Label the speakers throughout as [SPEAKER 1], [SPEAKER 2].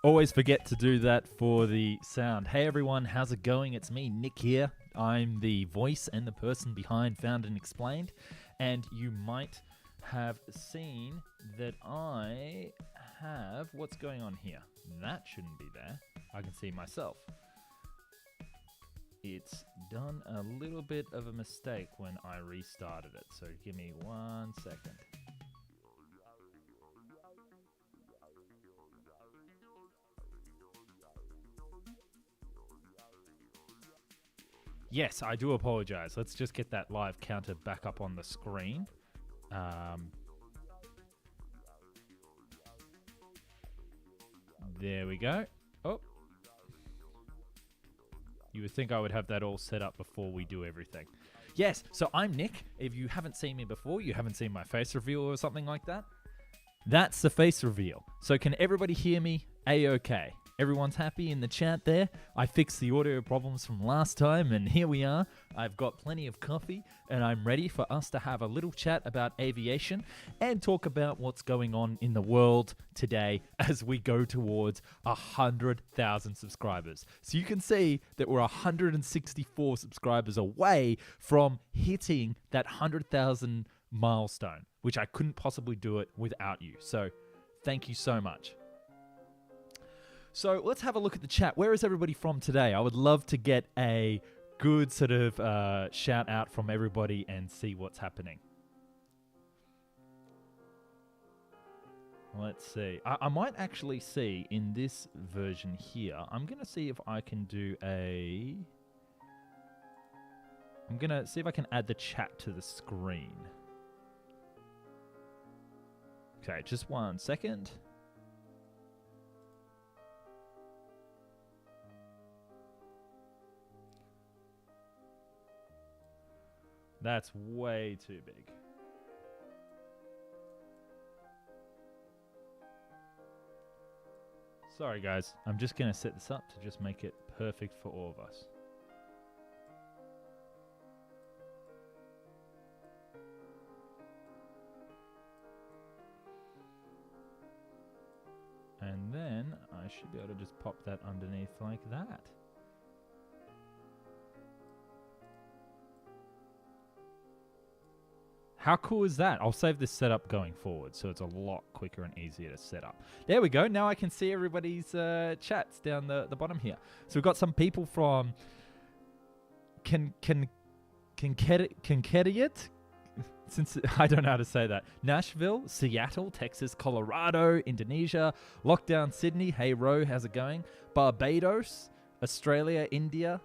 [SPEAKER 1] Always forget to do that for the sound. Hey everyone, how's it going? It's me, Nick here. I'm the voice and the person behind Found and Explained. And you might have seen that I have... What's going on here? That shouldn't be there. I can see myself. It's done a little bit of a mistake when I restarted it. So give me 1 second. Yes, I do apologize. Let's just get that live counter back up on the screen. There we go. Oh. You would think I would have that all set up before we do everything. Yes, so I'm Nick. If you haven't seen me before, you haven't seen my face reveal or something like that, that's the face reveal. So can everybody hear me A-okay? Everyone's happy in the chat there. I fixed the audio problems from last time, and here we are. I've got plenty of coffee, and I'm ready for us to have a little chat about aviation and talk about what's going on in the world today as we go towards 100,000 subscribers. So you can see that we're 164 subscribers away from hitting that 100,000 milestone, which I couldn't possibly do it without you. So thank you so much. So let's have a look at the chat. Where is everybody from today? I would love to get a good sort of shout out from everybody and see what's happening. Let's see. I might actually see in this version here. I'm going to see if I can do a... I'm going to see if I can add the chat to the screen. Okay, just 1 second. That's way too big. Sorry guys, I'm just going to set this up to just make it perfect for all of us. And then I should be able to just pop that underneath like that. How cool is that? I'll save this setup going forward so it's a lot quicker and easier to set up. There we go. Now I can see everybody's chats down the bottom here. So we've got some people from Connecticut, since I don't know how to say that. Nashville, Seattle, Texas, Colorado, Indonesia, Lockdown, Sydney. Hey Ro, how's it going? Barbados, Australia, India,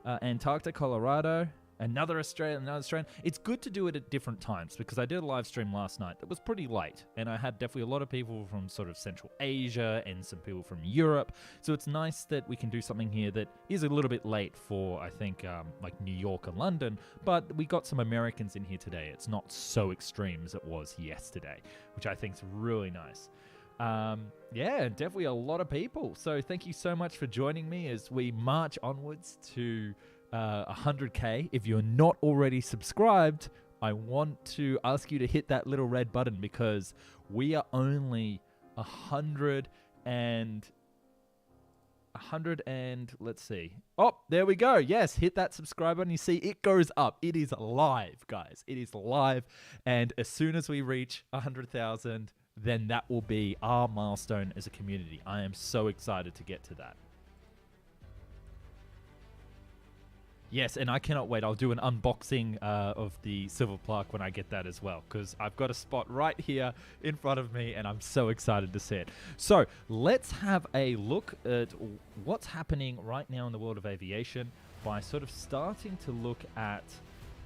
[SPEAKER 1] Antarctica, Colorado. Another Australian. It's good to do it at different times because I did a live stream last night that was pretty late and I had definitely a lot of people from sort of Central Asia and some people from Europe. So it's nice that we can do something here that is a little bit late for, I think, like New York and London, but we got some Americans in here today. It's not so extreme as it was yesterday, which I think is really nice. Yeah, definitely a lot of people. So thank you so much for joining me as we march onwards to 100K. If you're not already subscribed, I want to ask you to hit that little red button because we are only 100 and let's see. Oh, there we go. Yes, hit that subscribe button. You see it goes up. It is live, guys. It is live. And as soon as we reach 100,000, then that will be our milestone as a community. I am so excited to get to that. Yes, and I cannot wait. I'll do an unboxing of the silver plaque when I get that as well, because I've got a spot right here in front of me, and I'm so excited to see it. So let's have a look at what's happening right now in the world of aviation by sort of starting to look at,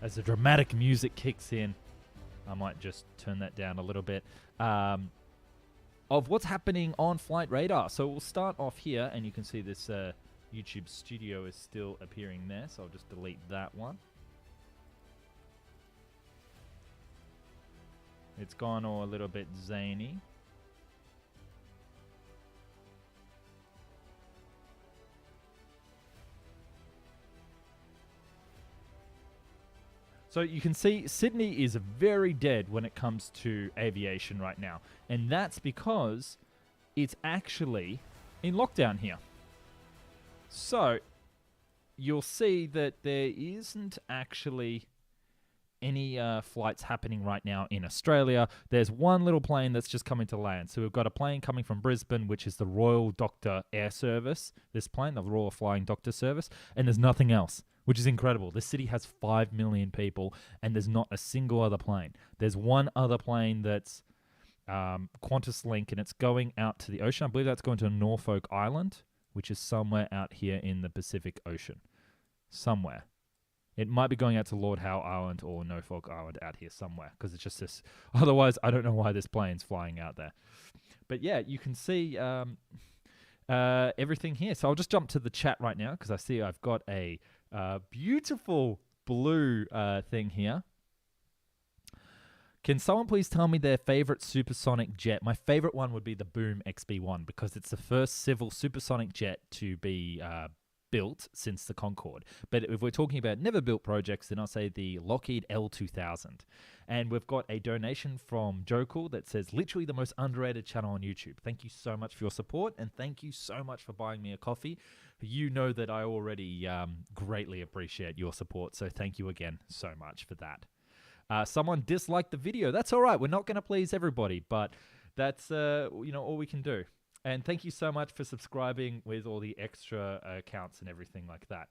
[SPEAKER 1] as the dramatic music kicks in, I might just turn that down a little bit, of what's happening on Flight Radar. So we'll start off here, and you can see this... YouTube Studio is still appearing there, so I'll just delete that one. It's gone all a little bit zany. So you can see Sydney is very dead when it comes to aviation right now. And that's because it's actually in lockdown here. So you'll see that there isn't actually any flights happening right now in Australia. There's one little plane that's just coming to land. So we've got a plane coming from Brisbane, which is the Royal Doctor Air Service. This plane, the Royal Flying Doctor Service, and there's nothing else, which is incredible. This city has 5 million people, and there's not a single other plane. There's one other plane that's Qantas Link, and it's going out to the ocean. I believe that's going to Norfolk Island, which is somewhere out here in the Pacific Ocean. Somewhere. It might be going out to Lord Howe Island or Norfolk Island out here somewhere, because it's just this. Otherwise, I don't know why this plane's flying out there. But yeah, you can see everything here. So I'll just jump to the chat right now, because I see I've got a beautiful blue thing here. Can someone please tell me their favorite supersonic jet? My favorite one would be the Boom XB1, because it's the first civil supersonic jet to be built since the Concorde. But if we're talking about never built projects, then I'll say the Lockheed L2000. And we've got a donation from Joe Cool that says, literally the most underrated channel on YouTube. Thank you so much for your support, and thank you so much for buying me a coffee. You know that I already greatly appreciate your support, so thank you again so much for that. Someone disliked the video. That's all right. We're not going to please everybody, but that's all we can do. And thank you so much for subscribing with all the extra accounts and everything like that.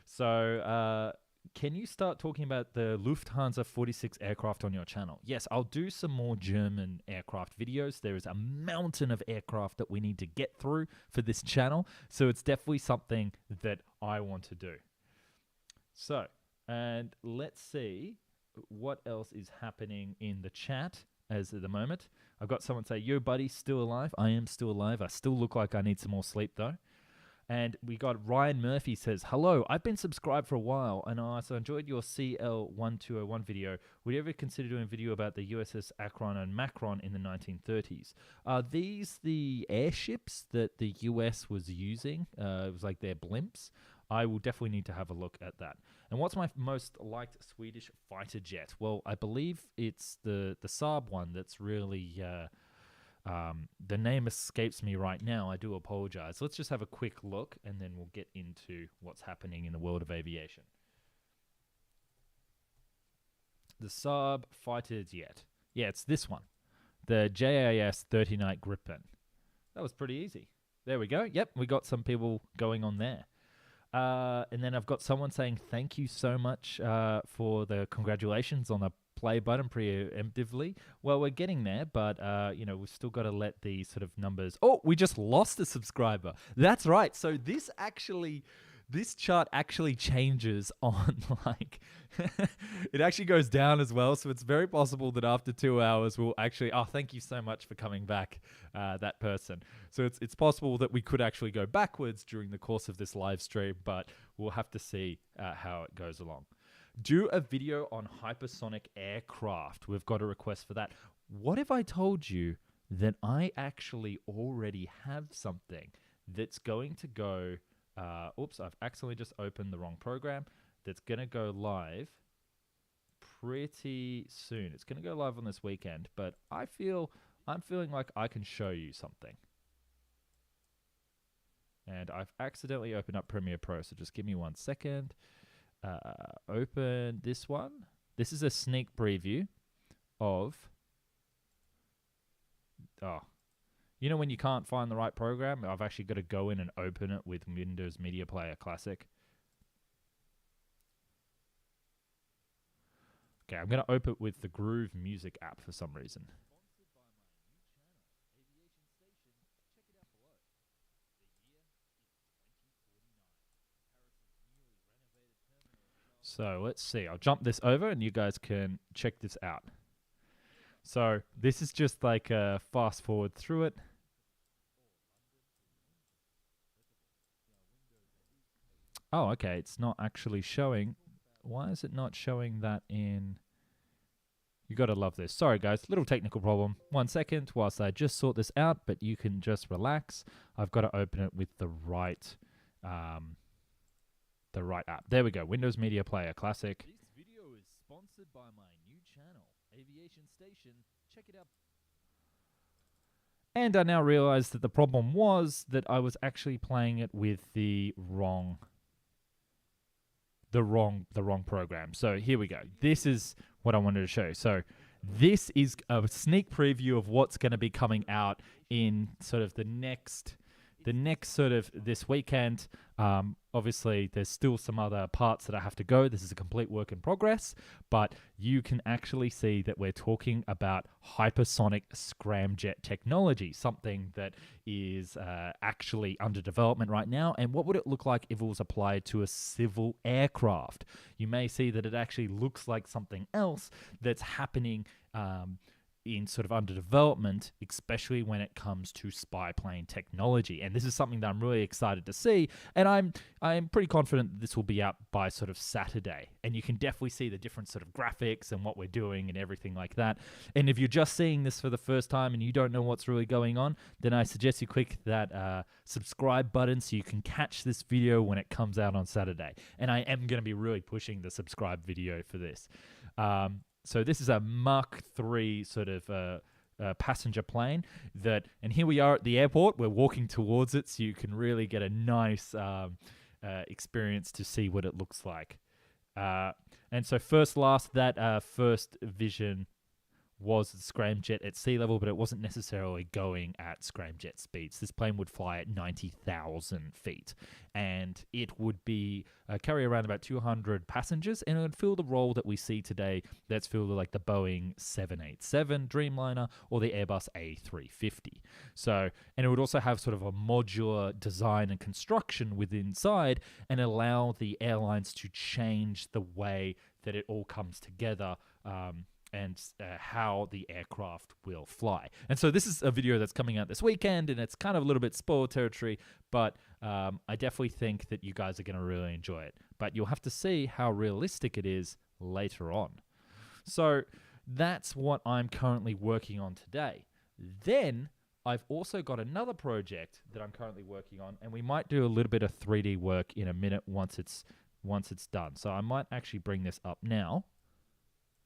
[SPEAKER 1] So can you start talking about the Lufthansa 46 aircraft on your channel? Yes, I'll do some more German aircraft videos. There is a mountain of aircraft that we need to get through for this channel. So it's definitely something that I want to do. So, and let's see what else is happening in the chat as at the moment. I've got someone say, yo, buddy, still alive? I am still alive. I still look like I need some more sleep, though. And we got Ryan Murphy says, hello, I've been subscribed for a while, and I also enjoyed your CL1201 video. Would you ever consider doing a video about the USS Akron and Macron in the 1930s? Are these the airships that the US was using? It was like their blimps. I will definitely need to have a look at that. And what's my most liked Swedish fighter jet? Well, I believe it's the Saab one that's really... the name escapes me right now. I do apologize. Let's just have a quick look, and then we'll get into what's happening in the world of aviation. The Saab fighter jet. Yeah, it's this one. The JAS 39 Gripen. That was pretty easy. There we go. Yep, we got some people going on there. And then I've got someone saying thank you so much for the congratulations on the play button preemptively. Well, we're getting there, but we've still got to let the sort of numbers. Oh, we just lost a subscriber. That's right. So this chart actually changes on like it actually goes down as well. So it's very possible that after 2 hours we'll actually. Oh, thank you so much for coming back, that person. So it's possible that we could actually go backwards during the course of this live stream, but we'll have to see how it goes along. Do a video on hypersonic aircraft. We've got a request for that. What if I told you that I actually already have something that's going to go... oops, I've accidentally just opened the wrong program. That's going to go live pretty soon. It's going to go live on this weekend, but I'm feeling like I can show you something. And I've accidentally opened up Premiere Pro, so just give me 1 second. Open this one. This is a sneak preview of... Oh. You know when you can't find the right program? I've actually got to go in and open it with Windows Media Player Classic. Okay, I'm going to open it with the Groove Music app for some reason. So let's see. I'll jump this over and you guys can check this out. So this is just like a fast forward through it. Oh, okay. It's not actually showing. Why is it not showing that in... You got to love this. Sorry, guys. Little technical problem. 1 second whilst I just sort this out, but you can just relax. I've got to open it with the right app. There we go. Windows Media Player Classic. This video is sponsored by my new channel, Aviation Station. Check it out. And I now realize that the problem was that I was actually playing it with the wrong program. So here we go. This is what I wanted to show you. So this is a sneak preview of what's going to be coming out in sort of the next sort of this weekend. Obviously, there's still some other parts that I have to go. This is a complete work in progress, but you can actually see that we're talking about hypersonic scramjet technology, something that is actually under development right now. And what would it look like if it was applied to a civil aircraft? You may see that it actually looks like something else that's happening in sort of under development, especially when it comes to spy plane technology. And this is something that I'm really excited to see. And I'm pretty confident that this will be out by sort of Saturday. And you can definitely see the different sort of graphics and what we're doing and everything like that. And if you're just seeing this for the first time and you don't know what's really going on, then I suggest you click that subscribe button so you can catch this video when it comes out on Saturday. And I am going to be really pushing the subscribe video for this. So this is a Mach 3 sort of passenger plane and here we are at the airport. We're walking towards it so you can really get a nice experience to see what it looks like. And so first vision was the scramjet at sea level, but it wasn't necessarily going at scramjet speeds. This plane would fly at 90,000 feet, and it would be carry around about 200 passengers, and it would fill the role that we see today that's filled like the Boeing 787 Dreamliner or the Airbus A350. So, and it would also have sort of a modular design and construction within inside and allow the airlines to change the way that it all comes together, and how the aircraft will fly. And so this is a video that's coming out this weekend, and it's kind of a little bit spoiled territory, but I definitely think that you guys are going to really enjoy it. But you'll have to see how realistic it is later on. So that's what I'm currently working on today. Then I've also got another project that I'm currently working on, and we might do a little bit of 3D work in a minute once it's done. So I might actually bring this up now,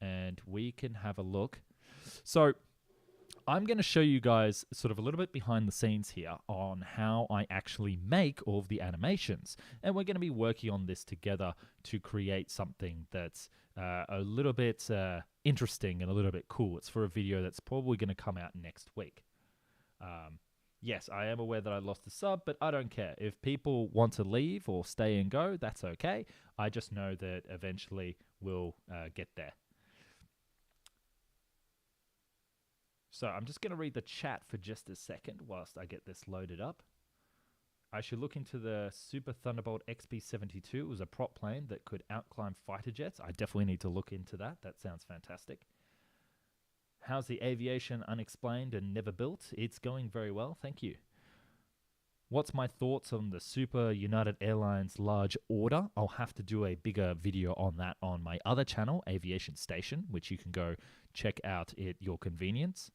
[SPEAKER 1] and we can have a look. So I'm going to show you guys sort of a little bit behind the scenes here on how I actually make all of the animations. And we're going to be working on this together to create something that's a little bit interesting and a little bit cool. It's for a video that's probably going to come out next week. Yes, I am aware that I lost a sub, but I don't care. If people want to leave or stay and go, that's okay. I just know that eventually we'll get there. So I'm just going to read the chat for just a second whilst I get this loaded up. I should look into the Super Thunderbolt XB-72. It was a prop plane that could outclimb fighter jets. I definitely need to look into that. That sounds fantastic. How's the Aviation unexplained and never built? It's going very well, thank you. What's my thoughts on the Super United Airlines large order? I'll have to do a bigger video on that on my other channel, Aviation Station, which you can go check out at your convenience.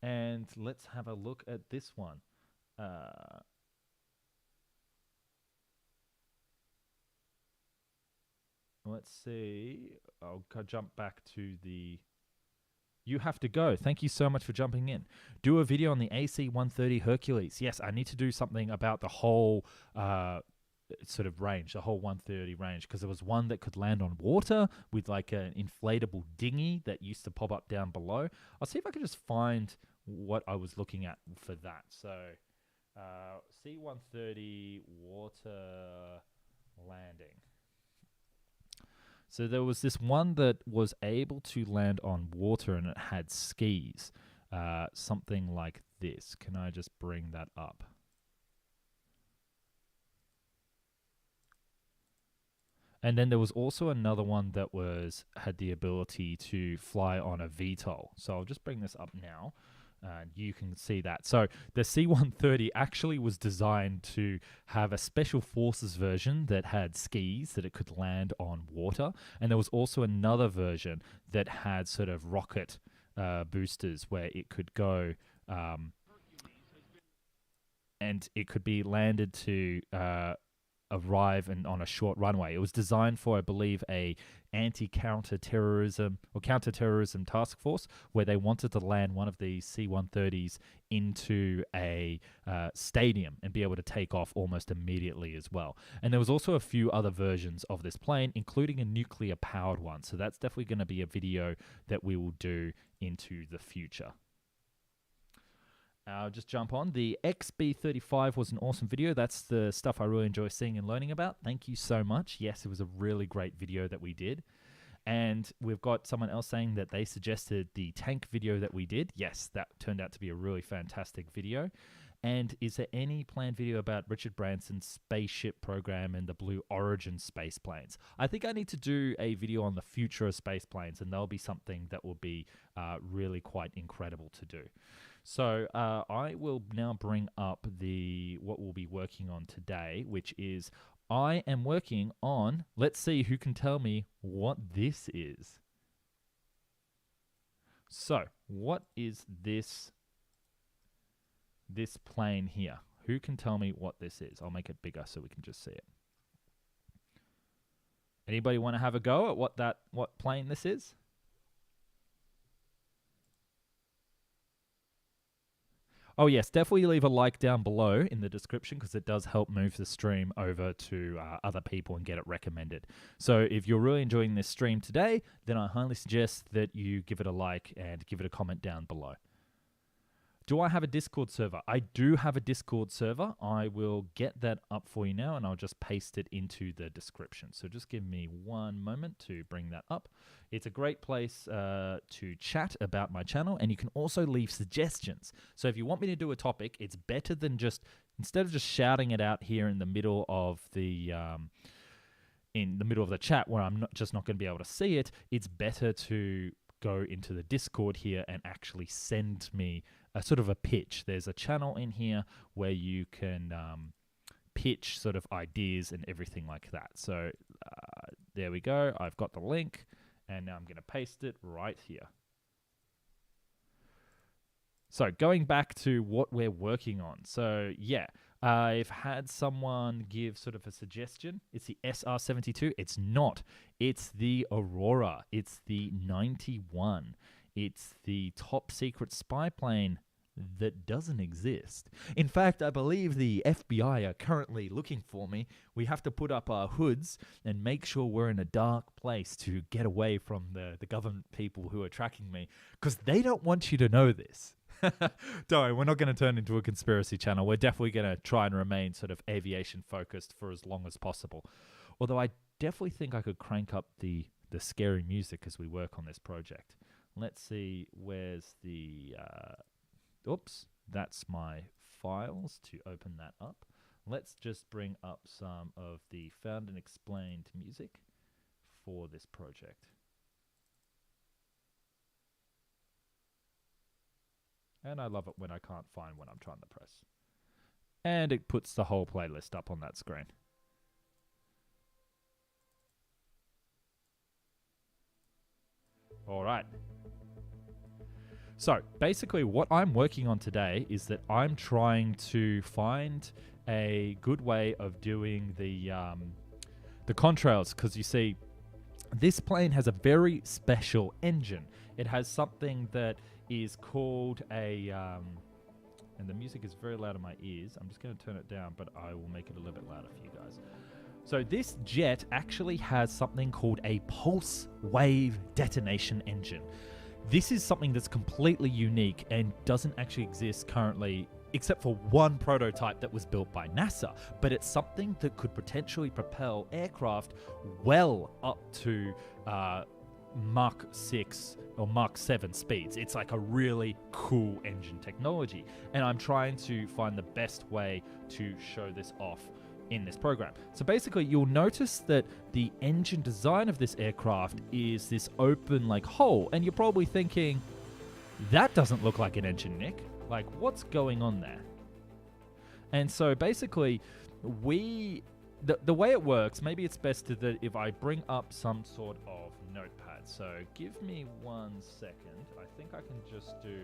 [SPEAKER 1] And let's have a look at this one. Let's see. I'll jump back to the... You have to go. Thank you so much for jumping in. Do a video on the AC-130 Hercules. Yes, I need to do something about the whole sort of range, the whole 130 range, because there was one that could land on water with like an inflatable dinghy that used to pop up down below. I'll see if I can just find what I was looking at for that. So C-130 water landing. So there was this one that was able to land on water and it had skis, something like this. Can I just bring that up? And then there was also another one that had the ability to fly on a VTOL. So I'll just bring this up now. You can see that. So the C-130 actually was designed to have a special forces version that had skis that it could land on water. And there was also another version that had sort of rocket boosters where it could go and it could be landed to arrive and on a short runway. It was designed for, I believe, a anti-counterterrorism or counterterrorism task force, where they wanted to land one of these C-130s into a stadium and be able to take off almost immediately as well. And there was also a few other versions of this plane, including a nuclear-powered one. So that's definitely going to be a video that we will do into the future. I'll just jump on. The XB35 was an awesome video. That's the stuff I really enjoy seeing and learning about. Thank you so much. Yes, it was a really great video that we did. And we've got someone else saying that they suggested the tank video that we did. Yes, that turned out to be a really fantastic video. And is there any planned video about Richard Branson's spaceship program and the Blue Origin space planes? I think I need to do a video on the future of space planes, and that'll be something that will be really quite incredible to do. So I will now bring up what we'll be working on today, which is I am working on, let's see who can tell me what this is. So what is this plane here? Who can tell me what this is? I'll make it bigger so we can just see it. Anybody want to have a go at what plane this is? Oh yes, definitely leave a like down below in the description, because it does help move the stream over to other people and get it recommended. So if you're really enjoying this stream today, then I highly suggest that you give it a like and give it a comment down below. Do I have a Discord server? I do have a Discord server. I will get that up for you now, and I'll just paste it into the description. So just give me one moment to bring that up. It's a great place to chat about my channel, and you can also leave suggestions. So if you want me to do a topic, it's better than instead of just shouting it out here in the middle of the chat where I'm not going to be able to see it. It's better to go into the Discord here and actually send me a sort of a pitch. There's a channel in here where you can pitch sort of ideas and everything like that. So there we go. I've got the link, and now I'm going to paste it right here. So going back to what we're working on. So yeah, I've had someone give sort of a suggestion. It's the SR-72. It's not. It's the Aurora. It's the 91. It's the top secret spy plane that doesn't exist. In fact, I believe the FBI are currently looking for me. We have to put up our hoods and make sure we're in a dark place to get away from the government people who are tracking me, because they don't want you to know this. Don't worry, we're not going to turn into a conspiracy channel. We're definitely going to try and remain sort of aviation focused for as long as possible. Although I definitely think I could crank up the scary music as we work on this project. Let's see, where's the... oops, that's my files to open that up. Let's just bring up some of the found and explained music for this project. And I love it when I can't find what I'm trying to press. And it puts the whole playlist up on that screen. All right. So basically what I'm working on today is that I'm trying to find a good way of doing the contrails, because you see, this plane has a very special engine. It has something that is called a, and the music is very loud in my ears. I'm just going to turn it down, but I will make it a little bit louder for you guys. So this jet actually has something called a pulse wave detonation engine. This is something that's completely unique and doesn't actually exist currently, except for one prototype that was built by NASA, but it's something that could potentially propel aircraft well up to Mach 6 or Mach 7 speeds. It's like a really cool engine technology, and I'm trying to find the best way to show this off in this program. So basically you'll notice that the engine design of this aircraft is this open like hole, and you're probably thinking, that doesn't look like an engine, Nick. Like, what's going on there? And so basically the way it works, maybe it's best that if I bring up some sort of notepad. So give me 1 second. I think I can just do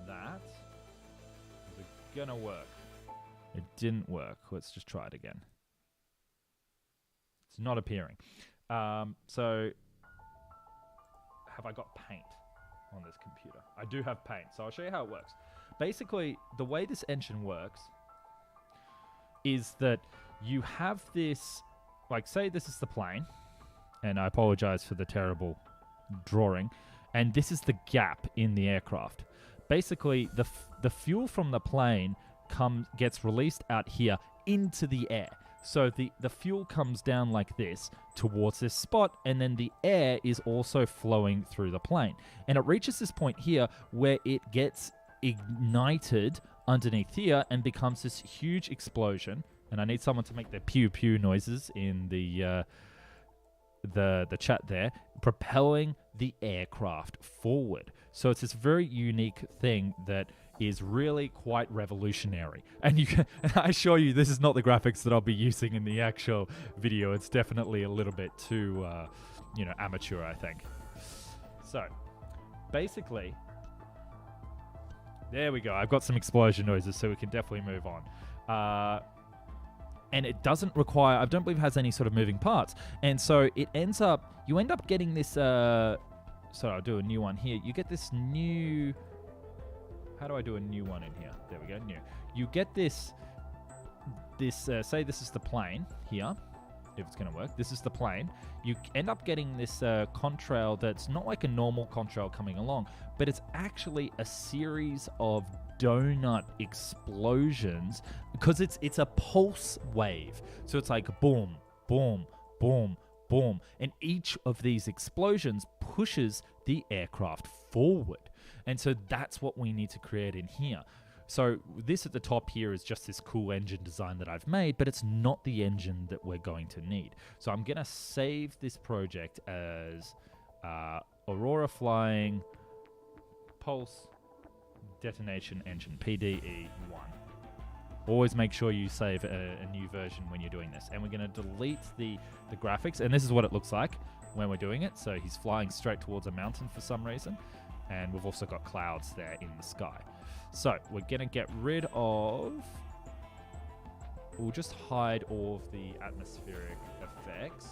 [SPEAKER 1] that. Is it gonna work? It didn't work. Let's just try it again. It's not appearing. So have I got paint on this computer? I do have paint, so I'll show you how it works. Basically, the way this engine works is that you have this, like, say this is the plane, and I apologize for the terrible drawing, and this is the gap in the aircraft. Basically, the fuel from the plane gets released out here into the air. So the fuel comes down like this towards this spot, and then the air is also flowing through the plane. And it reaches this point here where it gets ignited underneath here and becomes this huge explosion. And I need someone to make the pew pew noises in the chat there, propelling the aircraft forward. So it's this very unique thing that is really quite revolutionary. And I assure you, this is not the graphics that I'll be using in the actual video. It's definitely a little bit too, amateur, I think. So, basically, there we go. I've got some explosion noises, so we can definitely move on. And it doesn't require, I don't believe it has any sort of moving parts. And so you end up getting this, so I'll do a new one here. You get this new, how do I do a new one in here? There we go, new. You get this, say this is the plane here, if it's going to work. This is the plane. You end up getting this contrail that's not like a normal contrail coming along, but it's actually a series of donut explosions because it's a pulse wave. So it's like boom, boom, boom, boom. And each of these explosions pushes the aircraft forward. And so that's what we need to create in here. So this at the top here is just this cool engine design that I've made, but it's not the engine that we're going to need. So I'm going to save this project as Aurora Flying Pulse Detonation Engine, PDE1. Always make sure you save a new version when you're doing this. And we're going to delete the graphics. And this is what it looks like when we're doing it. So he's flying straight towards a mountain for some reason. And we've also got clouds there in the sky. So we're going to get rid of... We'll just hide all of the atmospheric effects.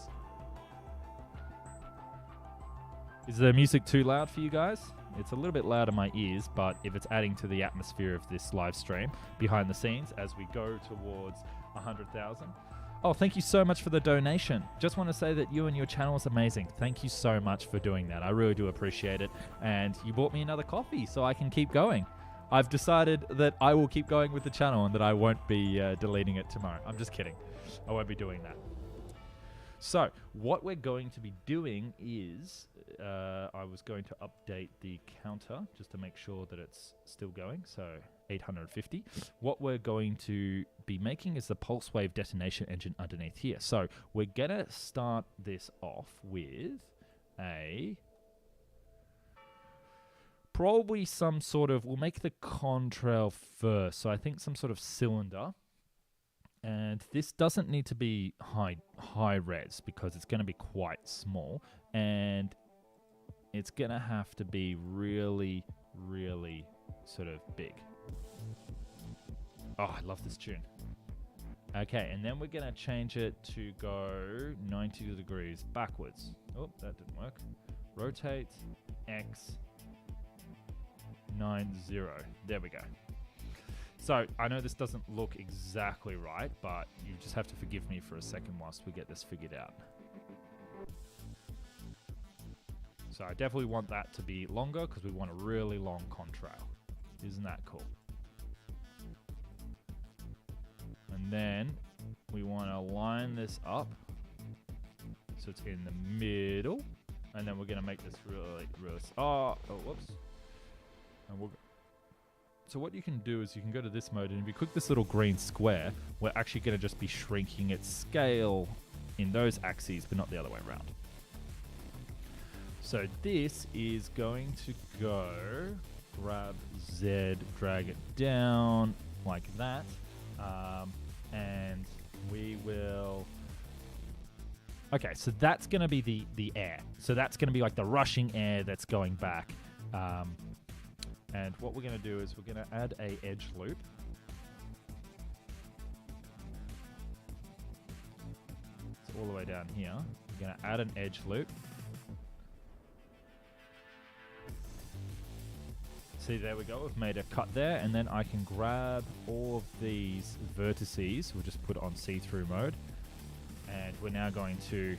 [SPEAKER 1] Is the music too loud for you guys? It's a little bit loud in my ears, but if it's adding to the atmosphere of this live stream behind the scenes as we go towards 100,000. Oh, thank you so much for the donation. Just want to say that you and your channel is amazing. Thank you so much for doing that. I really do appreciate it. And you bought me another coffee so I can keep going. I've decided that I will keep going with the channel and that I won't be deleting it tomorrow. I'm just kidding. I won't be doing that. So what we're going to be doing is I was going to update the counter just to make sure that it's still going. So 850. What we're going to be making is the pulse wave detonation engine underneath here. So we're going to start this off with probably some sort of, we'll make the contrail first. So I think some sort of cylinder. And this doesn't need to be high res because it's going to be quite small. And it's going to have to be really, really sort of big. Oh, I love this tune. Okay, and then we're going to change it to go 90 degrees backwards. Oh, that didn't work. Rotate X 90. There we go. So I know this doesn't look exactly right, but you just have to forgive me for a second whilst we get this figured out. So I definitely want that to be longer because we want a really long contrail. Isn't that cool? And then we want to line this up so it's in the middle. And then we're going to make this really, whoops. And so what you can do is you can go to this mode, and if you click this little green square, we're actually going to just be shrinking its scale in those axes, but not the other way around. So this is going to go, grab Z, drag it down like that, and we will... Okay, so that's going to be the air. So that's going to be like the rushing air that's going back. And what we're going to do is we're going to add a edge loop. all the way down here. We're going to add an edge loop. See, there we go. We've made a cut there, and then I can grab all of these vertices. We'll just put it on see-through mode, and we're now going to...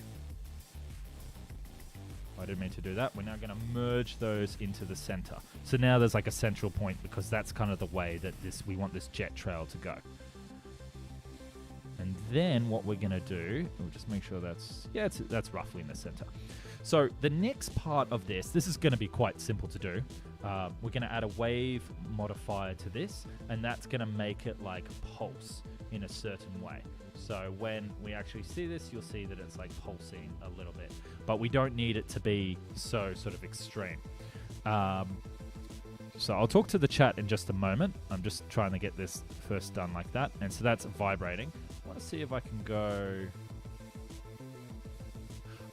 [SPEAKER 1] I didn't mean to do that. We're now going to merge those into the center. So now there's like a central point, because that's kind of the way that we want this jet trail to go. And then what we're going to do, we'll just make sure that's roughly in the center. So the next part of this is going to be quite simple to do. We're going to add a wave modifier to this, and that's going to make it like pulse in a certain way. So when we actually see this, you'll see that it's like pulsing a little bit, but we don't need it to be so sort of extreme. So I'll talk to the chat in just a moment. I'm just trying to get this first done like that. And so that's vibrating. I want to see if I can go...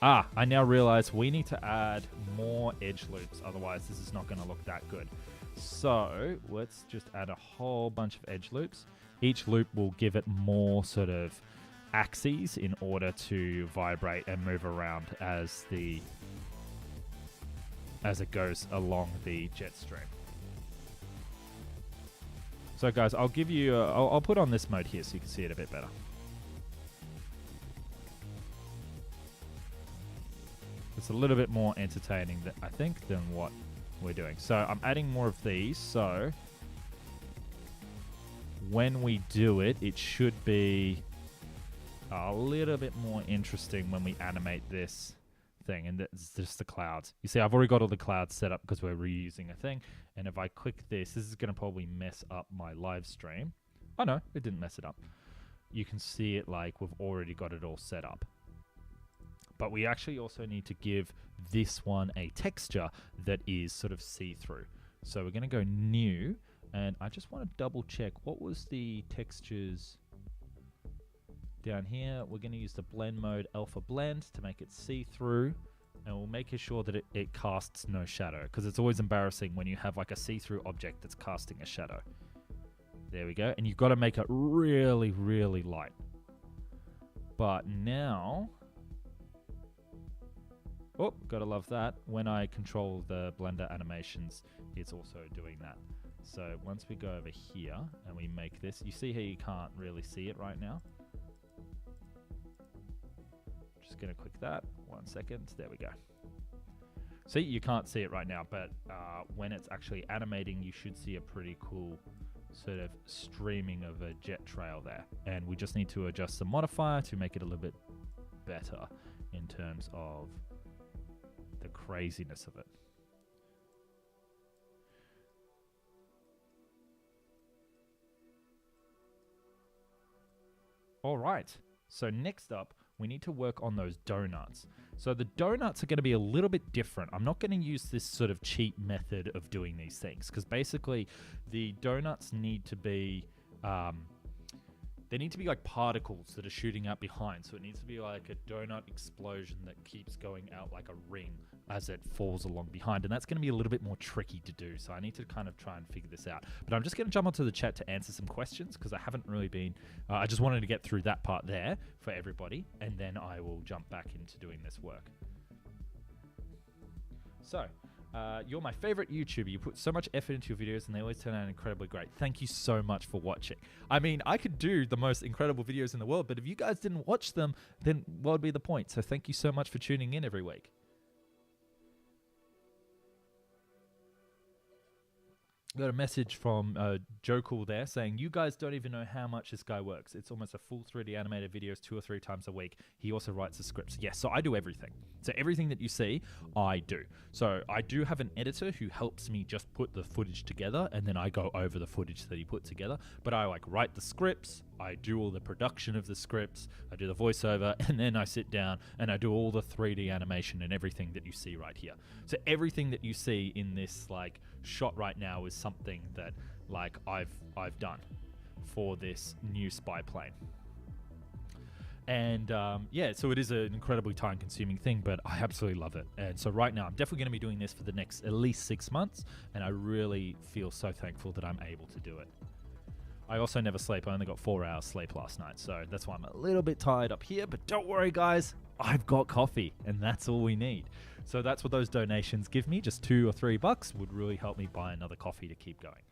[SPEAKER 1] I now realize we need to add more edge loops. Otherwise, this is not going to look that good. So let's just add a whole bunch of edge loops. Each loop will give it more sort of axes in order to vibrate and move around as it goes along the jet stream. So guys, I'll give you, I'll put on this mode here so you can see it a bit better. It's a little bit more entertaining, I think, than what we're doing. So I'm adding more of these, so when we do it, it should be a little bit more interesting when we animate this thing, and it's just the clouds. You see, I've already got all the clouds set up because we're reusing a thing, and if I click this is going to probably mess up my live stream. Oh no, it didn't mess it up. You can see it like we've already got it all set up. But we actually also need to give this one a texture that is sort of see-through. So we're going to go new, and I just want to double check what was the textures down here. We're going to use the blend mode alpha blend to make it see-through, and we'll make sure that it casts no shadow, because it's always embarrassing when you have like a see-through object that's casting a shadow. There we go, and you've got to make it really, really light. But now... Oh, gotta love that. When I control the Blender animations, it's also doing that. So once we go over here and we make this, you see how you can't really see it right now? Just gonna click that. 1 second. There we go. See, you can't see it right now, but when it's actually animating, you should see a pretty cool sort of streaming of a jet trail there. And we just need to adjust the modifier to make it a little bit better in terms of the craziness of it. All right, so next up, we need to work on those donuts. So the donuts are going to be a little bit different. I'm not going to use this sort of cheap method of doing these things, because basically the donuts need to be they need to be like particles that are shooting out behind. So it needs to be like a donut explosion that keeps going out like a ring as it falls along behind. And that's going to be a little bit more tricky to do. So I need to kind of try and figure this out. But I'm just going to jump onto the chat to answer some questions, because I haven't really been... I just wanted to get through that part there for everybody. And then I will jump back into doing this work. So... you're my favorite YouTuber. You put so much effort into your videos and they always turn out incredibly great. Thank you so much for watching. I mean, I could do the most incredible videos in the world, but if you guys didn't watch them, then what would be the point? So thank you so much for tuning in every week. Got a message from Joe Cool there saying, you guys don't even know how much this guy works. It's almost a full 3D animated videos 2 or 3 times a week. He also writes the scripts. Yes, so I do everything. So everything that you see, I do. So I do have an editor who helps me just put the footage together, and then I go over the footage that he put together. But I like write the scripts, I do all the production of the scripts, I do the voiceover, and then I sit down and I do all the 3D animation and everything that you see right here. So everything that you see in this like shot right now is something that like I've done for this new spy plane. And yeah, so it is an incredibly time-consuming thing, but I absolutely love it. And so right now, I'm definitely going to be doing this for the next at least 6 months, and I really feel so thankful that I'm able to do it. I also never sleep. I only got 4 hours sleep last night, so that's why I'm a little bit tired up here. But don't worry, guys. I've got coffee, and that's all we need. So that's what those donations give me. Just $2 or $3 would really help me buy another coffee to keep going.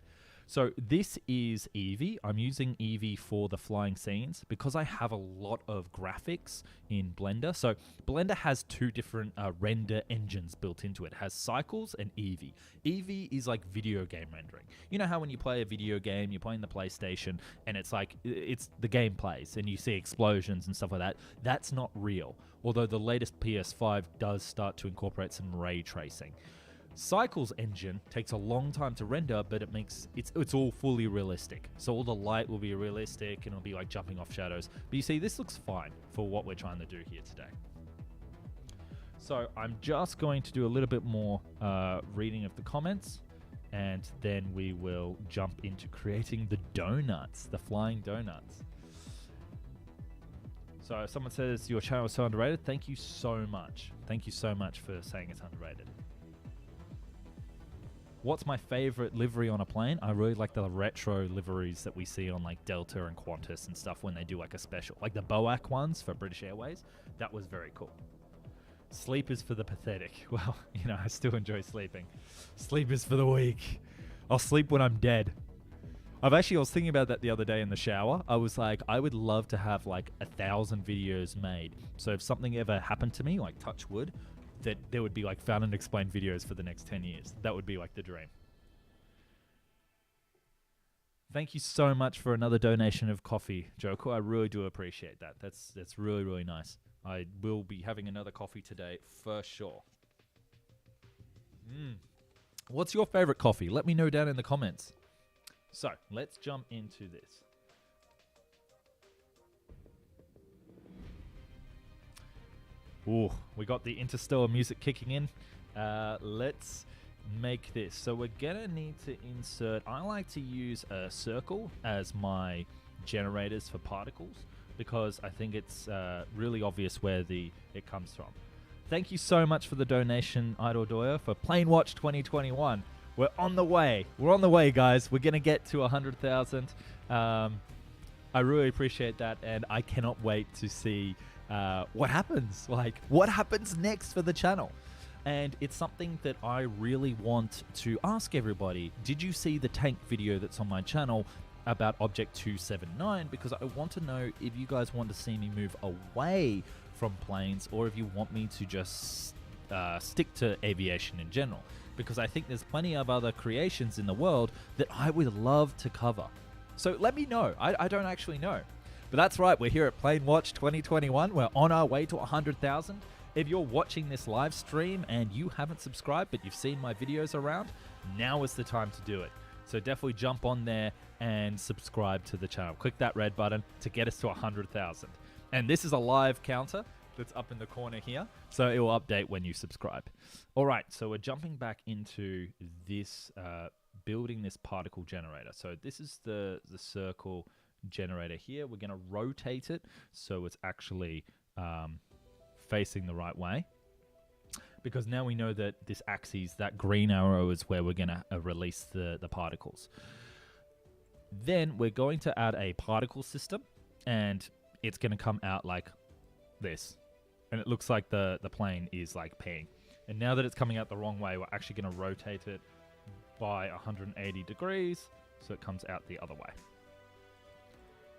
[SPEAKER 1] So this is Eevee. I'm using Eevee for the flying scenes because I have a lot of graphics in Blender. So Blender has 2 different render engines built into it. It has Cycles and Eevee. Eevee is like video game rendering. You know how when you play a video game, you're playing the PlayStation, and it's like, it's the game plays, and you see explosions and stuff like that. That's not real. Although the latest PS5 does start to incorporate some ray tracing. Cycles engine takes a long time to render, but it's all fully realistic. So all the light will be realistic, and it'll be like jumping off shadows. But you see, this looks fine for what we're trying to do here today. So I'm just going to do a little bit more reading of the comments, and then we will jump into creating the donuts, the flying donuts. So someone says, your channel is so underrated. Thank you so much. Thank you so much for saying it's underrated. What's my favorite livery on a plane? I really like the retro liveries that we see on like Delta and Qantas and stuff when they do like a special. Like the BOAC ones for British Airways. That was very cool. Sleep is for the pathetic. Well, you know, I still enjoy sleeping. Sleep is for the weak. I'll sleep when I'm dead. I was thinking about that the other day in the shower. I was like, I would love to have like 1,000 videos made. So if something ever happened to me, like touch wood, that there would be like found and explained videos for the next 10 years. That would be like the dream. Thank you so much for another donation of coffee, Joko. I really do appreciate that. That's really, really nice. I will be having another coffee today for sure. What's your favorite coffee? Let me know down in the comments. So let's jump into this. Ooh, we got the interstellar music kicking in. Let's make this. So we're gonna need to insert, I like to use a circle as my generators for particles because I think it's really obvious where it comes from. Thank you so much for the donation, Idol Doyer, for Plane Watch 2021. We're on the way. We're on the way, guys. We're gonna get to 100,000. I really appreciate that, and I cannot wait to see what happens. Like, what happens next for the channel? And it's something that I really want to ask everybody. Did you see the tank video that's on my channel about Object 279? Because I want to know if you guys want to see me move away from planes, or if you want me to just stick to aviation in general. Because I think there's plenty of other creations in the world that I would love to cover. So let me know. I don't actually know. But that's right, we're here at Plane Watch 2021. We're on our way to 100,000. If you're watching this live stream and you haven't subscribed, but you've seen my videos around, now is the time to do it. So definitely jump on there and subscribe to the channel. Click that red button to get us to 100,000. And this is a live counter that's up in the corner here, so it will update when you subscribe. All right, so we're jumping back into this, building this particle generator. So this is the circle generator here. We're going to rotate it so it's actually facing the right way, because now we know that this axis, that green arrow, is where we're going to release the particles. Then we're going to add a particle system, and it's going to come out like this. And it looks like the plane is like peeing. And now that it's coming out the wrong way, we're actually going to rotate it by 180 degrees so it comes out the other way.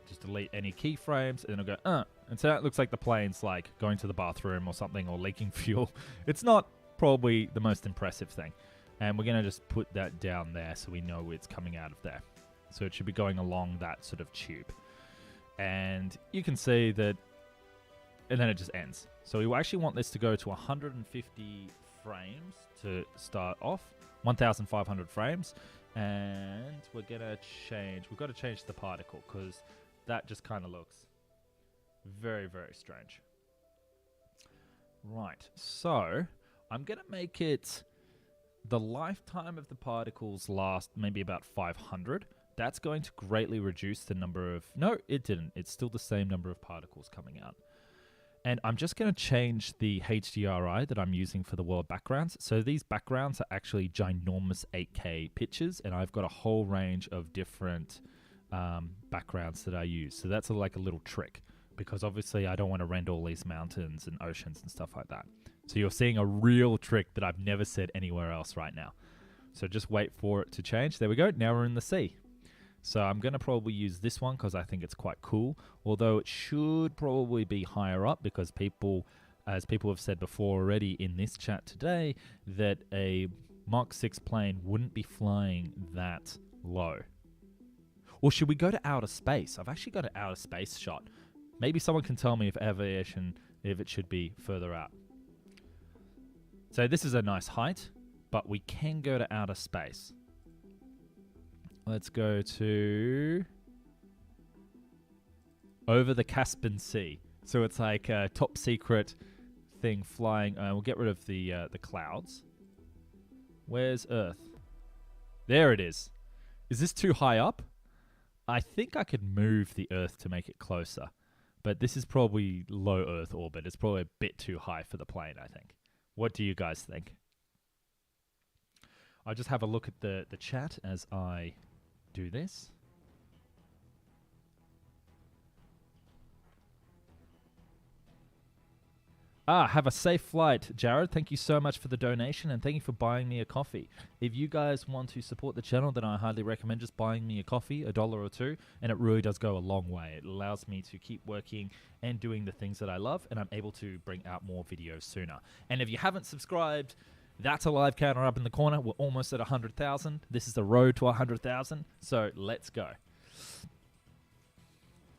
[SPEAKER 1] Just delete any keyframes, and then it'll go, And so it looks like the plane's like going to the bathroom or something, or leaking fuel. It's not probably the most impressive thing. And we're going to just put that down there so we know it's coming out of there. So it should be going along that sort of tube. And you can see that, and then it just ends. So we actually want this to go to 150 frames to start off, 1,500 frames. And we're going to change, we've got to change the particle because that just kind of looks very, very strange. Right, so I'm going to make it, the lifetime of the particles last maybe about 500. That's going to greatly reduce the number of, no, it didn't. It's still the same number of particles coming out. And I'm just going to change the HDRI that I'm using for the world backgrounds. So these backgrounds are actually ginormous 8K pictures, and I've got a whole range of different backgrounds that I use. So that's like a little trick, because obviously I don't want to render all these mountains and oceans and stuff like that. So you're seeing a real trick that I've never said anywhere else right now. So just wait for it to change. There we go. Now we're in the sea. So I'm going to probably use this one because I think it's quite cool, although it should probably be higher up, because people, as people have said before already in this chat today, that a Mach 6 plane wouldn't be flying that low. Or should we go to outer space? I've actually got an outer space shot. Maybe someone can tell me if aviation, if it should be further out. So this is a nice height, but we can go to outer space. Let's go to over the Caspian Sea. So it's like a top secret thing flying. We'll get rid of the clouds. Where's Earth? There it is. Is this too high up? I think I could move the Earth to make it closer, but this is probably low Earth orbit. It's probably a bit too high for the plane, I think. What do you guys think? I'll just have a look at the chat as I do this. Have a safe flight, Jared. Thank you so much for the donation, and thank you for buying me a coffee. If you guys want to support the channel, then I highly recommend just buying me a coffee, $1 or $2, and it really does go a long way. It allows me to keep working and doing the things that I love, and I'm able to bring out more videos sooner. And if you haven't subscribed, that's a live counter up in the corner. We're almost at 100,000. This is the road to 100,000, so let's go.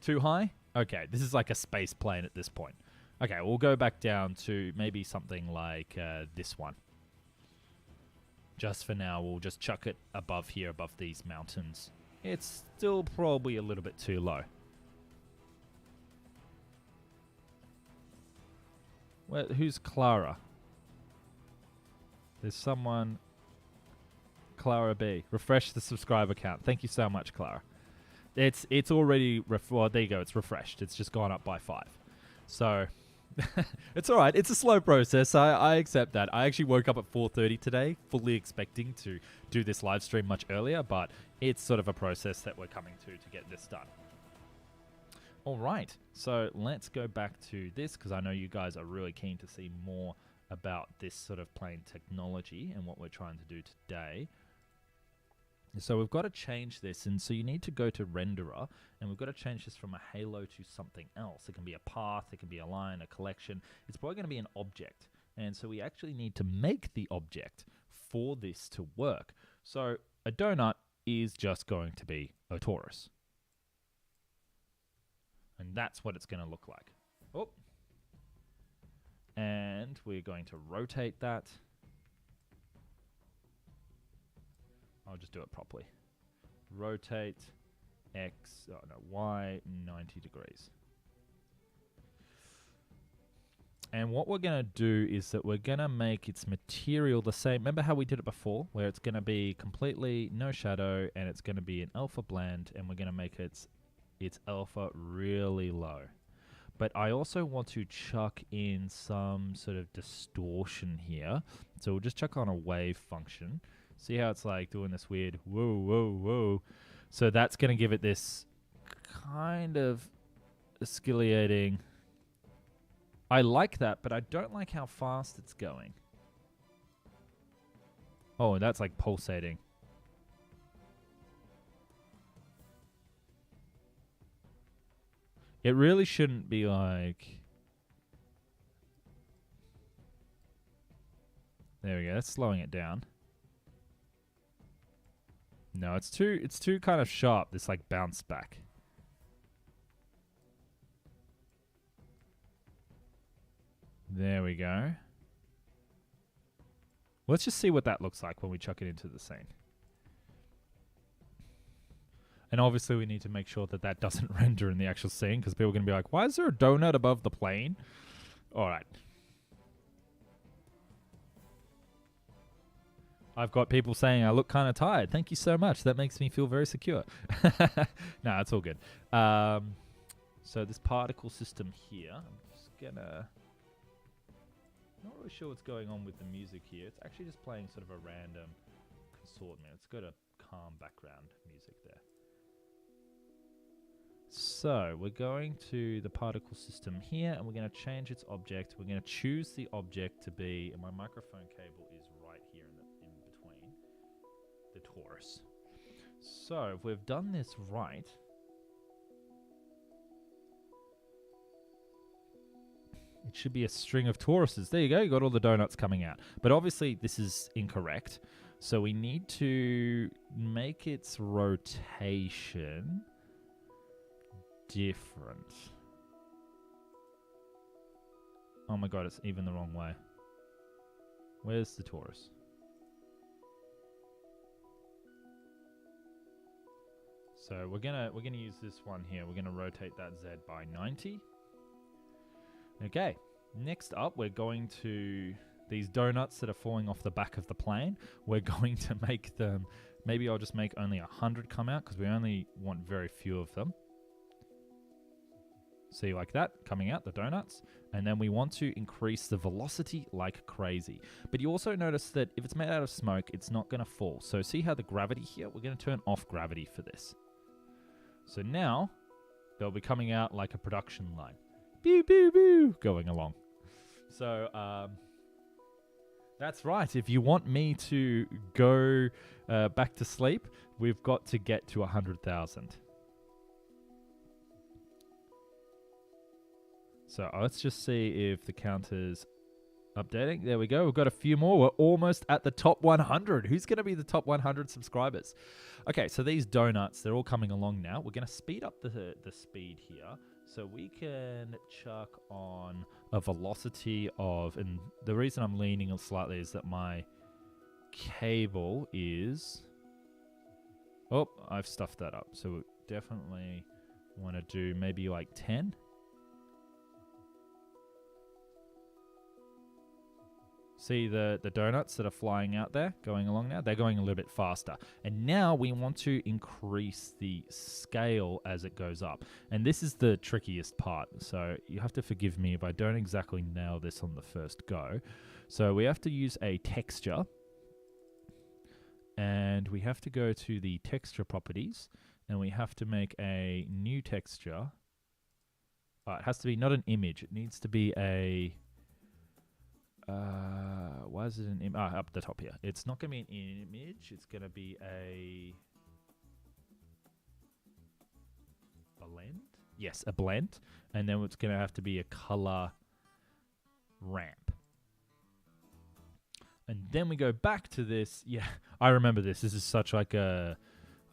[SPEAKER 1] Too high? Okay, this is like a space plane at this point. Okay, we'll go back down to maybe something like this one. Just for now, we'll just chuck it above here, above these mountains. It's still probably a little bit too low. Well, who's Clara? There's someone... Clara B. Refresh the subscriber count. Thank you so much, Clara. It's already... well, there you go. It's refreshed. It's just gone up by 5. So... it's all right. It's a slow process. I accept that. I actually woke up at 4:30 today, fully expecting to do this live stream much earlier, but it's sort of a process that we're coming to get this done. All right. So let's go back to this, because I know you guys are really keen to see more about this sort of plane technology and what we're trying to do today. So we've got to change this, and so you need to go to renderer, and we've got to change this from a halo to something else. It can be a path, it can be a line, a collection. It's probably going to be an object, and so we actually need to make the object for this to work. So a donut is just going to be a torus, and that's what it's going to look like. Oh, and we're going to rotate that. I'll just do it properly. Rotate Y 90 degrees. And what we're going to do is that we're going to make its material the same. Remember how we did it before, where it's going to be completely no shadow, and it's going to be an alpha blend, and we're going to make its alpha really low. But I also want to chuck in some sort of distortion here. So we'll just chuck on a wave function. See how it's like doing this weird whoa, whoa, whoa. So that's going to give it this kind of oscillating. I like that, but I don't like how fast it's going. Oh, that's like pulsating. It really shouldn't be like... There we go. That's slowing it down. No, it's too kind of sharp, this like bounce back. There we go. Let's just see what that looks like when we chuck it into the scene. And obviously we need to make sure that that doesn't render in the actual scene, because people are going to be like, why is there a donut above the plane? All right. I've got people saying I look kind of tired. Thank you so much. That makes me feel very secure. No, it's all good. So this particle system here, I'm just gonna... Not really sure what's going on with the music here. It's actually just playing sort of a random consortment. It's got a calm background music there. So we're going to the particle system here, and we're going to change its object. We're going to choose the object to be, and my microphone cable is right here in between the torus. So if we've done this right, it should be a string of toruses. There you go. You got all the donuts coming out. But obviously this is incorrect. So we need to make its rotation different. Oh my god, it's even the wrong way. Where's the torus? So we're gonna use this one here. We're gonna rotate that Z by 90. Okay. Next up, we're going to these donuts that are falling off the back of the plane. We're going to make them. Maybe I'll just make only 100 come out because we only want very few of them. See, like that, coming out, the donuts. And then we want to increase the velocity like crazy. But you also notice that if it's made out of smoke, it's not going to fall. So see how the gravity here? We're going to turn off gravity for this. So now, they'll be coming out like a production line. Boo, boo, boo, going along. So, that's right. If you want me to go back to sleep, we've got to get to 100,000. So let's just see if the counter's updating. There we go. We've got a few more. We're almost at the top 100. Who's going to be the top 100 subscribers? Okay, so these donuts, they're all coming along now. We're going to speed up the speed here. So we can chuck on a velocity of, and the reason I'm leaning slightly is that my cable is, oh, I've stuffed that up. So we definitely want to do maybe like 10. See the donuts that are flying out there, going along now? They're going a little bit faster. And now we want to increase the scale as it goes up. And this is the trickiest part. So you have to forgive me if I don't exactly nail this on the first go. So we have to use a texture. And we have to go to the texture properties. And we have to make a new texture. It has to be not an image. It needs to be a... why is it an image? Up the top here. It's not going to be an image. It's going to be a blend. Yes, a blend. And then it's going to have to be a color ramp. And then we go back to this. Yeah, I remember this. This is such like a,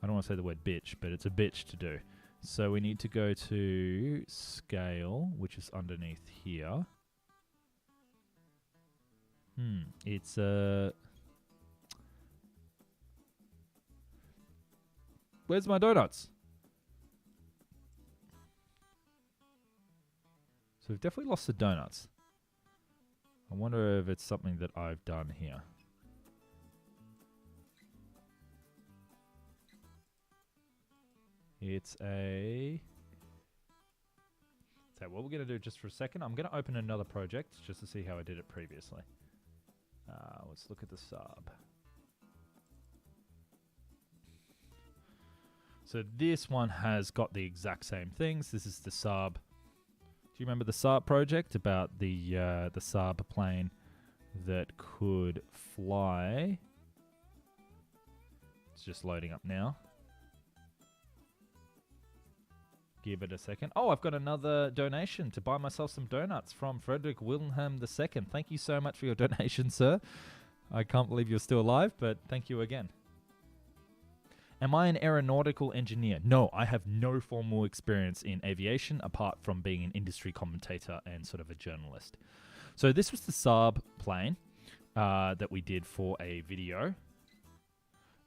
[SPEAKER 1] I don't want to say the word bitch, but it's a bitch to do. So we need to go to scale, which is underneath here. It's where's my donuts? So we've definitely lost the donuts. I wonder if it's something that I've done here. It's a... So what we're going to do just for a second, I'm going to open another project just to see how I did it previously. Let's look at the sub. So this one has got the exact same things. This is the sub. Do you remember the Saab project about the Saab plane that could fly? It's just loading up now. Give it a second. Oh, I've got another donation to buy myself some donuts from Frederick Wilhelm II. Thank you so much for your donation, sir. I can't believe you're still alive, but thank you again. Am I an aeronautical engineer? No, I have no formal experience in aviation apart from being an industry commentator and sort of a journalist. So this was the Saab plane that we did for a video.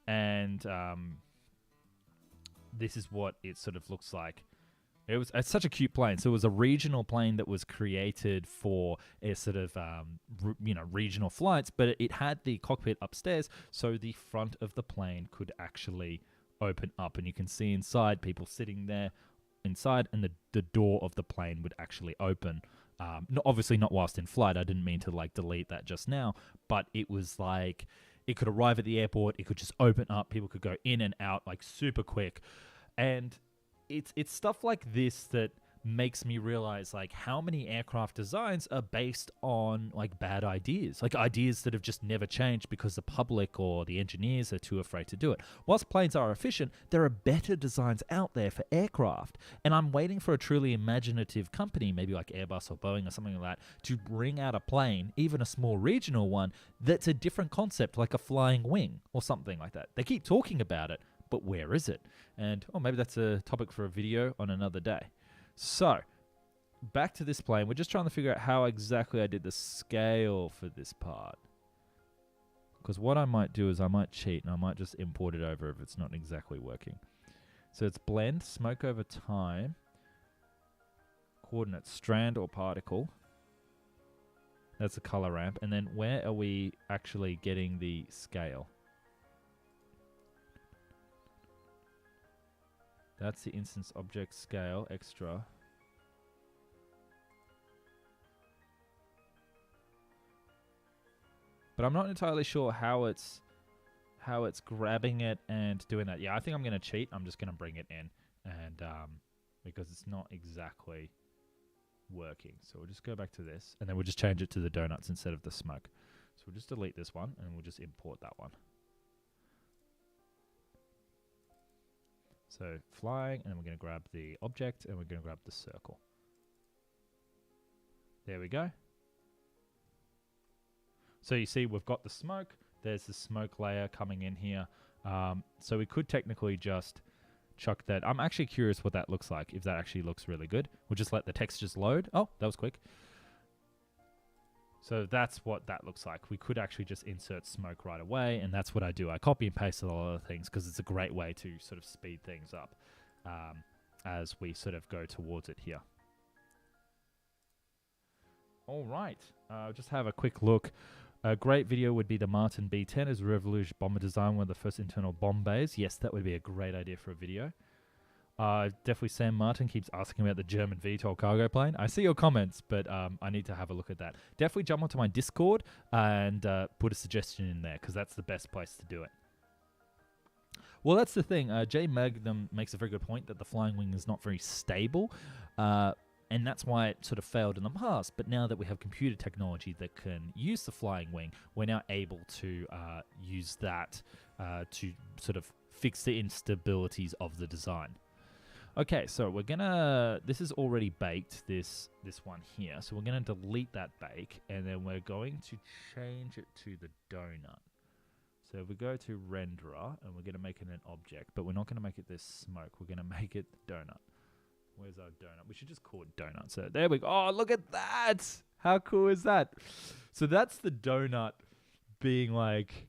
[SPEAKER 1] And this is what it sort of looks like. It's such a cute plane. So it was a regional plane that was created for a sort of, regional flights, but it had the cockpit upstairs, so the front of the plane could actually open up, and you can see inside people sitting there inside, and the door of the plane would actually open. Obviously not whilst in flight. I didn't mean to delete that just now, but it was like it could arrive at the airport, it could just open up, people could go in and out super quick, and it's stuff like this that makes me realize like how many aircraft designs are based on like bad ideas, like ideas that have just never changed because the public or the engineers are too afraid to do it. Whilst planes are efficient, there are better designs out there for aircraft, and I'm waiting for a truly imaginative company, maybe like Airbus or Boeing or something like that, to bring out a plane, even a small regional one, that's a different concept, like a flying wing or something like that. They keep talking about it, but where is it? And maybe that's a topic for a video on another day. So, back to this plane. We're just trying to figure out how exactly I did the scale for this part. Because what I might do is I might cheat and I might just import it over if it's not exactly working. So it's blend, smoke over time, coordinate, strand or particle. That's a color ramp. And then where are we actually getting the scale? That's the instance object scale extra. But I'm not entirely sure how it's grabbing it and doing that. Yeah, I think I'm going to cheat. I'm just going to bring it in, and because it's not exactly working. So we'll just go back to this, and then we'll just change it to the donuts instead of the smoke. So we'll just delete this one, and we'll just import that one. So flying, and then we're going to grab the object, and we're going to grab the circle. There we go. So you see we've got the smoke. There's the smoke layer coming in here. So we could technically just chuck that. I'm actually curious what that looks like, if that actually looks really good. We'll just let the textures load. Oh, that was quick. So that's what that looks like. We could actually just insert smoke right away, and that's what I do. I copy and paste a lot of things because it's a great way to sort of speed things up as we sort of go towards it here. All right, just have a quick look. A great video would be the Martin B-10 as a revolutionary bomber design, one of the first internal bomb bays. Yes, that would be a great idea for a video. Definitely Sam Martin keeps asking about the German VTOL cargo plane. I see your comments, but I need to have a look at that. Definitely jump onto my Discord and put a suggestion in there, because that's the best place to do it. Well, that's the thing. Jay Magnum makes a very good point that the flying wing is not very stable, and that's why it sort of failed in the past. But now that we have computer technology that can use the flying wing, we're now able to use that to sort of fix the instabilities of the design. Okay, so we're gonna, this is already baked, this one here. So we're gonna delete that bake, and then we're going to change it to the donut. So we go to renderer, and we're gonna make it an object, but we're not gonna make it this smoke. We're gonna make it the donut. Where's our donut? We should just call it donut. So there we go. Oh, look at that! How cool is that? So that's the donut being like,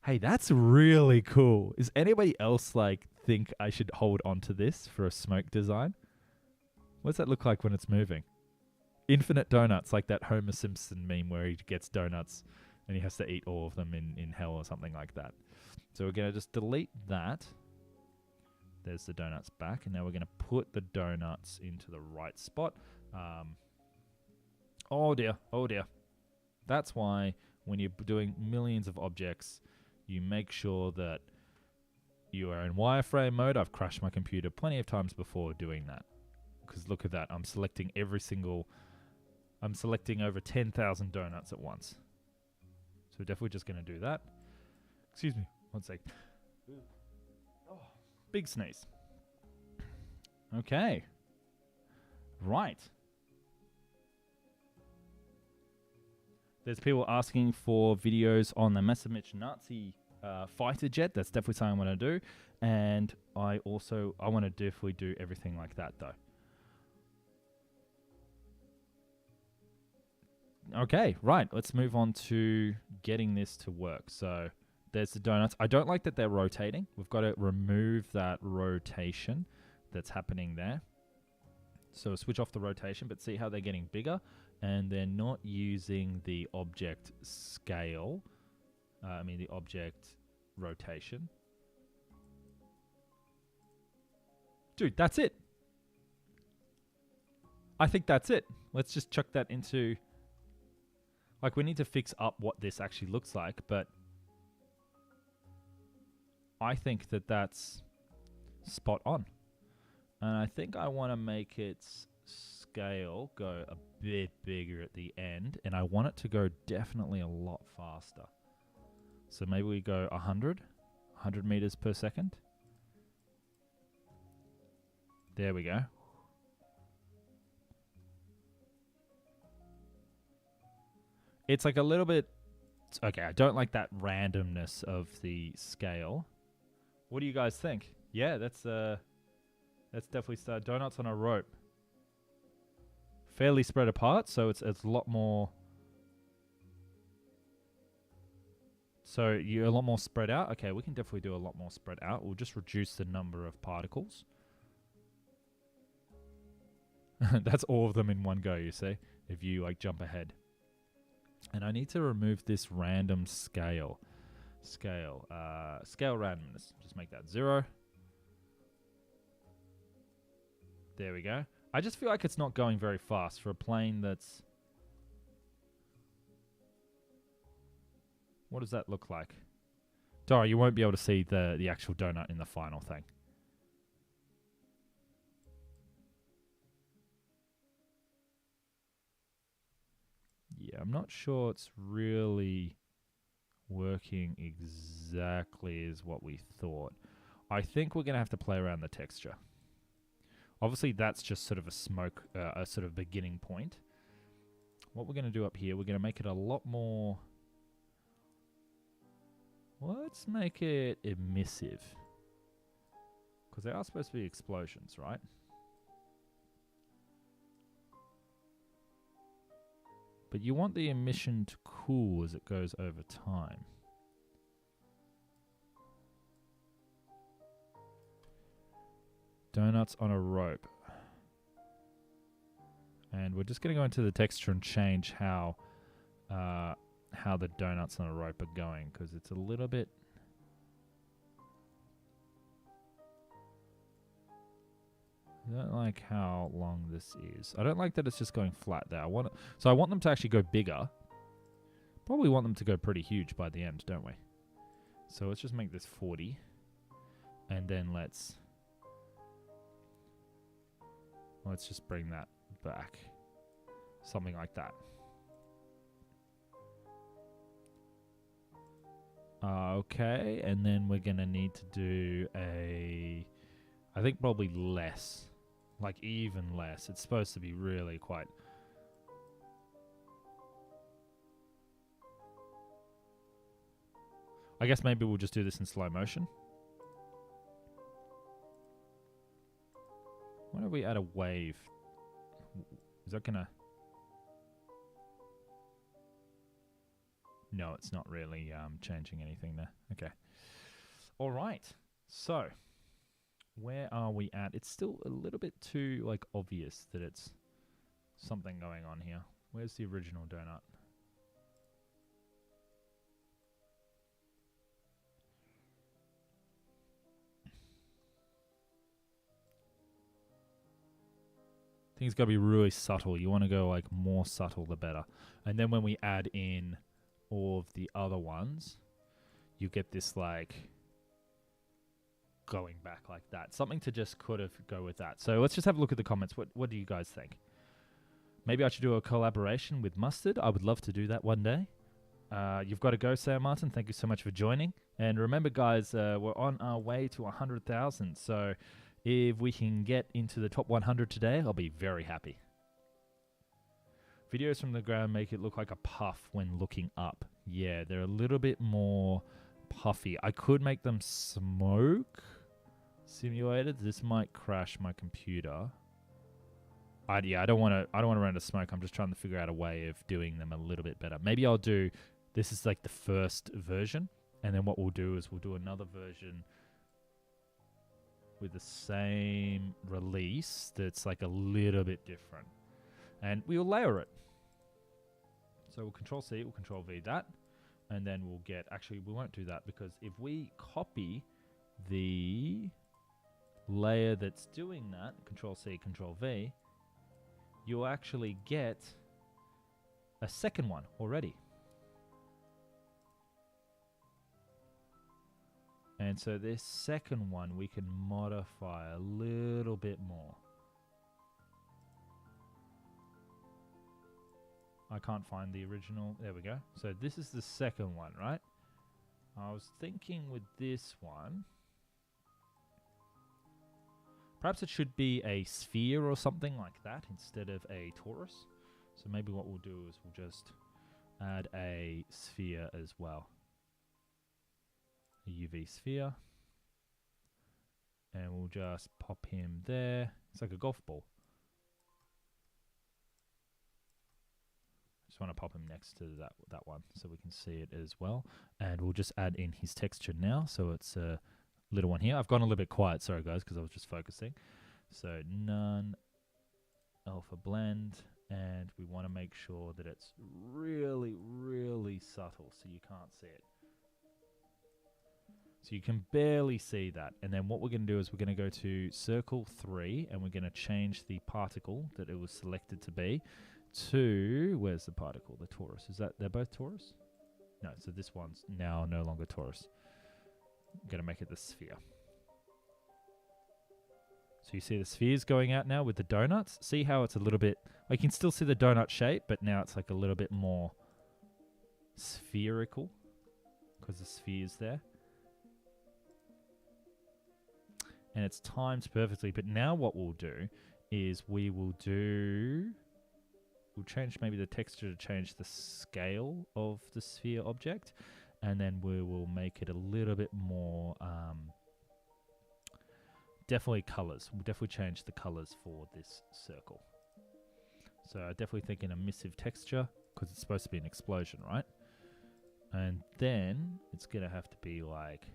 [SPEAKER 1] hey, that's really cool. Is anybody else like think I should hold on to this for a smoke design? What's that look like when it's moving? Infinite donuts, like that Homer Simpson meme where he gets donuts and he has to eat all of them in hell or something like that. So we're going to just delete that. There's the donuts back, and now we're going to put the donuts into the right spot. Oh dear, oh dear. That's why when you're doing millions of objects, you make sure that you are in wireframe mode. I've crashed my computer plenty of times before doing that. Because look at that. I'm selecting I'm selecting over 10,000 donuts at once. So we're definitely just going to do that. Excuse me. One sec. Oh, big sneeze. Okay. Right. There's people asking for videos on the Messerschmitt Nazi fighter jet. That's definitely something I want to do. And I want to definitely do everything like that, though. Okay, right. Let's move on to getting this to work. So there's the donuts. I don't like that they're rotating. We've got to remove that rotation that's happening there. So switch off the rotation, but see how they're getting bigger, and they're not using the object scale. The object rotation. Dude, that's it. I think that's it. Let's just chuck that into... Like, we need to fix up what this actually looks like, but I think that that's spot on. And I think I want to make its scale go a bit bigger at the end. And I want it to go definitely a lot faster. So maybe we go 100 meters per second. There we go. It's like a little bit... Okay, I don't like that randomness of the scale. What do you guys think? Yeah, that's definitely donuts on a rope. Fairly spread apart, so it's a lot more... So you're a lot more spread out. Okay, we can definitely do a lot more spread out. We'll just reduce the number of particles. That's all of them in one go, you see, if you like jump ahead. And I need to remove this random scale. Scale randomness. Just make that 0. There we go. I just feel like it's not going very fast for a plane that's... What does that look like? Dora, you won't be able to see the actual donut in the final thing. Yeah, I'm not sure it's really working exactly as what we thought. I think we're going to have to play around the texture. Obviously, that's just sort of a smoke, a sort of beginning point. What we're going to do up here, we're going to make it a lot more... Let's make it emissive. Because they are supposed to be explosions, right? But you want the emission to cool as it goes over time. Donuts on a rope. And we're just going to go into the texture and change how the donuts on a rope are going, because it's a little bit... I don't like how long this is. I don't like that it's just going flat there. I want them to actually go bigger. Probably want them to go pretty huge by the end, don't we? So let's just make this 40. And then let's just bring that back. Something like that. Okay, and then we're going to need to do I think probably less. Like even less. It's supposed to be really quite... I guess maybe we'll just do this in slow motion. Why don't we add a wave? Is that gonna... No, it's not really changing anything there. Okay. All right. So, where are we at? It's still a little bit too like obvious that it's something going on here. Where's the original donut? Things got to be really subtle. You want to go like more subtle the better. And then when we add in all of the other ones, you get this like going back like that. Something to just kind of go with that. So let's just have a look at the comments. What do you guys think? Maybe I should do a collaboration with Mustard. I would love to do that one day. You've got to go, Sam Martin. Thank you so much for joining. And remember, guys, we're on our way to 100,000. So if we can get into the top 100 today, I'll be very happy. Videos from the ground make it look like a puff when looking up. Yeah, they're a little bit more puffy. I could make them smoke simulated. This might crash my computer. I don't want to run out of smoke. I'm just trying to figure out a way of doing them a little bit better. Maybe I'll do... This is like the first version. And then what we'll do is we'll do another version with the same release that's like a little bit different. And we'll layer it. So we'll Control-C, we'll Control-V that. And then we'll get... Actually, we won't do that because if we copy the layer that's doing that, Control-C, Control-V, you'll actually get a second one already. And so this second one we can modify a little bit more. I can't find the original. There we go. So this is the second one, right? I was thinking with this one, perhaps it should be a sphere or something like that instead of a torus. So maybe what we'll do is we'll just add a sphere as well. A UV sphere. And we'll just pop him there. It's like a golf ball. Just want to pop him next to that one so we can see it as well. And we'll just add in his texture now. So it's a little one here. I've gone a little bit quiet, sorry guys, because I was just focusing. So none, alpha blend, and we want to make sure that it's really, really subtle so you can't see it. So you can barely see that. And then what we're going to do is we're going to go to circle 3 and we're going to change the particle that it was selected to be to, where's the particle? The torus. Is that, they're both torus? No, so this one's now no longer torus. I'm going to make it the sphere. So you see the spheres going out now with the donuts. See how it's a little bit, I can still see the donut shape, but now it's like a little bit more spherical because the sphere's there. And it's timed perfectly. But now what we'll do is we'll change maybe the texture to change the scale of the sphere object. And then we will make it a little bit more, definitely colors. We'll definitely change the colors for this circle. So I definitely think an emissive texture because it's supposed to be an explosion, right? And then it's going to have to be like,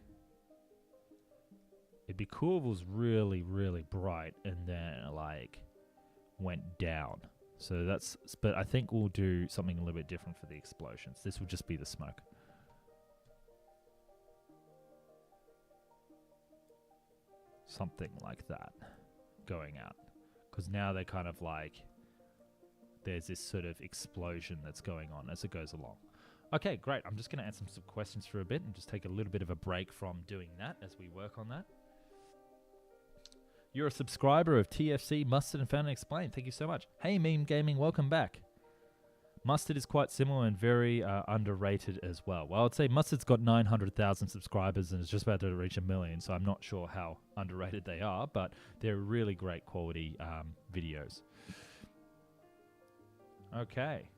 [SPEAKER 1] it'd be cool if it was really, really bright and then like went down. So that's, but I think we'll do something a little bit different for the explosions. This will just be the smoke. Something like that going out. Because now they're kind of like, there's this sort of explosion that's going on as it goes along. Okay, great. I'm just going to answer some questions for a bit and just take a little bit of a break from doing that as we work on that. You're a subscriber of TFC Mustard and Found and Explained. Thank you so much. Hey, Meme Gaming, welcome back. Mustard is quite similar and very underrated as well. Well, I'd say Mustard's got 900,000 subscribers and is just about to reach 1 million, so I'm not sure how underrated they are, but they're really great quality videos. Okay.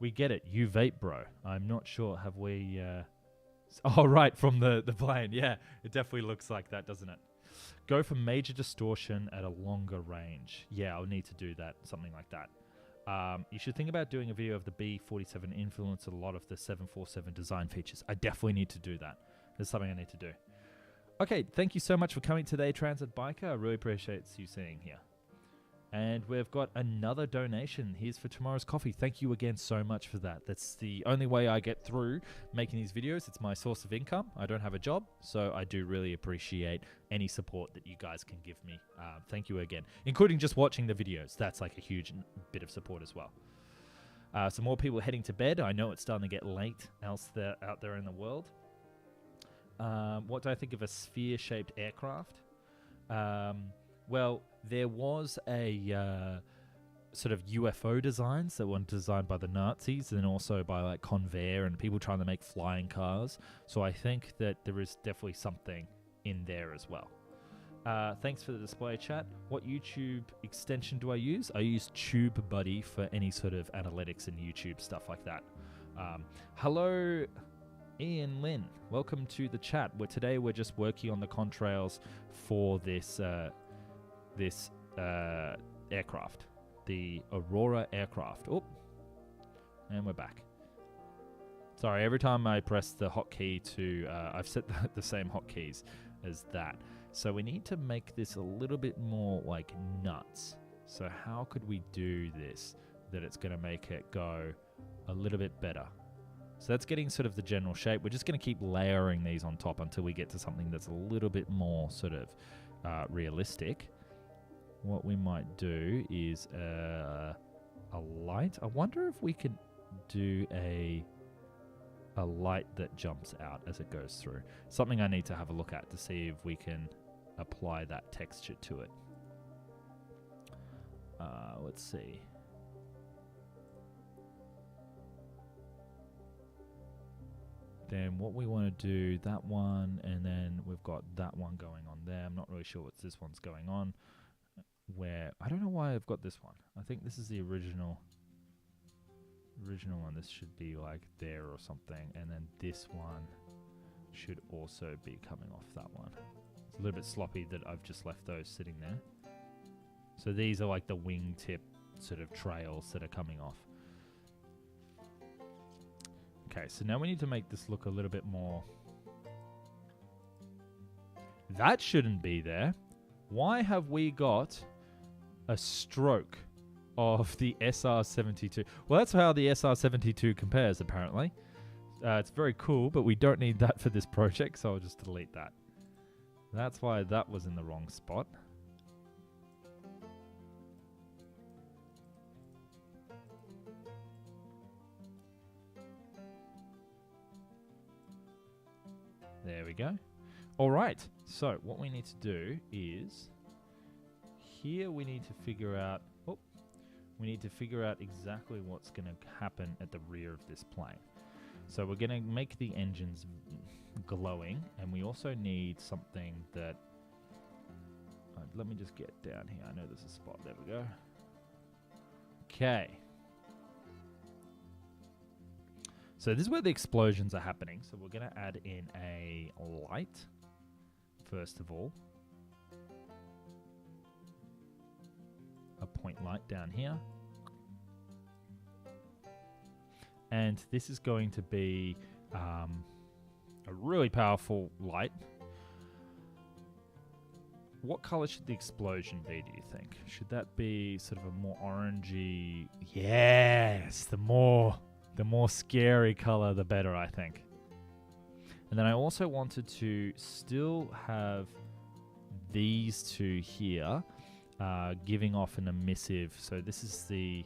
[SPEAKER 1] We get it. You vape, bro. I'm not sure. Have we... Oh, right, from the plane. Yeah, it definitely looks like that, doesn't it? Go for major distortion at a longer range. Yeah, I'll need to do that, something like that. You should think about doing a video of the B47 influence a lot of the 747 design features. I definitely need to do that. There's something I need to do. Okay, thank you so much for coming today, Transit Biker. I really appreciate you seeing here. And we've got another donation. Here's for tomorrow's coffee. Thank you again so much for that. That's the only way I get through making these videos. It's my source of income. I don't have a job, so I do really appreciate any support that you guys can give me. Thank you again, including just watching the videos. That's like a huge bit of support as well. So more people heading to bed. I know it's starting to get late out there in the world. What do I think of a sphere-shaped aircraft? Well, there was a sort of UFO designs that were designed by the Nazis and also by like Convair and people trying to make flying cars. So I think that there is definitely something in there as well. Thanks for the display chat. What YouTube extension do I use? I use TubeBuddy for any sort of analytics and YouTube stuff like that. Hello, Ian Lynn. Welcome to the chat. Today we're just working on the contrails for this aircraft, the Aurora aircraft. Oh, and we're back. Sorry, every time I press the hotkey to, I've set the same hotkeys as that. So we need to make this a little bit more like nuts. So how could we do this that it's going to make it go a little bit better? So that's getting sort of the general shape. We're just going to keep layering these on top until we get to something that's a little bit more sort of realistic. What we might do is a light. I wonder if we could do a a light that jumps out as it goes through. Something I need to have a look at to see if we can apply that texture to it. Let's see. Then what we want to do, that one, and then we've got that one going on there. I'm not really sure what this one's going on. Where, I don't know why I've got this one. I think this is the original one. This should be like there or something. And then this one should also be coming off that one. It's a little bit sloppy that I've just left those sitting there. So these are like the wingtip sort of trails that are coming off. Okay, so now we need to make this look a little bit more. That shouldn't be there. Why have we got a stroke of the SR72? Well, that's how the SR72 compares, apparently. It's very cool, but we don't need that for this project, so I'll just delete that. That's why that was in the wrong spot. There we go. All right. So what we need to do is here we need to figure out. Oh, we need to figure out exactly what's going to happen at the rear of this plane. So we're going to make the engines glowing, and we also need something that. Let me just get down here. I know there's a spot. There we go. Okay. So this is where the explosions are happening. So we're going to add in a light, first of all. A point light down here. And this is going to be a really powerful light. What color should the explosion be, do you think? Should that be sort of a more orangey? Yes, the more scary color, the better, I think. And then I also wanted to still have these two here giving off an emissive. So this is the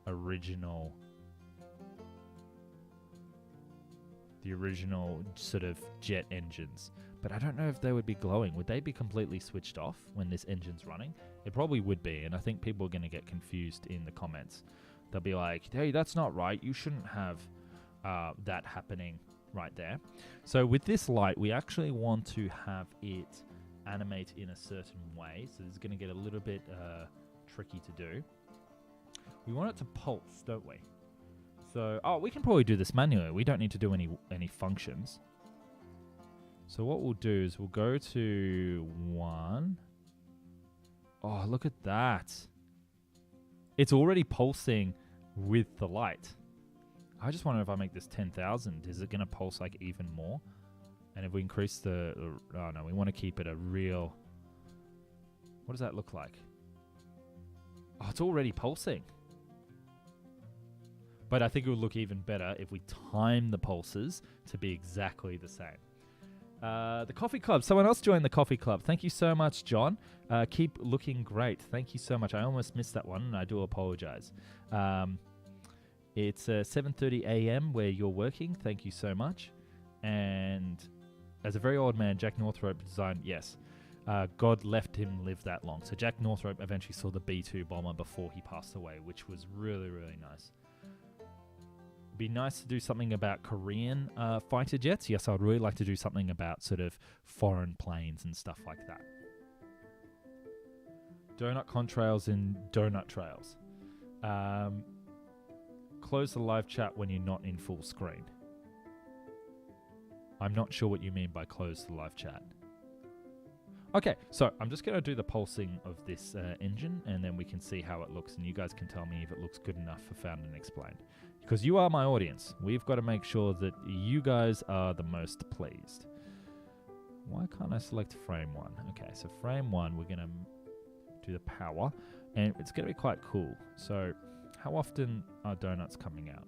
[SPEAKER 1] original sort of jet engines. But I don't know if they would be glowing. Would they be completely switched off when this engine's running? It probably would be, and I think people are going to get confused in the comments. They'll be like, hey, that's not right. You shouldn't have that happening right there. So with this light, we actually want to have it animate in a certain way. So this is going to get a little bit tricky to do. We want it to pulse, don't we? So, we can probably do this manually. We don't need to do any functions. So what we'll do is we'll go to 1. Oh, look at that. It's already pulsing with the light. I just wonder if I make this 10,000, is it going to pulse like even more? And if we increase oh no, we want to keep it a real... What does that look like? Oh, it's already pulsing. But I think it would look even better if we time the pulses to be exactly the same. The coffee club. Someone else joined the coffee club. Thank you so much, John. Keep looking great. Thank you so much. I almost missed that one, and I do apologize. It's 7:30 a.m. where you're working. Thank you so much. And as a very old man, Jack Northrop designed, yes, God left him live that long. So Jack Northrop eventually saw the B-2 bomber before he passed away, which was really, really nice. Be nice to do something about Korean fighter jets. Yes, I'd really like to do something about sort of foreign planes and stuff like that. Donut contrails and donut trails. Close the live chat when you're not in full screen. I'm not sure what you mean by close the live chat. Okay, so I'm just going to do the pulsing of this engine, and then we can see how it looks, and you guys can tell me if it looks good enough for Found and Explained. Because you are my audience. We've got to make sure that you guys are the most pleased. Why can't I select frame 1? Okay, so frame 1, we're going to do the power, and it's going to be quite cool. So how often are donuts coming out?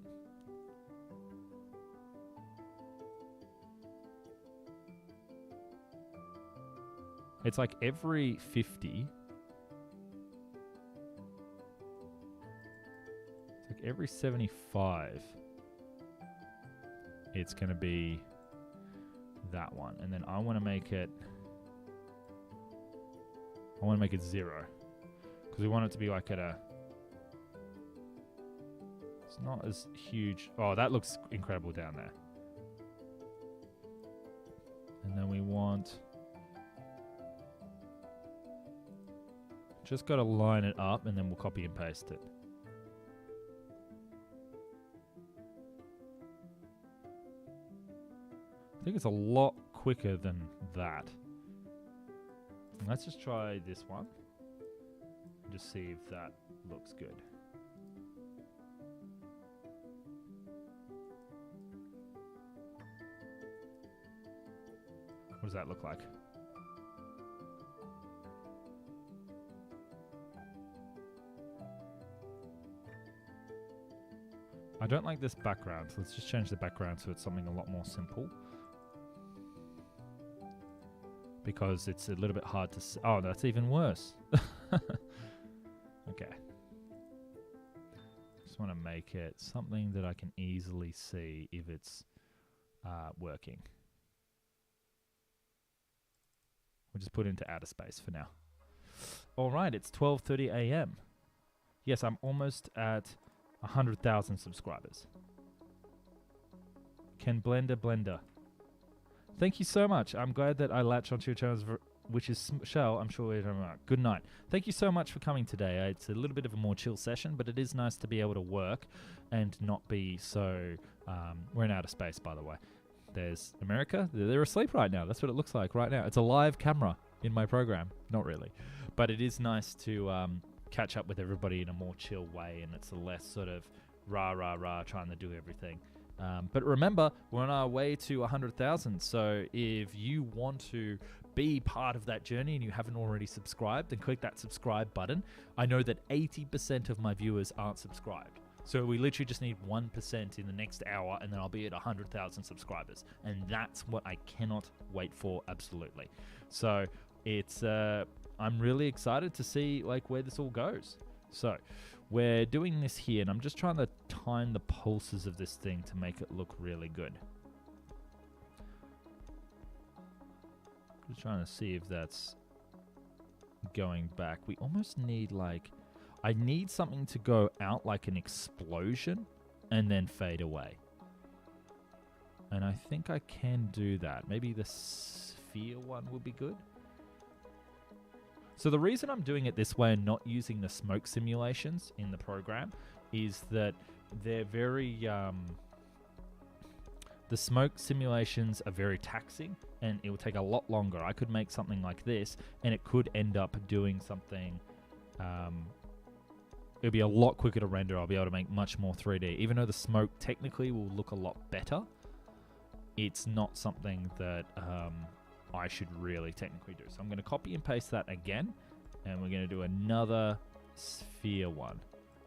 [SPEAKER 1] It's like every 50. It's like every 75. it's going to be that one. And then I want to make it 0 because we want it to be like at a, it's not as huge. Oh, that looks incredible down there. And then we want, just got to line it up and then we'll copy and paste it. I think it's a lot quicker than that. Let's just try this one. And just see if that looks good. What does that look like? I don't like this background, so let's just change the background so it's something a lot more simple. Because it's a little bit hard to see. Oh, that's even worse. Okay. Just want to make it something that I can easily see if it's working. We'll just put it into outer space for now. All right, it's 12:30 a.m. Yes, I'm almost at 100,000 subscribers. Can Blender. Thank you so much. I'm glad that I latched onto your channels, which is Shell. I'm sure we're good night. Thank you so much for coming today. It's a little bit of a more chill session, but it is nice to be able to work and not be so... we're in outer space, by the way. There's America. They're asleep right now. That's what it looks like right now. It's a live camera in my program. Not really. But it is nice to catch up with everybody in a more chill way, and it's a less sort of rah, trying to do everything. But remember, we're on our way to 100,000. So if you want to be part of that journey and you haven't already subscribed, then click that subscribe button. I know that 80% of my viewers aren't subscribed. So we literally just need 1% in the next hour, and then I'll be at 100,000 subscribers. And that's what I cannot wait for, absolutely. So it's I'm really excited to see like where this all goes. So we're doing this here, and I'm just trying to time the pulses of this thing to make it look really good. Just trying to see if that's going back. We almost need like, I need something to go out like an explosion and then fade away. And I think I can do that. Maybe the sphere one would be good. So the reason I'm doing it this way and not using the smoke simulations in the program is that they're very... the smoke simulations are very taxing, and it will take a lot longer. I could make something like this, and it could end up doing something... it'll be a lot quicker to render. I'll be able to make much more 3D. Even though the smoke technically will look a lot better, it's not something that... I should really technically do. So I'm going to copy and paste that again, and we're going to do another sphere one.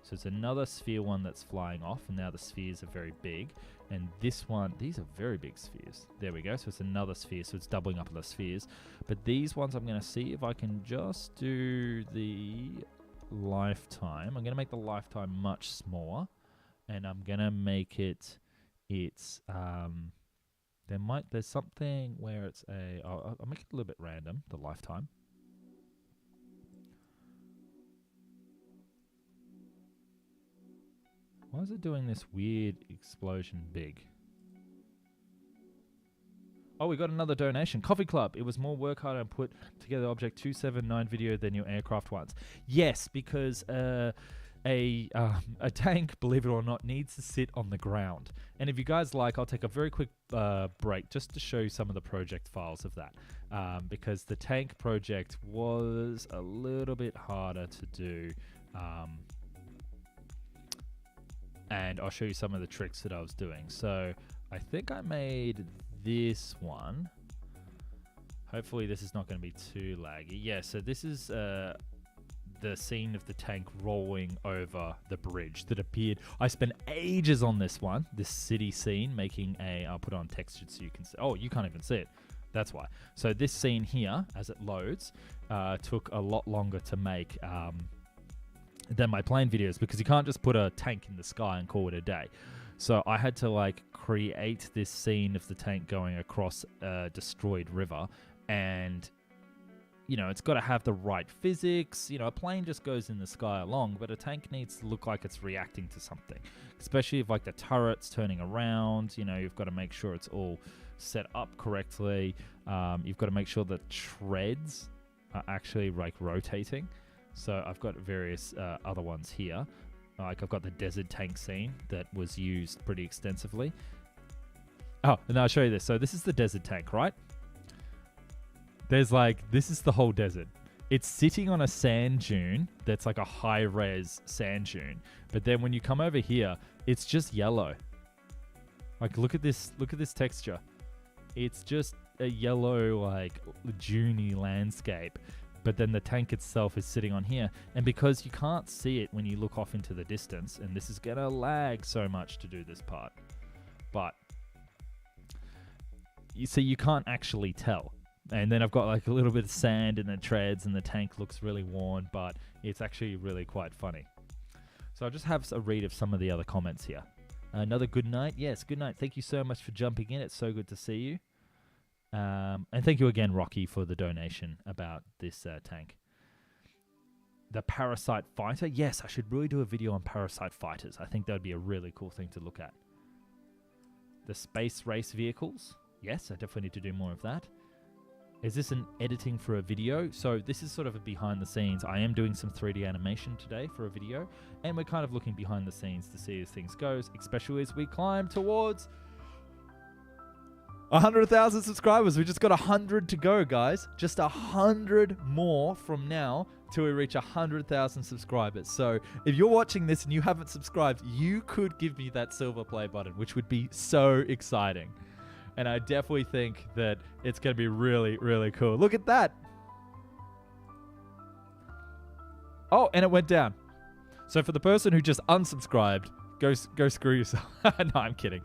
[SPEAKER 1] So it's another sphere one that's flying off, and now the spheres are very big. And this one, these are very big spheres. There we go. So it's another sphere, so it's doubling up on the spheres. But these ones I'm going to see if I can just do the lifetime. I'm going to make the lifetime much smaller, and I'm going to make it, there's something where it's I'll make it a little bit random, the lifetime. Why is it doing this weird explosion big? Oh, we got another donation. Coffee Club. It was more work hard and put together Object 279 video than your aircraft ones. Yes, because a tank, believe it or not, needs to sit on the ground. And if you guys like, I'll take a very quick break just to show you some of the project files of that. Because the tank project was a little bit harder to do. And I'll show you some of the tricks that I was doing. So I think I made this one. Hopefully this is not going to be too laggy. Yeah, so this is... the scene of the tank rolling over the bridge that appeared. I spent ages on this one, this city scene, making I'll put on textured so you can see. Oh, you can't even see it. That's why. So this scene here, as it loads, took a lot longer to make than my plane videos, because you can't just put a tank in the sky and call it a day. So I had to like create this scene of the tank going across a destroyed river, and you know, it's got to have the right physics. You know, a plane just goes in the sky along, but a tank needs to look like it's reacting to something, especially if like the turret's turning around. You know, you've got to make sure it's all set up correctly. You've got to make sure the treads are actually like rotating. So I've got various other ones here. Like I've got the desert tank scene that was used pretty extensively. Oh, and I'll show you this. So this is the desert tank, right? There's like, this is the whole desert. It's sitting on a sand dune that's like a high-res sand dune. But then when you come over here, it's just yellow. Like, look at this texture. It's just a yellow, like, duney landscape. But then the tank itself is sitting on here. And because you can't see it when you look off into the distance, and this is going to lag so much to do this part. But, you see, you can't actually tell. And then I've got like a little bit of sand in the treads, and the tank looks really worn, but it's actually really quite funny. So I'll just have a read of some of the other comments here. Another good night. Yes, good night. Thank you so much for jumping in. It's so good to see you. And thank you again, Rocky, for the donation about this tank. The Parasite Fighter. Yes, I should really do a video on Parasite Fighters. I think that would be a really cool thing to look at. The Space Race Vehicles. Yes, I definitely need to do more of that. Is this an editing for a video? So this is sort of a behind the scenes. I am doing some 3D animation today for a video, and we're kind of looking behind the scenes to see as things goes, especially as we climb towards 100,000 subscribers. We just got 100 to go, guys. Just 100 more from now till we reach 100,000 subscribers. So if you're watching this and you haven't subscribed, you could give me that silver play button, which would be so exciting. And I definitely think that it's going to be really, really cool. Look at that. Oh, and it went down. So for the person who just unsubscribed, go screw yourself. No, I'm kidding.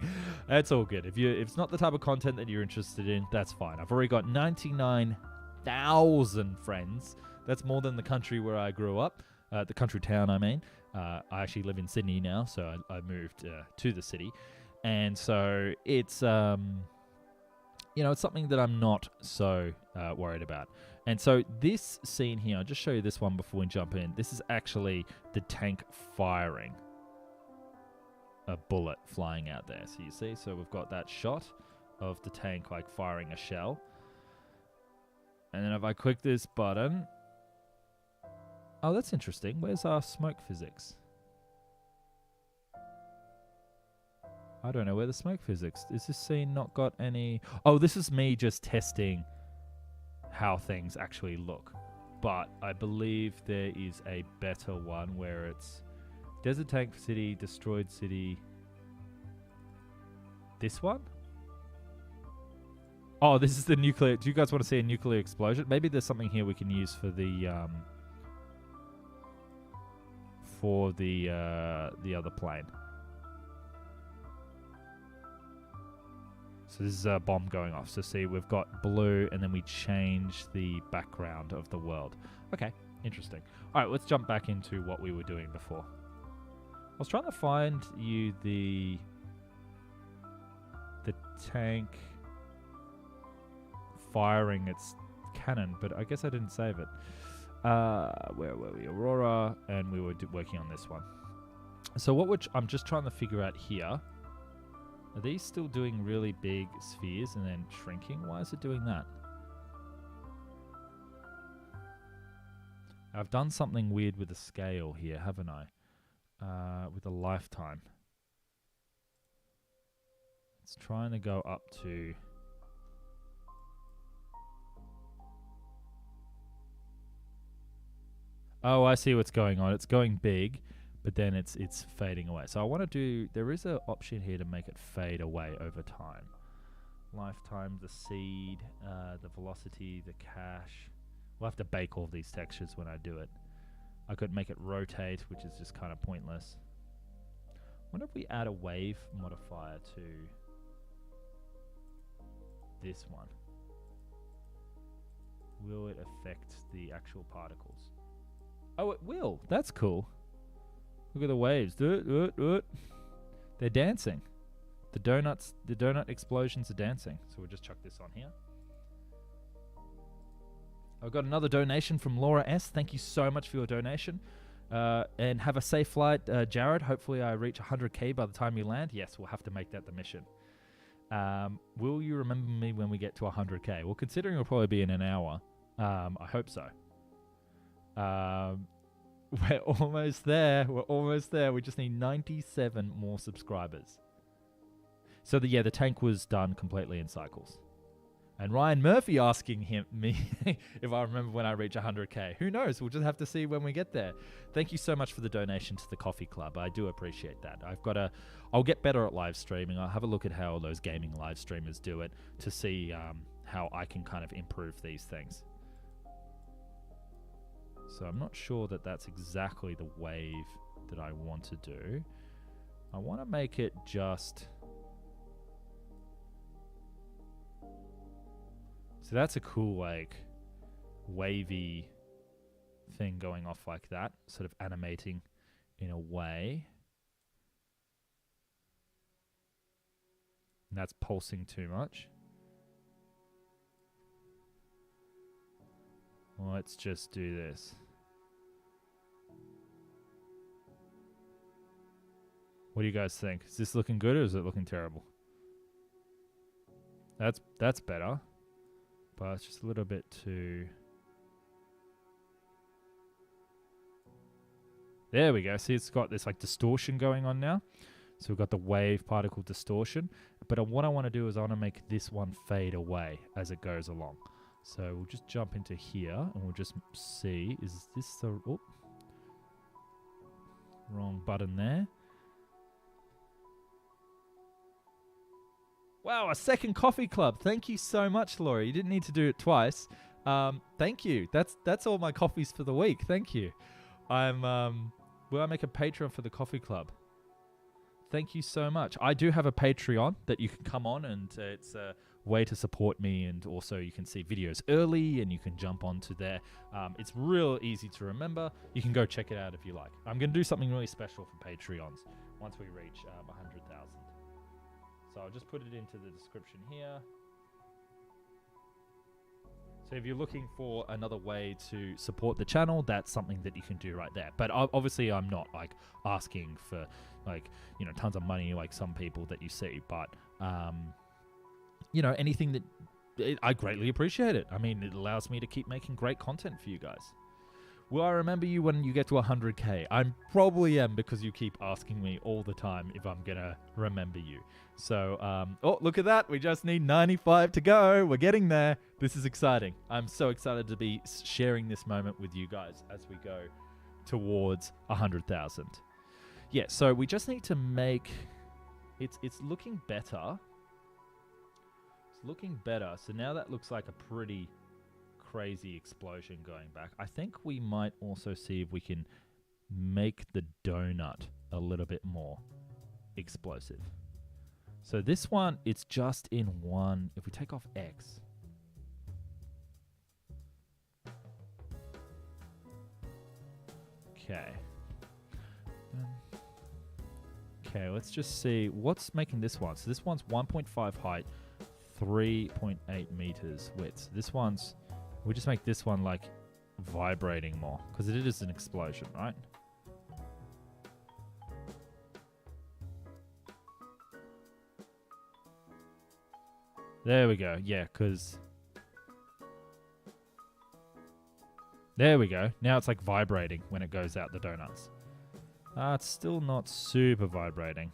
[SPEAKER 1] It's all good. If it's not the type of content that you're interested in, that's fine. I've already got 99,000 friends. That's more than the country where I grew up. The country town, I mean. I actually live in Sydney now, so I moved to the city. And so it's... you know, it's something that I'm not so worried about. And so this scene here, I'll just show you this one before we jump in. This is actually the tank firing a bullet flying out there. So you see, so we've got that shot of the tank like firing a shell. And then if I click this button, oh, that's interesting. Where's our smoke physics? I don't know where the smoke physics. Is this scene not got any... Oh, this is me just testing how things actually look. But I believe there is a better one where it's Desert Tank City, Destroyed City. This one? Oh, this is the nuclear... Do you guys want to see a nuclear explosion? Maybe there's something here we can use for the... the other plane. So this is a bomb going off. So see, we've got blue, and then we change the background of the world. Okay, interesting. All right, let's jump back into what we were doing before. I was trying to find you the tank firing its cannon, but I guess I didn't save it. Where were we? Aurora, and we were working on this one. So what I'm just trying to figure out here. Are these still doing really big spheres and then shrinking? Why is it doing that? I've done something weird with the scale here, haven't I? With a lifetime. It's trying to go up to... Oh, I see what's going on. It's going big, but then it's fading away. So I want to do... There is an option here to make it fade away over time. Lifetime, the seed, the velocity, the cache. We'll have to bake all these textures when I do it. I could make it rotate, which is just kind of pointless. I wonder if we add a wave modifier to this one. Will it affect the actual particles? Oh, it will. That's cool. Look at the waves. Do it. They're dancing. The donut explosions are dancing. So we'll just chuck this on here. I've got another donation from Laura S. Thank you so much for your donation. And have a safe flight, Jared. Hopefully I reach 100k by the time you land. Yes, we'll have to make that the mission. Will you remember me when we get to 100k? Well, considering it'll probably be in an hour, I hope so. We're almost there. We're almost there. We just need 97 more subscribers. So the tank was done completely in cycles. And Ryan Murphy asking me if I remember when I reach 100k. Who knows? We'll just have to see when we get there. Thank you so much for the donation to the coffee club. I do appreciate that. I'll get better at live streaming. I'll have a look at how those gaming live streamers do it to see how I can kind of improve these things. So I'm not sure that that's exactly the wave that I want to do. I want to make it just... So that's a cool, like, wavy thing going off like that, sort of animating in a way. And that's pulsing too much. Well, let's just do this. What do you guys think? Is this looking good or is it looking terrible? That's better. But it's just a little bit too... There we go. See, it's got this like distortion going on now. So we've got the wave particle distortion. But what I want to do is I want to make this one fade away as it goes along. So we'll just jump into here and we'll just see, is this the... Oh, wrong button there. Wow, a second coffee club. Thank you so much, Laura. You didn't need to do it twice. Thank you. That's all my coffees for the week. Thank you. Will I make a Patreon for the coffee club? Thank you so much. I do have a Patreon that you can come on, and it's a way to support me, and also you can see videos early and you can jump onto there. It's real easy to remember. You can go check it out if you like. I'm going to do something really special for Patreons once we reach 100,000. So I'll just put it into the description here. So if you're looking for another way to support the channel, that's something that you can do right there. But obviously I'm not like asking for like, you know, tons of money like some people that you see. But, you know, anything that I greatly appreciate it. I mean, it allows me to keep making great content for you guys. Will I remember you when you get to 100k? I probably am, because you keep asking me all the time if I'm going to remember you. So, oh, look at that. We just need 95 to go. We're getting there. This is exciting. I'm so excited to be sharing this moment with you guys as we go towards 100,000. Yeah, so we just need to make... It's looking better. It's looking better. So now that looks like a pretty... crazy explosion going back. I think we might also see if we can make the donut a little bit more explosive. So this one, it's just in one. If we take off X, okay. Okay, let's just see what's making this one. So this one's 1.5 height, 3.8 meters width. So this one's, we just make this one like vibrating more because it is an explosion, right? There we go. Yeah, because there we go. Now it's like vibrating when it goes out the donuts. It's still not super vibrating.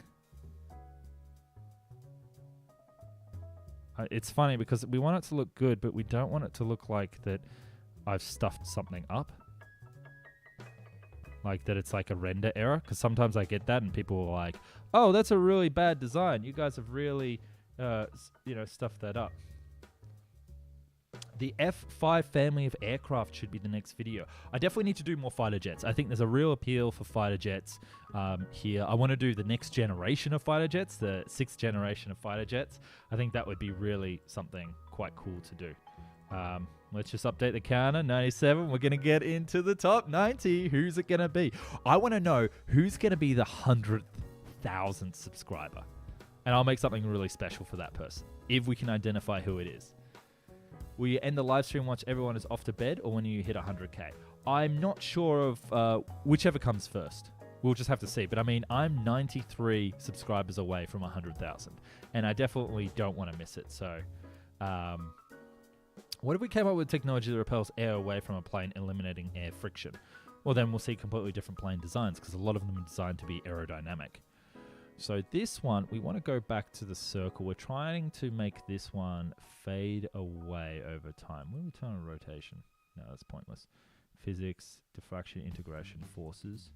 [SPEAKER 1] It's funny because we want it to look good, but we don't want it to look like that I've stuffed something up. Like that it's like a render error. Because sometimes I get that and people are like, oh, that's a really bad design. You guys have really, stuffed that up. The F5 family of aircraft should be the next video. I definitely need to do more fighter jets. I think there's a real appeal for fighter jets here. I want to do the next generation of fighter jets, the 6th generation of fighter jets. I think that would be really something quite cool to do. Let's just update the counter. 97. We're going to get into the top 90. Who's it going to be? I want to know who's going to be the 100th 100,000th subscriber. And I'll make something really special for that person, if we can identify who it is. Will you end the live stream once everyone is off to bed, or when you hit 100k? I'm not sure of whichever comes first. We'll just have to see. But I mean, I'm 93 subscribers away from 100,000, and I definitely don't want to miss it. So, what if we came up with technology that repels air away from a plane, eliminating air friction? Well, then we'll see completely different plane designs, because a lot of them are designed to be aerodynamic. So this one, we want to go back to the circle. We're trying to make this one fade away over time. What do we turn on rotation? No, that's pointless. Physics, diffraction, integration, forces.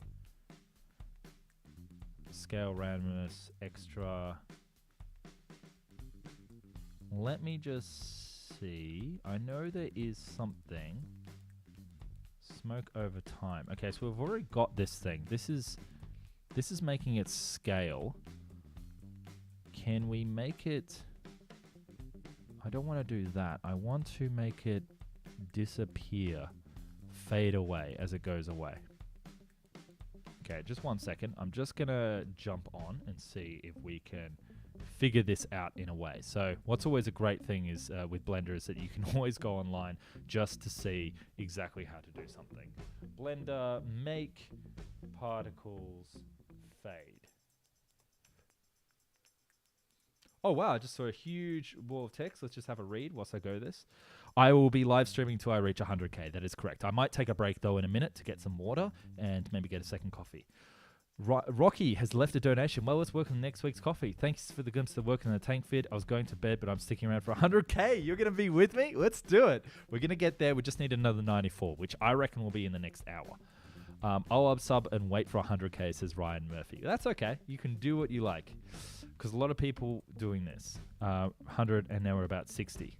[SPEAKER 1] Scale randomness, extra. Let me just see. I know there is something. Smoke over time. Okay, so we've already got this thing. This is making it scale. Can we make it... I don't want to do that. I want to make it disappear, fade away as it goes away. Okay, just 1 second. I'm just going to jump on and see if we can figure this out in a way. So what's always a great thing is with Blender is that you can always go online just to see exactly how to do something. Blender, make particles fade. Oh wow, I just saw a huge wall of text. Let's just have a read whilst I go this. I will be live streaming till I reach 100k. That is correct. I might take a break though in a minute to get some water and maybe get a second coffee. Rocky has left a donation. Well, let's work on next week's coffee. Thanks for the glimpse of work in the tank vid. I was going to bed, but I'm sticking around for 100k. You're going to be with me? Let's do it. We're going to get there. We just need another 94, which I reckon will be in the next hour. I'll sub and wait for 100k, says Ryan Murphy. That's okay. You can do what you like. Because a lot of people doing this. 100 and now we're about 60.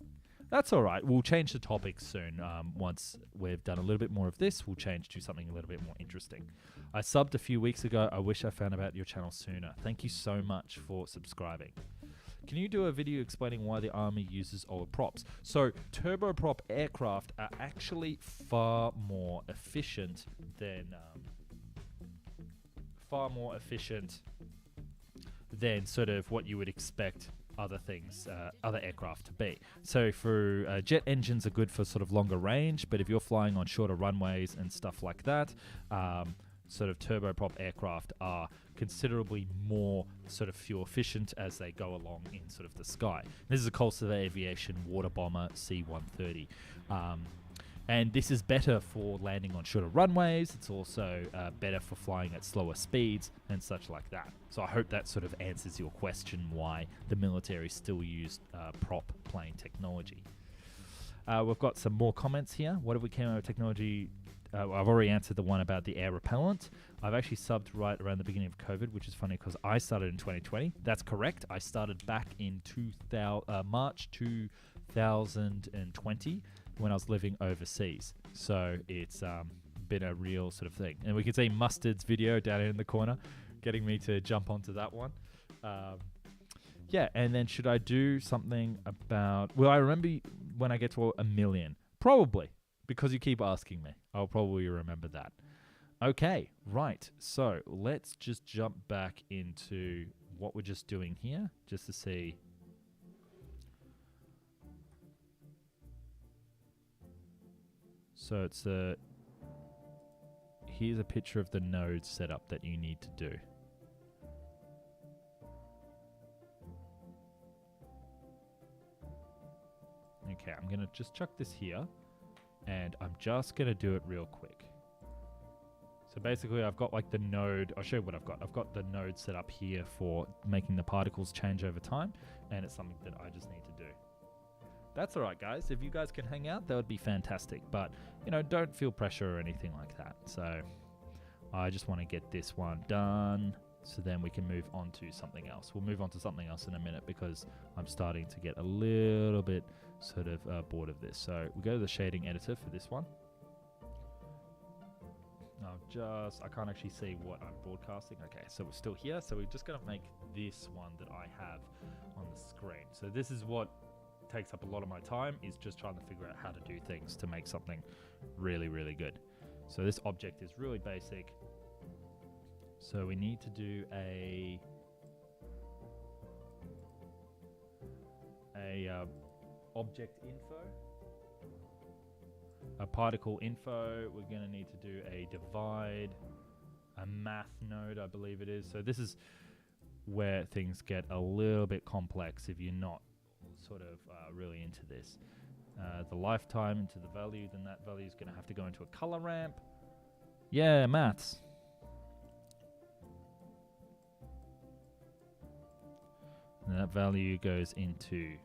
[SPEAKER 1] That's all right. We'll change the topic soon. Once we've done a little bit more of this, we'll change to something a little bit more interesting. I subbed a few weeks ago. I wish I found about your channel sooner. Thank you so much for subscribing. Can you do a video explaining why the Army uses old props? So turboprop aircraft are actually far more efficient than sort of what you would expect other things, other aircraft to be. So for jet engines are good for sort of longer range, but if you're flying on shorter runways and stuff like that, sort of turboprop aircraft are considerably more sort of fuel efficient as they go along in sort of the sky. This is a Coastal Aviation water bomber C-130. And this is better for landing on shorter runways. It's also better for flying at slower speeds and such like that. So I hope that sort of answers your question why the military still used prop plane technology. We've got some more comments here. What have we came out with technology? I've already answered the one about the air repellent. I've actually subbed right around the beginning of COVID, which is funny because I started in 2020. That's correct. I started back in March 2020 when I was living overseas. So it's been a real sort of thing. And we can see Mustard's video down in the corner, getting me to jump onto that one. Yeah, and then should I do something about... Will I remember when I get to 1 million? Probably, because you keep asking me. I'll probably remember that. Okay, right. So let's just jump back into what we're just doing here, just to see... So it's here's a picture of the node setup that you need to do. Okay, I'm going to just chuck this here, and I'm just going to do it real quick. So basically I've got like the node, I'll show you what I've got. I've got the node set up here for making the particles change over time, and it's something that I just need to do. That's all right, guys. If you guys can hang out, that would be fantastic. But, you know, don't feel pressure or anything like that. So I just want to get this one done so then we can move on to something else. We'll move on to something else in a minute because I'm starting to get a little bit sort of bored of this. So we'll go to the shading editor for this one. I can't actually see what I'm broadcasting. Okay, so we're still here. So we're just going to make this one that I have on the screen. So this is what takes up a lot of my time, is just trying to figure out how to do things to make something really, really good. So this object is really basic. So we need to do a a object info, a particle info. We're going to need to do a divide, a math node, I believe it is. So this is where things get a little bit complex if you're not sort of really into this. The lifetime into the value, then that value is going to have to go into a color ramp. Yeah, maths. And that value goes into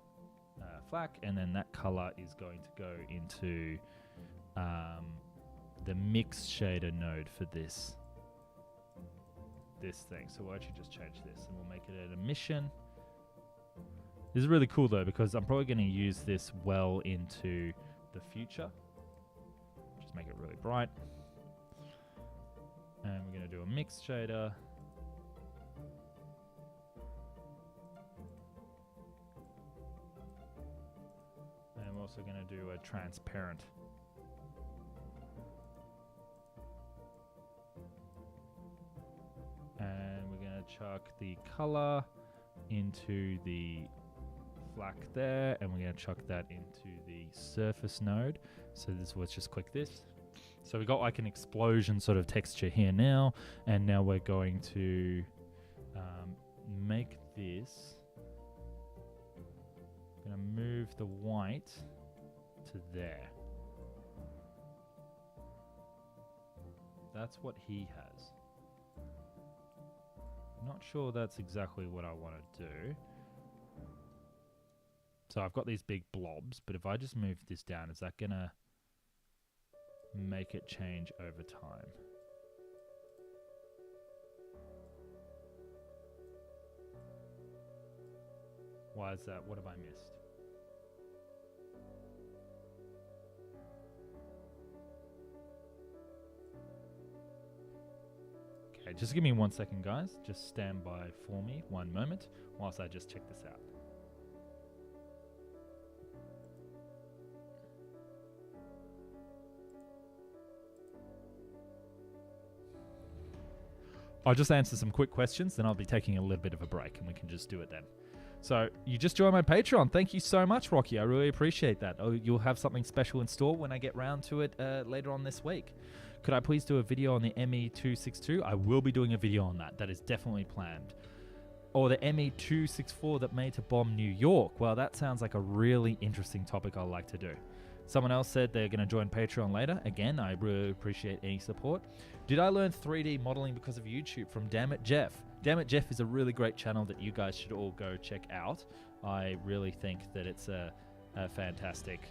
[SPEAKER 1] FLAC, and then that color is going to go into the mix shader node for this thing. So we'll actually just change this, and we'll make it an emission. This is really cool though, because I'm probably going to use this well into the future. Just make it really bright. And we're going to do a mix shader. And we're also going to do a transparent. And we're going to chuck the color into the FLAC there, and we're going to chuck that into the surface node. So this, let's just click this. So we got like an explosion sort of texture here now, and now we're going to make this. I'm going to move the white to there. That's what he has. Not sure that's exactly what I want to do. So I've got these big blobs, but if I just move this down, is that gonna make it change over time? Why is that? What have I missed? Okay, just give me 1 second, guys. Just stand by for me 1 moment whilst I just check this out. I'll just answer some quick questions, then I'll be taking a little bit of a break, and we can just do it then. So you just joined my Patreon. Thank you so much, Rocky. I really appreciate that. Oh, you'll have something special in store when I get round to it later on this week. Could I please do a video on the ME262? I will be doing a video on that. That is definitely planned. Or the ME264 that made to bomb New York. Well, that sounds like a really interesting topic I'd like to do. Someone else said they're going to join Patreon later. Again, I really appreciate any support. Did I learn 3D modeling because of YouTube? From Dammit Jeff. Dammit Jeff is a really great channel that you guys should all go check out. I really think that it's a fantastic...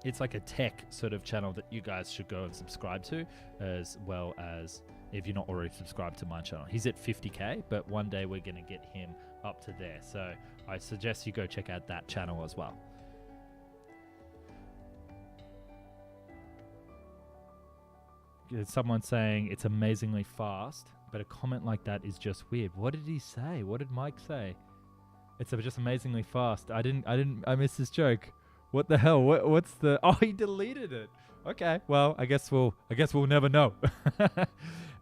[SPEAKER 1] it's like a tech sort of channel that you guys should go and subscribe to, as well as if you're not already subscribed to my channel. He's at 50k, but one day we're going to get him up to there. So I suggest you go check out that channel as well. Someone saying it's amazingly fast, but a comment like that is just weird. What did he say? What did Mike say? It's just amazingly fast. I missed his joke. What the hell? What's the... Oh, he deleted it. Okay, well, I guess we'll never know.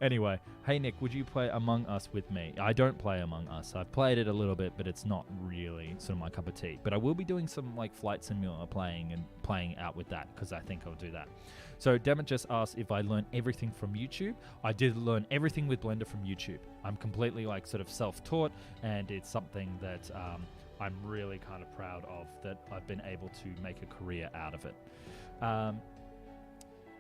[SPEAKER 1] Anyway, hey Nick, would you play Among Us with me? I don't play Among Us. I've played it a little bit, but it's not really sort of my cup of tea. But I will be doing some like Flight Simulator playing out with that, because I think I'll do that. So Dammit just asked if I learned everything from YouTube. I did learn everything with Blender from YouTube. I'm completely like sort of self-taught, and it's something that I'm really kind of proud of, that I've been able to make a career out of it.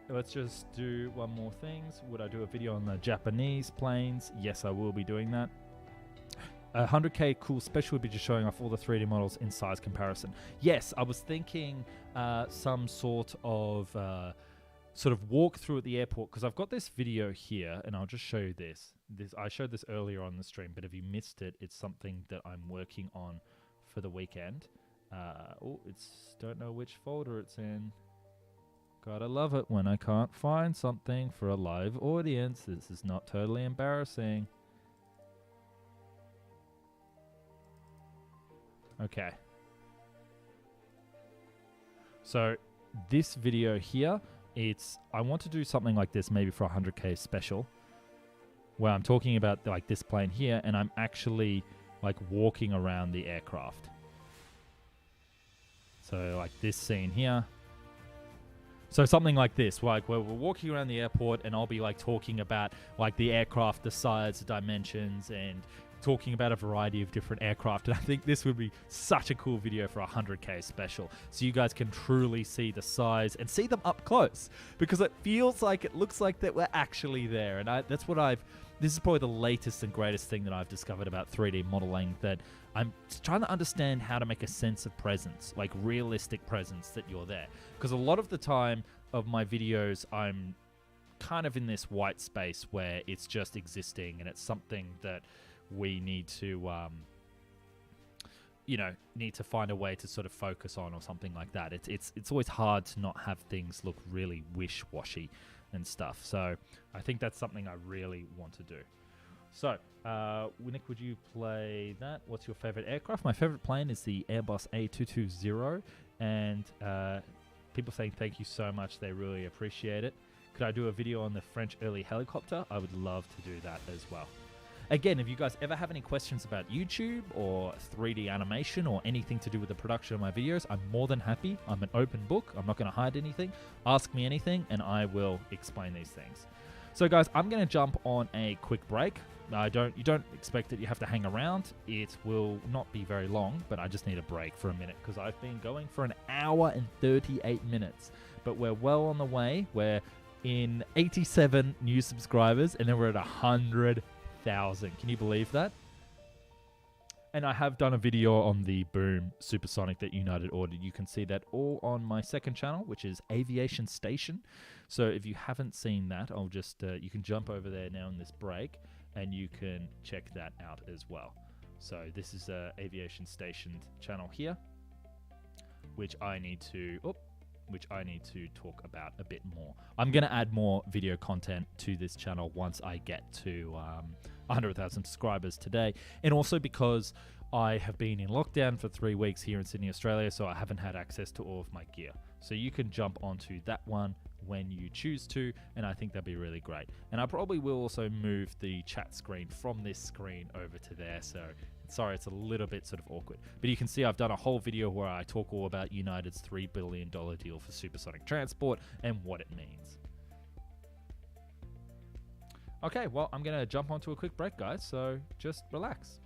[SPEAKER 1] Let's just do one more thing. Would I do a video on the Japanese planes? Yes, I will be doing that. 100k cool special would be just showing off all the 3D models in size comparison. Yes, I was thinking some sort of walk through at the airport, because I've got this video here, and I'll just show you this. I showed this earlier on the stream, but if you missed it, it's something that I'm working on for the weekend. Don't know which folder it's in. Gotta love it when I can't find something for a live audience. This is not totally embarrassing. Okay. So this video here, I want to do something like this maybe for a 100k special, where I'm talking about like this plane here, and I'm actually like walking around the aircraft. So like this scene here. So something like this, like where we're walking around the airport and I'll be like talking about like the aircraft, the size, the dimensions, and talking about a variety of different aircraft. And I think this would be such a cool video for a 100K special. So you guys can truly see the size and see them up close, because it feels like, it looks like that we're actually there. And that's what this is probably the latest and greatest thing that I've discovered about 3D modeling, that I'm trying to understand how to make a sense of presence, like realistic presence, that you're there. Because a lot of the time of my videos, I'm kind of in this white space where it's just existing, and it's something that we need to, need to find a way to sort of focus on, or something like that. It's always hard to not have things look really wish-washy and stuff. So I think that's something I really want to do. So, Nick, would you play that? What's your favorite aircraft? My favorite plane is the Airbus A220, and people saying thank you so much. They really appreciate it. Could I do a video on the French early helicopter? I would love to do that as well. Again, if you guys ever have any questions about YouTube or 3D animation or anything to do with the production of my videos, I'm more than happy. I'm an open book. I'm not going to hide anything. Ask me anything and I will explain these things. So guys, I'm going to jump on a quick break. You don't expect that you have to hang around. It will not be very long, but I just need a break for a minute, because I've been going for an hour and 38 minutes. But we're well on the way. We're in 87 new subscribers, and then we're at 100,000. Can you believe that? And I have done a video on the Boom Supersonic that United ordered. You can see that all on my second channel, which is Aviation Station. So if you haven't seen that, I'll just you can jump over there now in this break, and you can check that out as well. So this is Aviation Station channel here, which I need to talk about a bit more. I'm going to add more video content to this channel once I get to 100,000 subscribers today. And also because I have been in lockdown for 3 weeks here in Sydney, Australia, so I haven't had access to all of my gear. So you can jump onto that one when you choose to, and I think that'd be really great. And I probably will also move the chat screen from this screen over to there, so sorry, it's a little bit sort of awkward. But you can see I've done a whole video where I talk all about United's $3 billion deal for supersonic transport and what it means. Okay, well, I'm going to jump onto a quick break, guys, so just relax.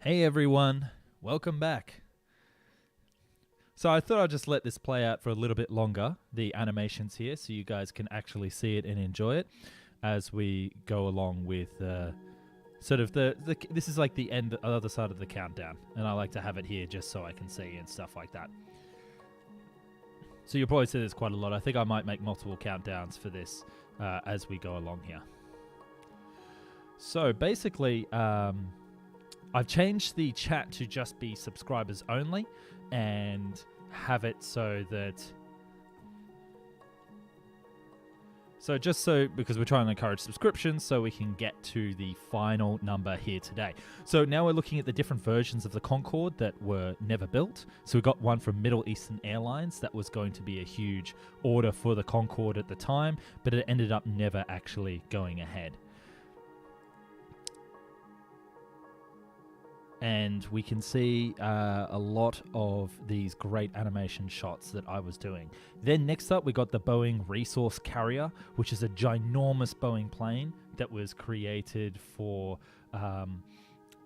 [SPEAKER 1] Hey everyone, welcome back. So I thought I'd just let this play out for a little bit longer, the animations here, so you guys can actually see it and enjoy it as we go along with sort of this is like the other side of the countdown, and I like to have it here just so I can see and stuff like that. So you'll probably see this quite a lot. I think I might make multiple countdowns for this as we go along here. So basically, I've changed the chat to just be subscribers only and have it so that... because we're trying to encourage subscriptions so we can get to the final number here today. So now we're looking at the different versions of the Concorde that were never built. So we got one from Middle Eastern Airlines that was going to be a huge order for the Concorde at the time, but it ended up never actually going ahead. And we can see a lot of these great animation shots that I was doing. Then next up, we got the Boeing Resource Carrier, which is a ginormous Boeing plane that was created for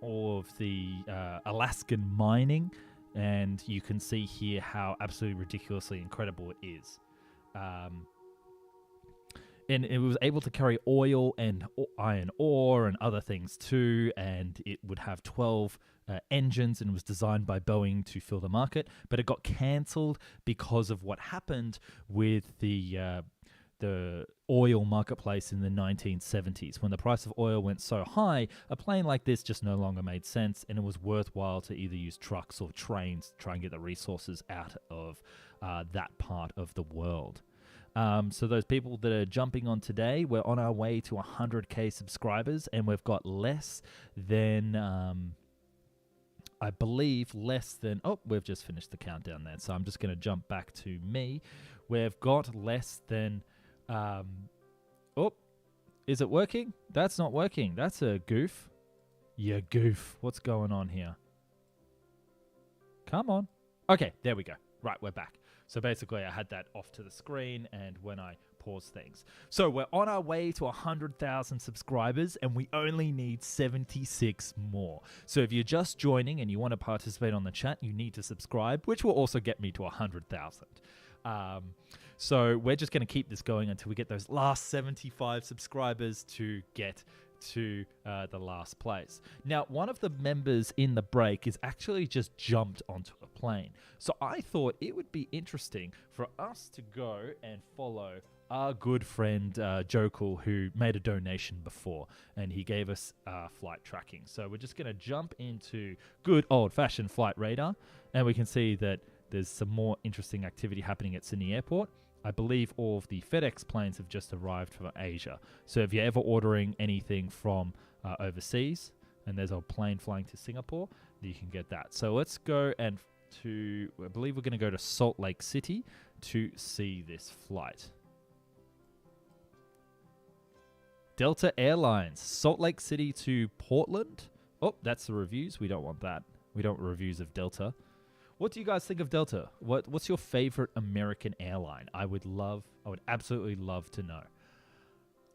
[SPEAKER 1] all of the Alaskan mining. And you can see here how absolutely ridiculously incredible it is. And it was able to carry oil and iron ore and other things too, and it would have 12 engines, and was designed by Boeing to fill the market, but it got cancelled because of what happened with the oil marketplace in the 1970s. When the price of oil went so high, a plane like this just no longer made sense, and it was worthwhile to either use trucks or trains to try and get the resources out of that part of the world. So those people that are jumping on today, we're on our way to 100k subscribers, and we've got less than, I believe, we've just finished the countdown there. So I'm just going to jump back to me. We've got less than, is it working? That's not working. That's a goof. Yeah, goof. What's going on here? Come on. Okay, there we go. Right, we're back. So basically, I had that off to the screen, and when I pause things. So we're on our way to 100,000 subscribers, and we only need 76 more. So if you're just joining and you want to participate on the chat, you need to subscribe, which will also get me to 100,000. So we're just going to keep this going until we get those last 75 subscribers to get to the last place. Now, one of the members in the break is actually just jumped onto a plane. So I thought it would be interesting for us to go and follow our good friend Jokul, who made a donation before, and he gave us flight tracking. So we're just going to jump into good old-fashioned flight radar, and we can see that there's some more interesting activity happening at Sydney Airport. I believe all of the FedEx planes have just arrived from Asia. So if you're ever ordering anything from overseas, and there's a plane flying to Singapore, you can get that. So let's go I believe we're going to go to Salt Lake City to see this flight. Delta Airlines, Salt Lake City to Portland. Oh, that's the reviews. We don't want that. We don't want reviews of Delta. What do you guys think of Delta? What's your favorite American airline? I would absolutely love to know.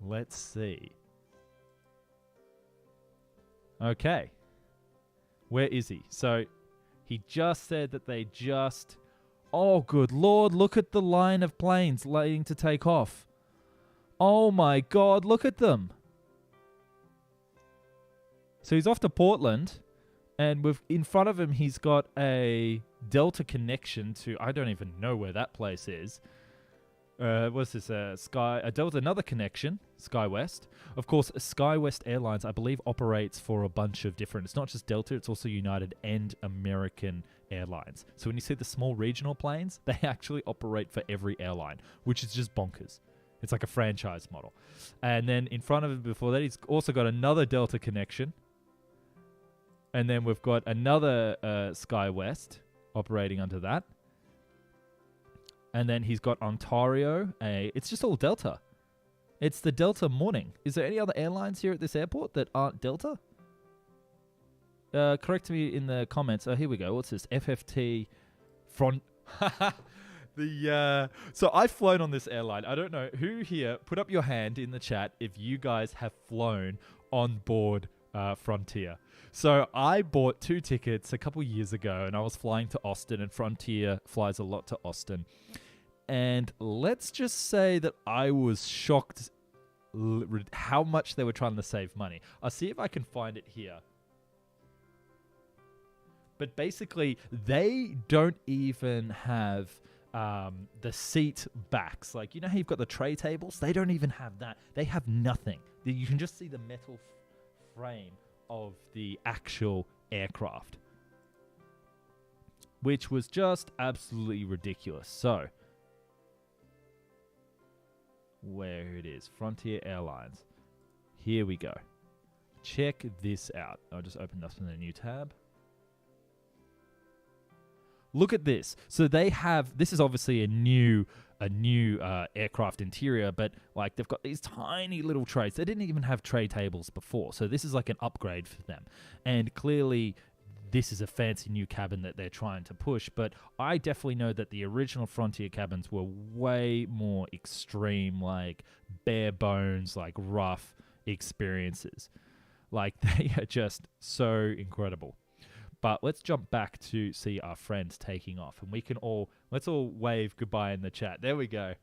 [SPEAKER 1] Let's see. Okay. Where is he? So he just said that oh, good Lord, look at the line of planes waiting to take off. Oh my God, look at them. So he's off to Portland, and in front of him, he's got a Delta connection to, I don't even know where that place is. What's this? Delta, another connection, SkyWest. Of course, SkyWest Airlines, I believe, operates for a bunch of different, it's not just Delta, it's also United and American Airlines. So when you see the small regional planes, they actually operate for every airline, which is just bonkers. It's like a franchise model. And then in front of him before that, he's also got another Delta connection. And then we've got another SkyWest operating under that. And then he's got Ontario. It's just all Delta. It's the Delta morning. Is there any other airlines here at this airport that aren't Delta? Correct me in the comments. Oh, here we go. What's this? FFT front. So I've flown on this airline. I don't know who here. Put up your hand in the chat if you guys have flown on board Frontier. So I bought 2 tickets a couple years ago, and I was flying to Austin, and Frontier flies a lot to Austin. And let's just say that I was shocked how much they were trying to save money. I'll see if I can find it here. But basically, they don't even have the seat backs. Like, you know how you've got the tray tables? They don't even have that. They have nothing. You can just see the metal frame of the actual aircraft, which was just absolutely ridiculous. So, where it is, Frontier Airlines. Here we go. Check this out. I'll just open this in a new tab. Look at this. So they have, this is obviously a new aircraft interior, but like they've got these tiny little trays. They didn't even have tray tables before. So this is like an upgrade for them. And clearly this is a fancy new cabin that they're trying to push. But I definitely know that the original Frontier cabins were way more extreme, like bare bones, like rough experiences. Like they are just so incredible. But let's jump back to see our friends taking off. And let's all wave goodbye in the chat. There we go.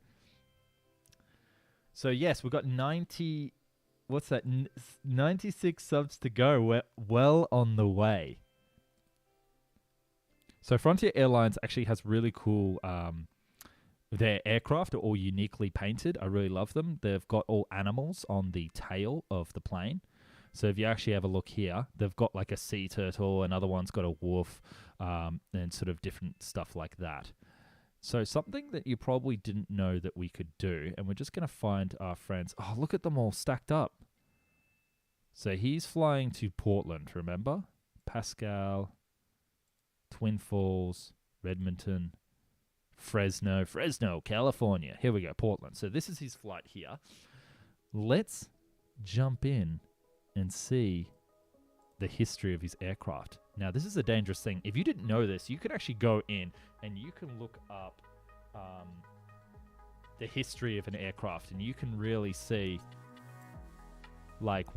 [SPEAKER 1] So yes, we've got 96 subs to go. We're well on the way. So Frontier Airlines actually has really cool, their aircraft are all uniquely painted. I really love them. They've got all animals on the tail of the plane. So if you actually have a look here, they've got like a sea turtle, another one's got a wolf, and sort of different stuff like that. So something that you probably didn't know that we could do, and we're just going to find our friends. Oh, look at them all stacked up. So he's flying to Portland, remember? Pascal, Twin Falls, Redmonton, Fresno, California. Here we go, Portland. So this is his flight here. Let's jump in and see the history of his aircraft. Now, this is a dangerous thing. If you didn't know this, you could actually go in and you can look up the history of an aircraft, and you can really see like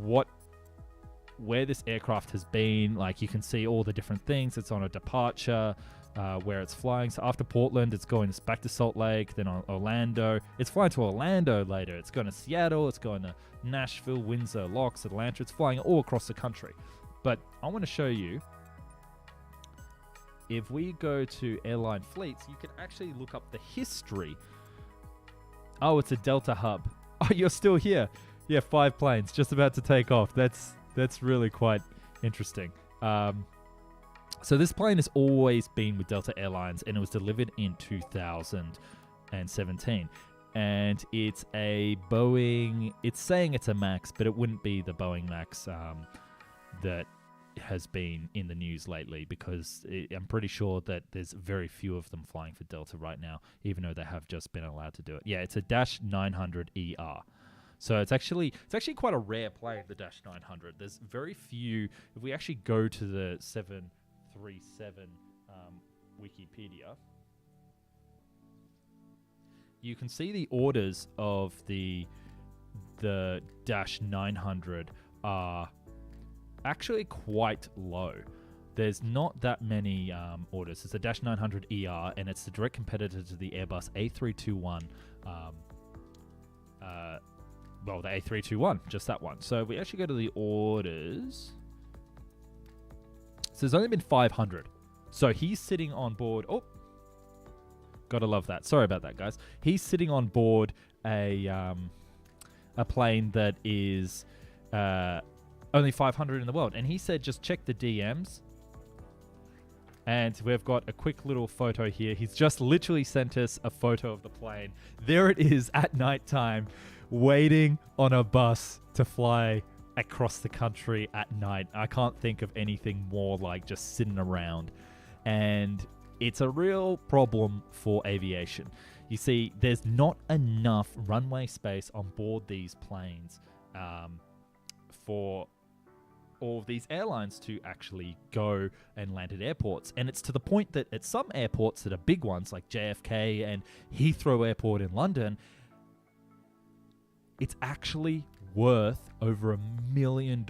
[SPEAKER 1] where this aircraft has been. Like you can see all the different things. It's on a departure, where it's flying. So after Portland, it's going back to Salt Lake, then on Orlando. It's flying to Orlando later. It's going to Seattle. It's going to Nashville, Windsor, Locks, Atlanta. It's flying all across the country. But I want to show you, if we go to airline fleets, you can actually look up the history. Oh, it's a Delta hub. Oh, you're still here. Yeah, 5 planes just about to take off. That's really quite interesting. So this plane has always been with Delta Airlines, and it was delivered in 2017. And it's a Boeing, it's saying it's a MAX, but it wouldn't be the Boeing MAX that has been in the news lately, because I'm pretty sure that there's very few of them flying for Delta right now, even though they have just been allowed to do it. Yeah, it's a Dash 900ER. So it's actually quite a rare plane, the Dash 900. There's very few. If we actually go to the 737 Wikipedia, you can see the orders of the Dash 900 are actually quite low. There's not that many orders. It's a Dash 900ER, and it's the direct competitor to the Airbus A321. Well, the A321, just that one. So we actually go to the orders. So there's only been 500. So he's sitting on board. Oh, gotta love that. Sorry about that, guys. He's sitting on board a plane that is only 500 in the world. And he said, just check the DMs. And we've got a quick little photo here. He's just literally sent us a photo of the plane. There it is at nighttime, waiting on a bus to fly across the country at night. I can't think of anything more like just sitting around. And it's a real problem for aviation. You see, there's not enough runway space on board these planes for all of these airlines to actually go and land at airports. And it's to the point that at some airports that are big ones like JFK and Heathrow Airport in London, it's actually worth over $1 million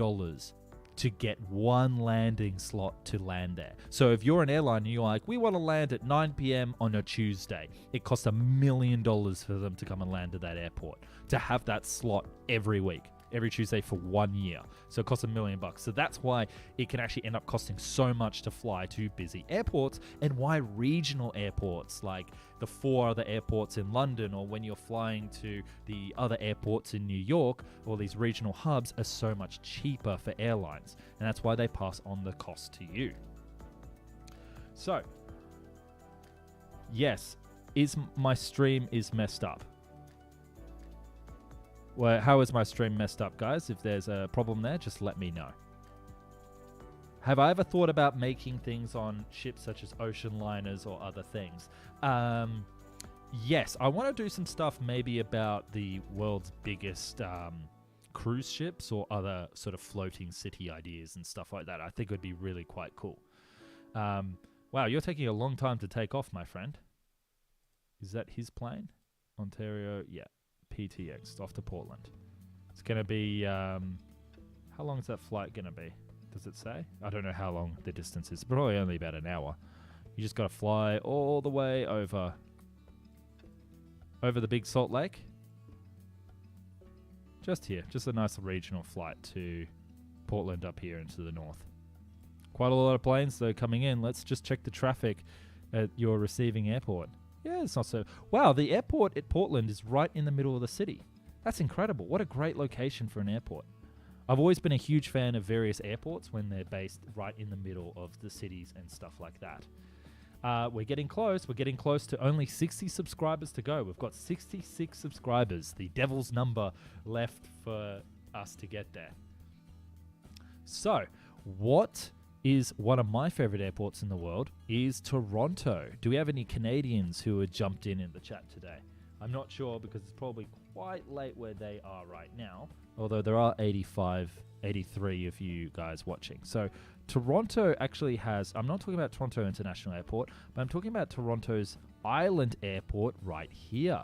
[SPEAKER 1] to get one landing slot to land there. So if you're an airline and you're like, we want to land at 9 p.m. on a Tuesday, it costs $1 million for them to come and land at that airport to have that slot every week, every Tuesday for 1 year. So it costs $1 million. So that's why it can actually end up costing so much to fly to busy airports, and why regional airports like the 4 other airports in London, or when you're flying to the other airports in New York, or these regional hubs, are so much cheaper for airlines. And that's why they pass on the cost to you. So, yes, my stream is messed up. Well, how is my stream messed up, guys? If there's a problem there, just let me know. Have I ever thought about making things on ships such as ocean liners or other things? Yes, I want to do some stuff maybe about the world's biggest cruise ships or other sort of floating city ideas and stuff like that. I think it would be really quite cool. Wow, you're taking a long time to take off, my friend. Is that his plane? Ontario, yeah. PTX off to Portland. It's going to be, how long is that flight going to be? Does it say? I don't know how long the distance is. Probably only about an hour. You just got to fly all the way over the Big Salt Lake. Just here. Just a nice regional flight to Portland up here into the north. Quite a lot of planes though coming in. Let's just check the traffic at your receiving airport. Yeah, it's not so... Wow, the airport at Portland is right in the middle of the city. That's incredible. What a great location for an airport. I've always been a huge fan of various airports when they're based right in the middle of the cities and stuff like that. We're getting close. We're getting close to only 60 subscribers to go. We've got 66 subscribers, the devil's number left for us to get there. So, what is one of my favorite airports in the world is Toronto. Do we have any Canadians who have jumped in the chat today? I'm not sure because it's probably quite late where they are right now, although there are 83 of you guys watching. So Toronto actually has, I'm not talking about Toronto International Airport, but I'm talking about Toronto's Island Airport right here.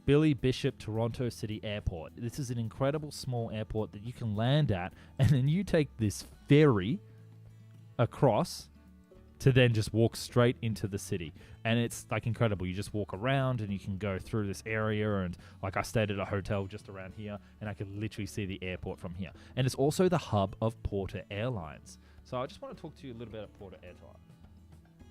[SPEAKER 1] Billy Bishop Toronto City Airport. This is an incredible small airport that you can land at, and then you take this ferry across to then just walk straight into the city. And it's like incredible. You just walk around and you can go through this area, and like I stayed at a hotel just around here and I could literally see the airport from here. And it's also the hub of Porter Airlines. So I just want to talk to you a little bit about Porter Airlines.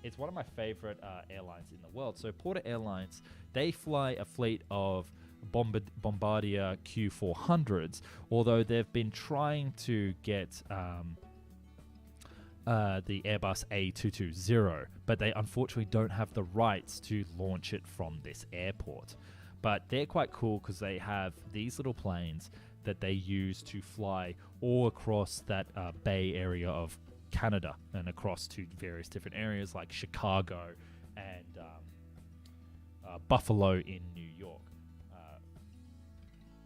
[SPEAKER 1] It's one of my favorite airlines in the world. So Porter Airlines, they fly a fleet of Bombardier Q400s, although they've been trying to get the Airbus A220, but they unfortunately don't have the rights to launch it from this airport. But they're quite cool because they have these little planes that they use to fly all across that Bay Area of Canada and across to various different areas like Chicago and Buffalo in New York.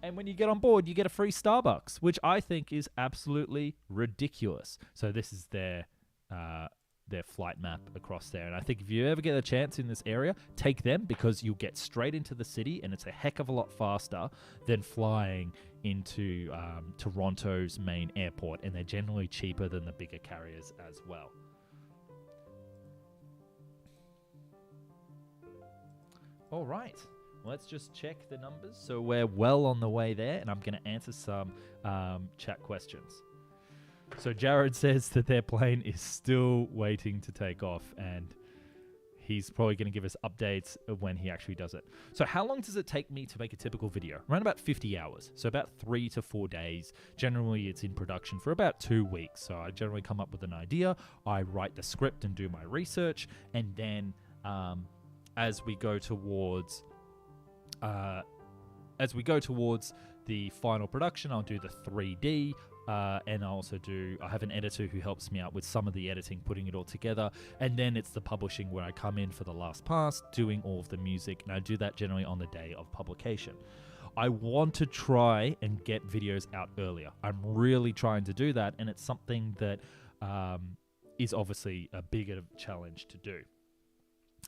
[SPEAKER 1] And when you get on board, you get a free Starbucks, which I think is absolutely ridiculous. So this is their flight map across there. And I think if you ever get a chance in this area, take them because you'll get straight into the city and it's a heck of a lot faster than flying into Toronto's main airport. And they're generally cheaper than the bigger carriers as well. All right. Let's just check the numbers. So we're well on the way there, and I'm going to answer some chat questions. So Jared says that their plane is still waiting to take off, and he's probably going to give us updates of when he actually does it. So how long does it take me to make a typical video? Around about 50 hours. So about 3 to 4 days. Generally, it's in production for about 2 weeks. So I generally come up with an idea. I write the script and do my research. And then as we go towards the final production, I'll do the 3D, and I have an editor who helps me out with some of the editing, putting it all together, and then it's the publishing where I come in for the last pass, doing all of the music, and I do that generally on the day of publication. I want to try and get videos out earlier. I'm really trying to do that, and it's something that is obviously a bigger challenge to do.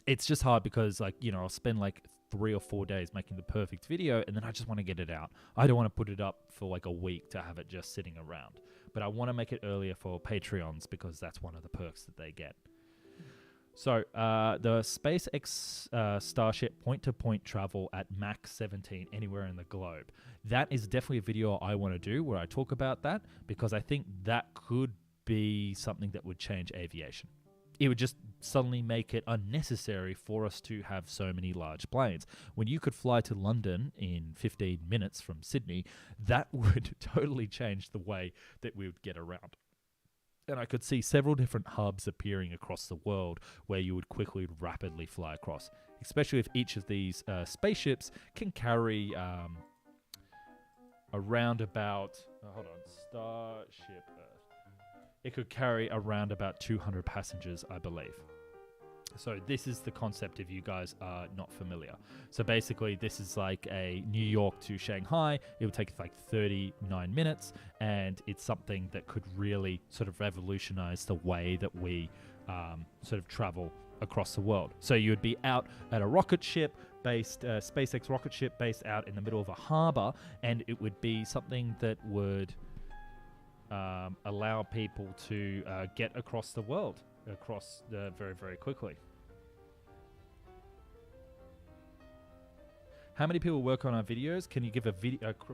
[SPEAKER 1] It's just hard because, I'll spend 3 or 4 days making the perfect video, and then I just want to get it out. I don't want to put it up for a week to have it just sitting around. but I want to make it earlier for Patreons because that's one of the perks that they get. So the SpaceX Starship point-to-point travel at Mach 17 anywhere in the globe. That is definitely a video I want to do where I talk about that, because I think that could be something that would change aviation. It would just suddenly make it unnecessary for us to have so many large planes. When you could fly to London in 15 minutes from Sydney, that would totally change the way that we would get around. And I could see several different hubs appearing across the world where you would quickly, rapidly fly across, especially if each of these spaceships can carry around about... Starship Earth. It could carry around about 200 passengers, I believe. So this is the concept if you guys are not familiar. So basically this is like a New York to Shanghai. It would take like 39 minutes, and it's something that could really sort of revolutionize the way that we sort of travel across the world. So you would be out at a rocket ship based, SpaceX rocket ship based out in the middle of a harbor, and it would be something that would allow people to get across the world very, very quickly. How many people work on our videos? Can you give a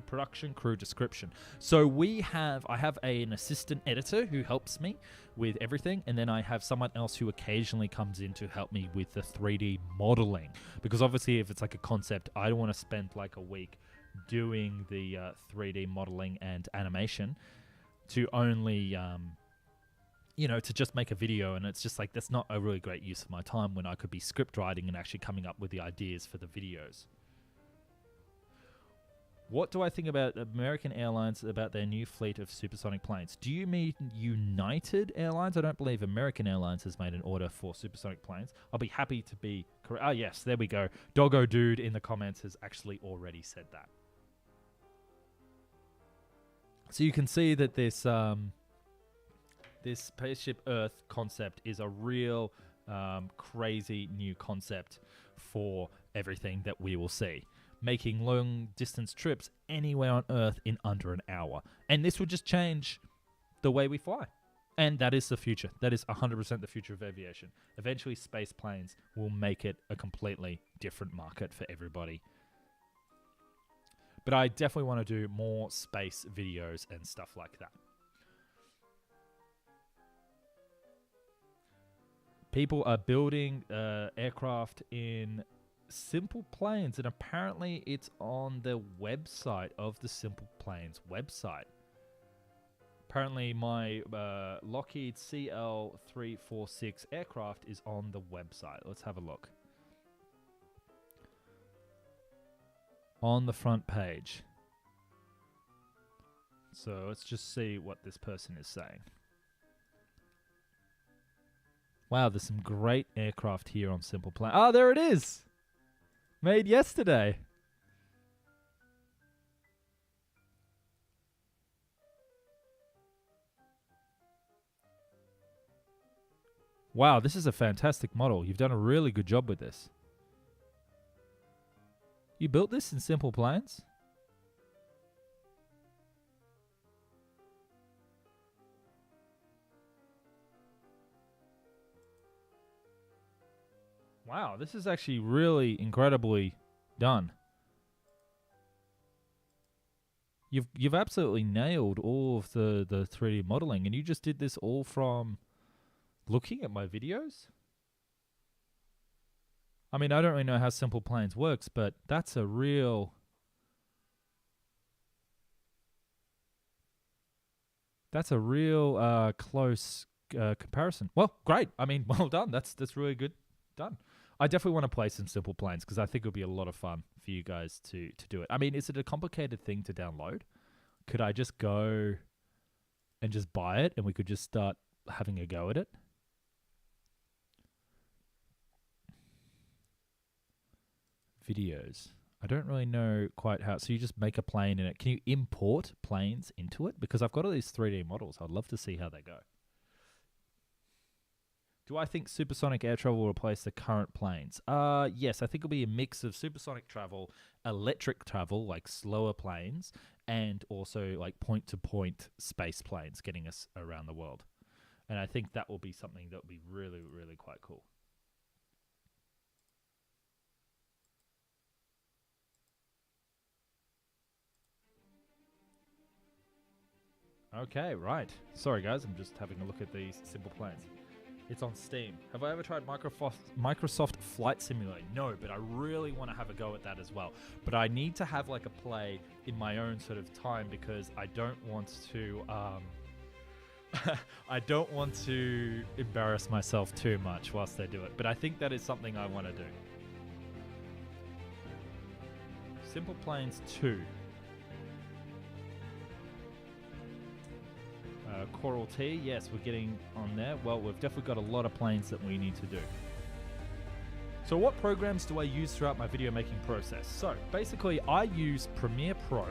[SPEAKER 1] production crew description? So I have an assistant editor who helps me with everything, and then I have someone else who occasionally comes in to help me with the 3D modeling. Because obviously if it's like a concept, I don't want to spend like a week doing the 3D modeling and animation to only... to just make a video, and it's just like, that's not a really great use of my time when I could be script writing and actually coming up with the ideas for the videos. What do I think about American Airlines, about their new fleet of supersonic planes? Do you mean United Airlines? I don't believe American Airlines has made an order for supersonic planes. I'll be happy to be correct. Ah, yes, there we go. Doggo Dude in the comments has actually already said that. So you can see that this Spaceship Earth concept is a real crazy new concept for everything that we will see. Making long distance trips anywhere on Earth in under an hour. And this would just change the way we fly. And that is the future. That is 100% the future of aviation. Eventually, space planes will make it a completely different market for everybody. But I definitely want to do more space videos and stuff like that. People are building aircraft in Simple Planes, and apparently it's on the website of the Simple Planes website. Apparently my Lockheed CL346 aircraft is on the website. Let's have a look. On the front page. So let's just see what this person is saying. Wow, there's some great aircraft here on Simple Planes. Ah, there it is! Made yesterday. Wow, this is a fantastic model. You've done a really good job with this. You built this in Simple Planes? Wow, this is actually really incredibly done. You've absolutely nailed all of the 3D modeling, and you just did this all from looking at my videos? I mean, I don't really know how Simple Planes works, but that's a real... That's a real close comparison. Well, great. I mean, well done. That's really good done. I definitely want to play some Simple Planes because I think it would be a lot of fun for you guys to do it. I mean, is it a complicated thing to download? Could I just go and just buy it and we could just start having a go at it? Videos. I don't really know quite how. So you just make a plane in it. Can you import planes into it? Because I've got all these 3D models. I'd love to see how they go. Do I think supersonic air travel will replace the current planes? Yes, I think it'll be a mix of supersonic travel, electric travel, like slower planes, and also like point-to-point space planes getting us around the world. And I think that will be something that will be really, really quite cool. Okay, right. Sorry, guys. I'm just having a look at these simple planes. It's on Steam. Have I ever tried Microsoft Flight Simulator? No, but I really want to have a go at that as well. But I need to have like a play in my own sort of time because I don't want to I don't want to embarrass myself too much whilst they do it. But I think that is something I want to do. Simple Planes 2. Coral T, yes, we're getting on there. Well, we've definitely got a lot of planes that we need to do. So what programs do I use throughout my video making process? So basically I use Premiere Pro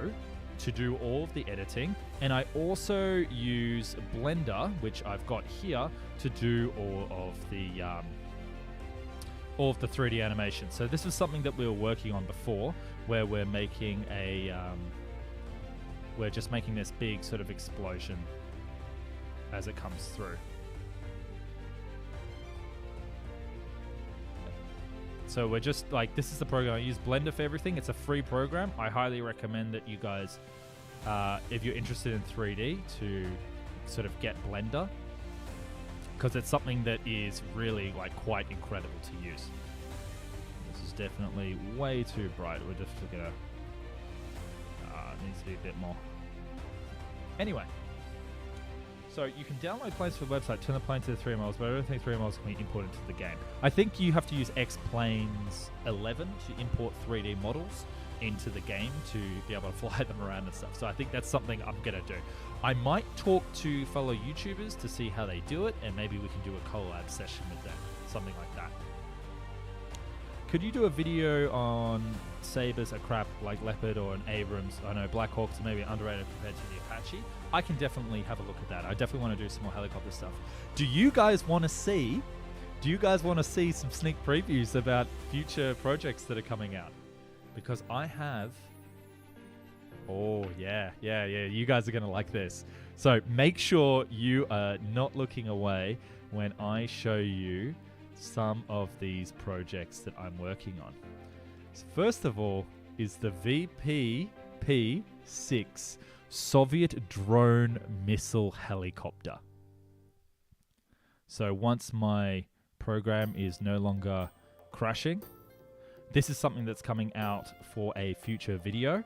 [SPEAKER 1] to do all of the editing, and I also use Blender, which I've got here, to do all of the 3D animation. So this is something that we were working on before, where we're making we're just making this big sort of explosion as it comes through. So we're just like, this is the program. I use Blender for everything. It's a free program. I highly recommend that you guys, if you're interested in 3D, to sort of get Blender, because it's something that is really like quite incredible to use. This is definitely way too bright. We're just gonna, it needs to be a bit more. Anyway. So you can download planes for the website, turn the plane to the 3MLs, but I don't think 3MLs can be imported into the game. I think you have to use X-Planes 11 to import 3D models into the game to be able to fly them around and stuff. So I think that's something I'm going to do. I might talk to fellow YouTubers to see how they do it, and maybe we can do a collab session with them, something like that. Could you do a video on Sabres are crap like Leopard or an Abrams? I know Black Hawks are maybe underrated compared to the Apache. I can definitely have a look at that. I definitely want to do some more helicopter stuff. Do you guys want to see some sneak previews about future projects that are coming out? Because I have. Oh, yeah. You guys are going to like this. So make sure you are not looking away when I show you some of these projects that I'm working on. So first of all is the VPP-6 Soviet drone missile helicopter. So once my program is no longer crashing, this is something that's coming out for a future video.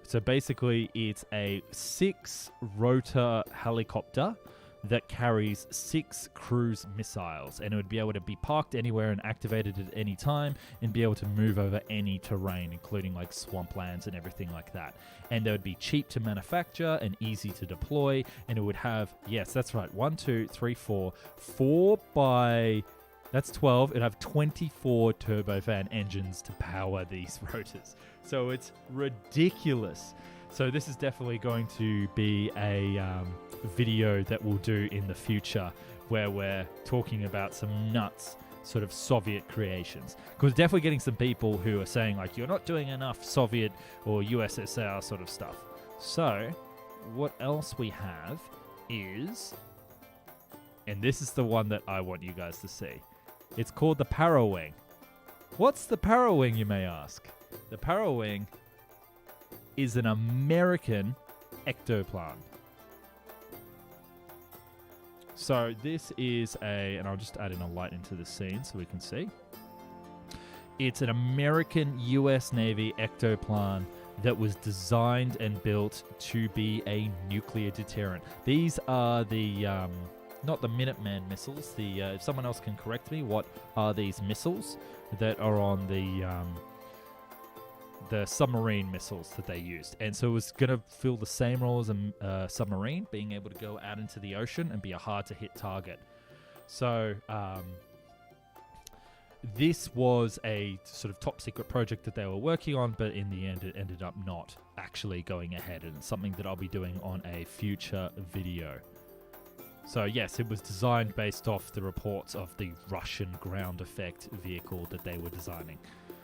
[SPEAKER 1] So basically it's a 6-rotor helicopter that carries 6 cruise missiles, and it would be able to be parked anywhere and activated at any time and be able to move over any terrain, including like swamplands and everything like that. And they would be cheap to manufacture and easy to deploy, and it would have, yes, that's right, 4 by, that's 12. It'd have 24 turbofan engines to power these rotors. So it's ridiculous. So this is definitely going to be a video that we'll do in the future, where we're talking about some nuts sort of Soviet creations. Because definitely getting some people who are saying like, you're not doing enough Soviet or USSR sort of stuff. So what else we have is, and this is the one that I want you guys to see. It's called the Parawing. What's the Parawing, you may ask? The Parawing is an American ectoplan. So this is and I'll just add in a light into the scene so we can see. It's an American US Navy ectoplan that was designed and built to be a nuclear deterrent. These are the, not the Minuteman missiles. If someone else can correct me, what are these missiles that are on the submarine missiles that they used? And so it was going to fill the same role as a submarine, being able to go out into the ocean and be a hard-to-hit target. So this was a sort of top-secret project that they were working on, but in the end it ended up not actually going ahead, and it's something that I'll be doing on a future video. So yes, it was designed based off the reports of the Russian ground effect vehicle that they were designing.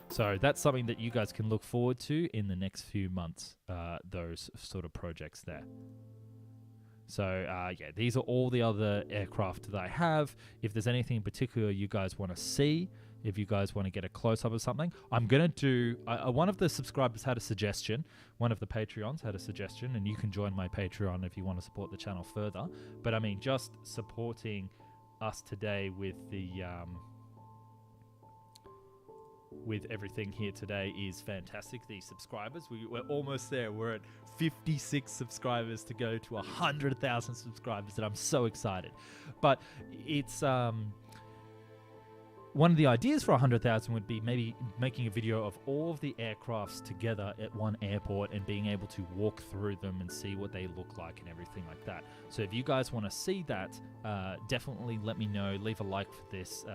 [SPEAKER 1] So that's something that you guys can look forward to in the next few months, those sort of projects there. So yeah, these are all the other aircraft that I have. If there's anything in particular you guys want to see, if you guys want to get a close-up of something, I'm going to do... one of the subscribers had a suggestion. One of the Patreons had a suggestion, and you can join my Patreon if you want to support the channel further. But I mean, just supporting us today with the... with everything here today is fantastic. These subscribers, we're almost there. We're at 56 subscribers to go to 100,000 subscribers, and I'm so excited. But it's one of the ideas for 100,000 would be maybe making a video of all of the aircrafts together at one airport and being able to walk through them and see what they look like and everything like that. So if you guys want to see that, definitely let me know. Leave a like for this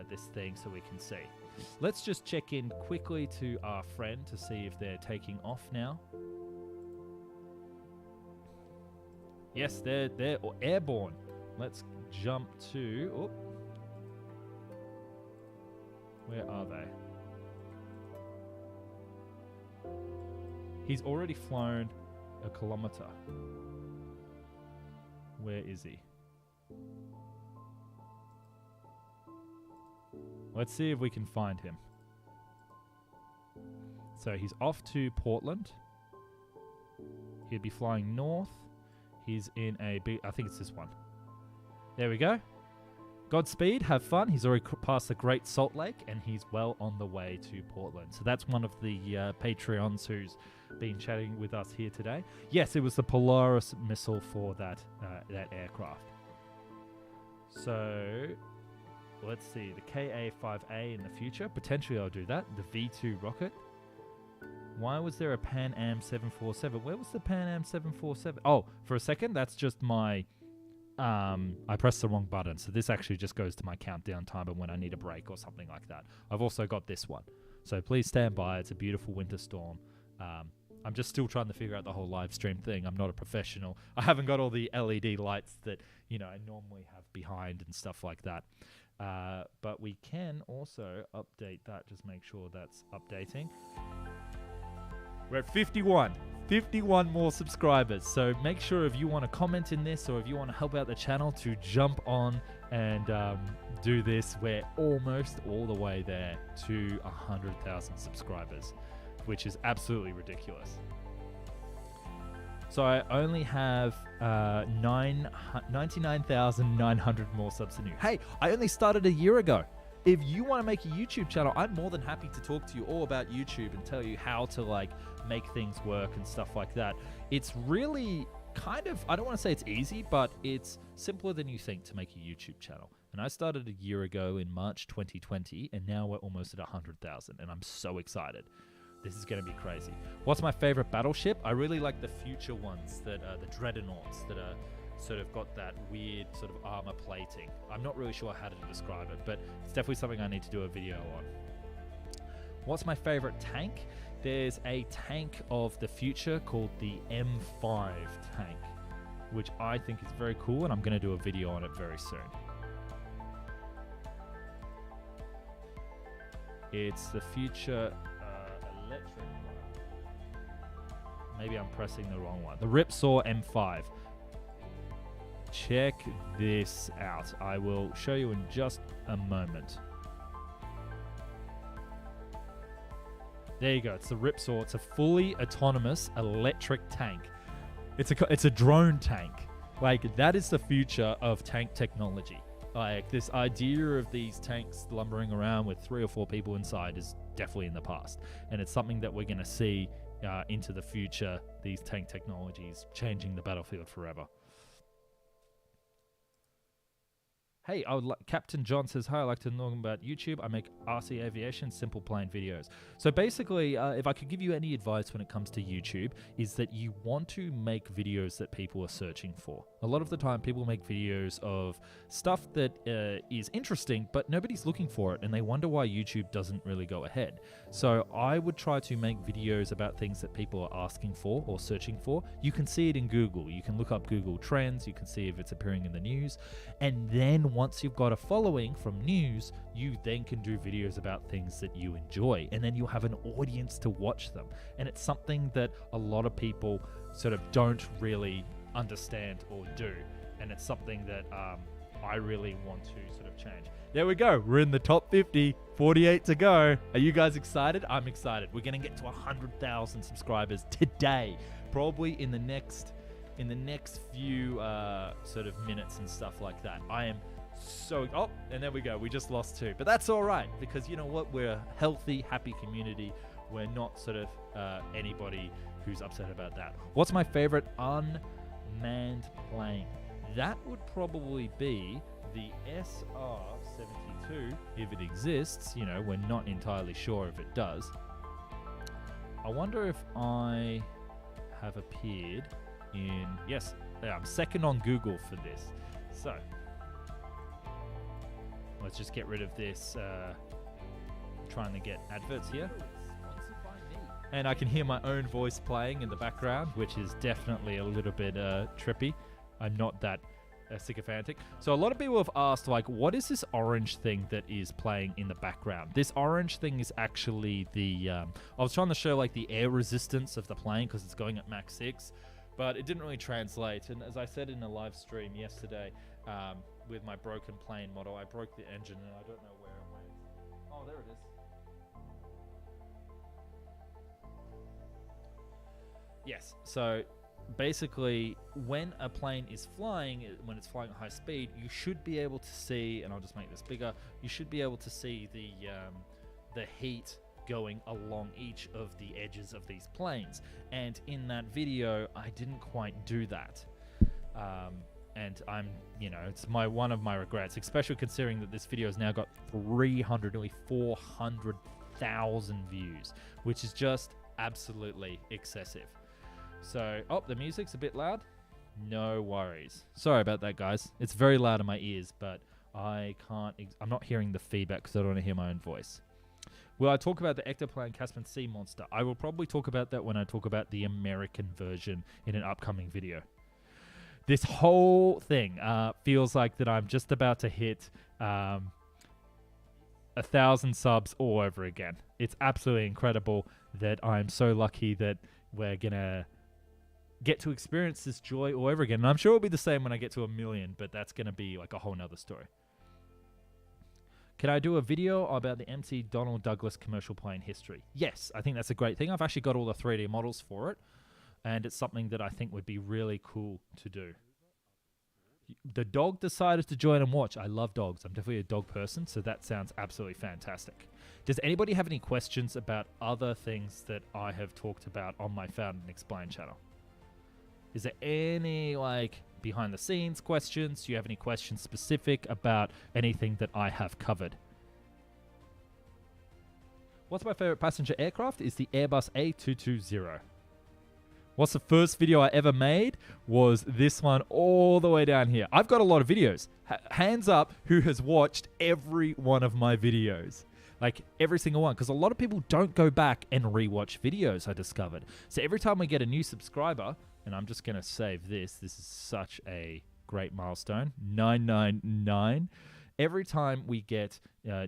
[SPEAKER 1] this thing so we can see. Let's just check in quickly to our friend to see if they're taking off now. Yes, they're airborne. Let's jump to... Oh, where are they? He's already flown a kilometer. Where is he? Let's see if we can find him. So he's off to Portland. He'd be flying north. He's in a big... I think it's this one. There we go. Godspeed. Have fun. He's already passed the Great Salt Lake, and he's well on the way to Portland. So that's one of the Patreons who's been chatting with us here today. Yes, it was the Polaris missile for that that aircraft. So... let's see, the KA-5A in the future. Potentially I'll do that. The V2 rocket. Why was there a Pan Am 747? Where was the Pan Am 747? Oh, for a second, that's just my... I pressed the wrong button. So this actually just goes to my countdown timer when I need a break or something like that. I've also got this one. So please stand by. It's a beautiful winter storm. I'm just still trying to figure out the whole live stream thing. I'm not a professional. I haven't got all the LED lights that, you know, I normally have behind and stuff like that. But we can also update that. Just make sure that's updating. We're at 51 more subscribers. So make sure if you want to comment in this or if you want to help out the channel to jump on and do this. We're almost all the way there to 100,000 subscribers, which is absolutely ridiculous. So I only have 99,900 more subs than you. Hey, I only started a year ago. If you want to make a YouTube channel, I'm more than happy to talk to you all about YouTube and tell you how to like make things work and stuff like that. It's really kind of, I don't want to say it's easy, but it's simpler than you think to make a YouTube channel. And I started a year ago in March 2020, and now we're almost at 100,000, and I'm so excited. This is going to be crazy. What's my favorite battleship? I really like the future ones, that are the dreadnoughts that are sort of got that weird sort of armor plating. I'm not really sure how to describe it, but it's definitely something I need to do a video on. What's my favorite tank? There's a tank of the future called the M5 tank, which I think is very cool, and I'm going to do a video on it very soon. It's the future electric one. Maybe I'm pressing the wrong one. The Ripsaw M5. Check this out. I will show you in just a moment. There you go. It's the Ripsaw. It's a fully autonomous electric tank. It's a drone tank. Like, that is the future of tank technology. Like, this idea of these tanks lumbering around with 3 or 4 people inside is definitely in the past. And it's something that we're going to see into the future, these tank technologies changing the battlefield forever. Hey, I would like Captain John says hi. I like to know about YouTube. I make RC Aviation simple plane videos. So basically, if I could give you any advice when it comes to YouTube, is that you want to make videos that people are searching for. A lot of the time, people make videos of stuff that is interesting, but nobody's looking for it, and they wonder why YouTube doesn't really go ahead. So I would try to make videos about things that people are asking for or searching for. You can see it in Google. You can look up Google Trends. You can see if it's appearing in the news, and then once you've got a following from news, you then can do videos about things that you enjoy, and then you'll have an audience to watch them. And it's something that a lot of people sort of don't really understand or do, and it's something that I really want to sort of change. There we go. We're in the top 50, 48 to go. Are you guys excited? I'm excited. We're going to get to 100,000 subscribers today, probably in the next few sort of minutes and stuff like that. I am so... Oh, and there we go. We just lost 2. But that's all right, because you know what? We're a healthy, happy community. We're not sort of anybody who's upset about that. What's my favorite unmanned plane? That would probably be the SR-72, if it exists. You know, we're not entirely sure if it does. I wonder if I have appeared in... Yes, I'm second on Google for this. So, let's just get rid of this trying to get adverts here. And I can hear my own voice playing in the background, which is definitely a little bit trippy. I'm not that sycophantic. So a lot of people have asked, like, what is this orange thing that is playing in the background? This orange thing is actually the... I was trying to show, like, the air resistance of the plane because it's going at Mach 6, but it didn't really translate. And as I said in a live stream yesterday, with my broken plane model, I broke the engine and I don't know where it went. Oh, there it is. Yes, so basically when a plane is flying, when it's flying at high speed, you should be able to see, and I'll just make this bigger, you should be able to see the heat going along each of the edges of these planes. And in that video, I didn't quite do that. And I'm, you know, it's one of my regrets, especially considering that this video has now got 300, nearly 400,000 views, which is just absolutely excessive. So, oh, the music's a bit loud. No worries. Sorry about that, guys. It's very loud in my ears, but I'm not hearing the feedback because I don't want to hear my own voice. Will I talk about the ectoplane Caspian Sea Monster? I will probably talk about that when I talk about the American version in an upcoming video. This whole thing feels like that I'm just about to hit 1,000 subs all over again. It's absolutely incredible that I'm so lucky that we're going to get to experience this joy all over again. And I'm sure it'll be the same when I get to 1 million, but that's going to be like a whole nother story. Can I do a video about the MC Donald Douglas commercial plane history? Yes, I think that's a great thing. I've actually got all the 3D models for it, and it's something that I think would be really cool to do. The dog decided to join and watch. I love dogs. I'm definitely a dog person, so that sounds absolutely fantastic. Does anybody have any questions about other things that I have talked about on my Found and Explain channel? Is there any, like, behind the scenes questions? Do you have any questions specific about anything that I have covered? What's my favorite passenger aircraft? Is the Airbus A220. What's the first video I ever made? Was this one all the way down here. I've got a lot of videos. Hands up who has watched every one of my videos. Like every single one. Because a lot of people don't go back and rewatch videos, I discovered. So every time we get a new subscriber, and I'm just going to save this. This is such a great milestone. 999. Every time we get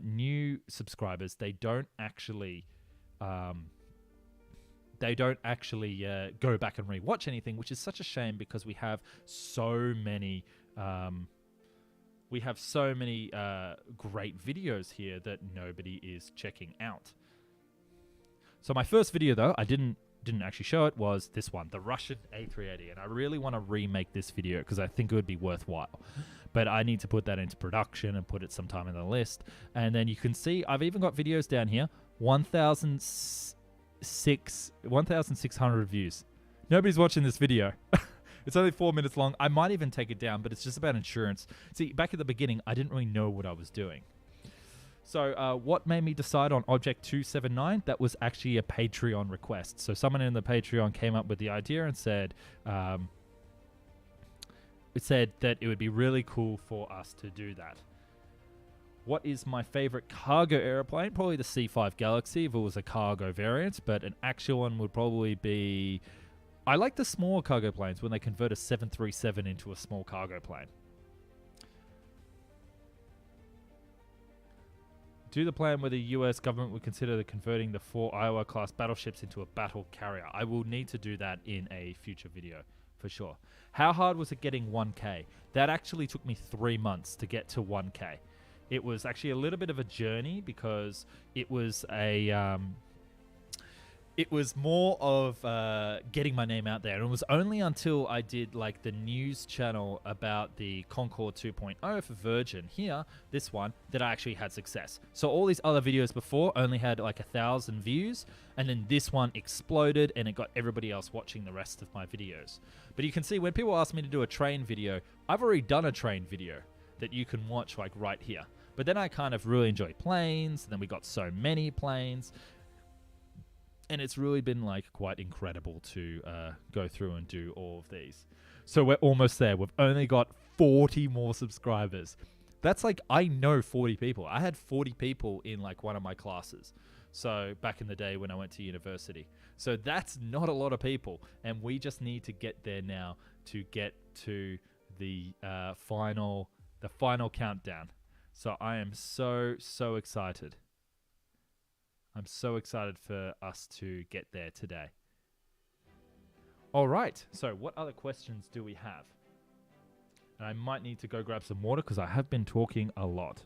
[SPEAKER 1] new subscribers, they don't actually... go back and rewatch anything, which is such a shame because we have so many great videos here that nobody is checking out. So my first video, though, I didn't actually show it, was this one, the Russian A380, and I really want to remake this video because I think it would be worthwhile. But I need to put that into production and put it sometime in the list. And then you can see I've even got videos down here, 1,600 views. Nobody's watching this video. It's only 4 minutes long. I might even take it down, but it's just about insurance. See, back at the beginning, I didn't really know what I was doing. So what made me decide on Object 279? That was actually a Patreon request. So someone in the Patreon came up with the idea and said, it said that it would be really cool for us to do that. What is my favorite cargo airplane? Probably the C5 Galaxy if it was a cargo variant, but an actual one would probably be... I like the small cargo planes when they convert a 737 into a small cargo plane. Do the plan where the US government would consider converting the 4 Iowa-class battleships into a battle carrier. I will need to do that in a future video, for sure. How hard was it getting 1K? That actually took me 3 months to get to 1K. It was actually a little bit of a journey because it was a... it was more of getting my name out there. And it was only until I did like the news channel about the Concorde 2.0 for Virgin here, this one, that I actually had success. So all these other videos before only had like 1,000 views. And then this one exploded and it got everybody else watching the rest of my videos. But you can see when people ask me to do a train video, I've already done a train video that you can watch like right here. But then I kind of really enjoy planes. And then we got so many planes. And it's really been like quite incredible to go through and do all of these. So we're almost there. We've only got 40 more subscribers. That's like, I know 40 people. I had 40 people in like one of my classes. So back in the day when I went to university. So that's not a lot of people. And we just need to get there now to get to the final countdown. So I am so excited. I'm so excited for us to get there today. All right. So what other questions do we have? And I might need to go grab some water because I have been talking a lot.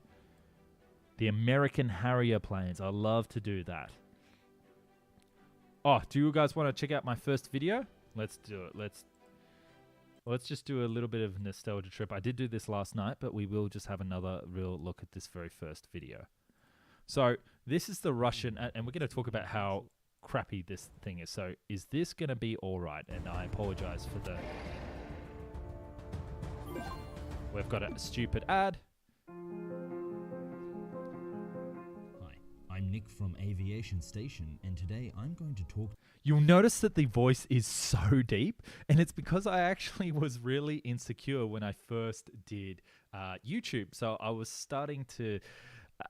[SPEAKER 1] The American Harrier planes. I love to do that. Oh, do you guys want to check out my first video? Let's do it. Let's just do a little bit of nostalgia trip. I did do this last night, but we will just have another real look at this very first video. So this is the Russian, and we're going to talk about how crappy this thing is. So is this going to be all right? And I apologize for the... We've got a stupid ad.
[SPEAKER 2] Hi, I'm Nick from Aviation Station, and today I'm going to talk...
[SPEAKER 1] You'll notice that the voice is so deep, and it's because I actually was really insecure when I first did YouTube. So I was starting to...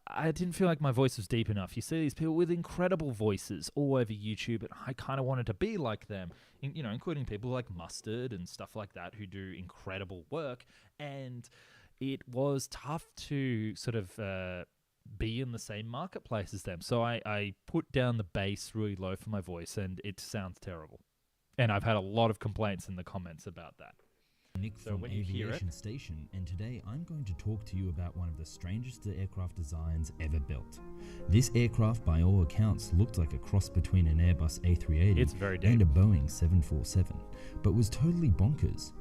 [SPEAKER 1] I didn't feel like my voice was deep enough. You see these people with incredible voices all over YouTube, and I kind of wanted to be like them, you know, including people like Mustard and stuff like that who do incredible work. And it was tough to sort of be in the same marketplace as them. So I put down the bass really low for my voice, and it sounds terrible. And I've had a lot of complaints in the comments about that.
[SPEAKER 2] Nick from Aviation Station, and today I'm going to talk to you about one of the strangest aircraft designs ever built. This aircraft, by all accounts, looked like a cross between an Airbus A380 and a Boeing 747, but was totally bonkers.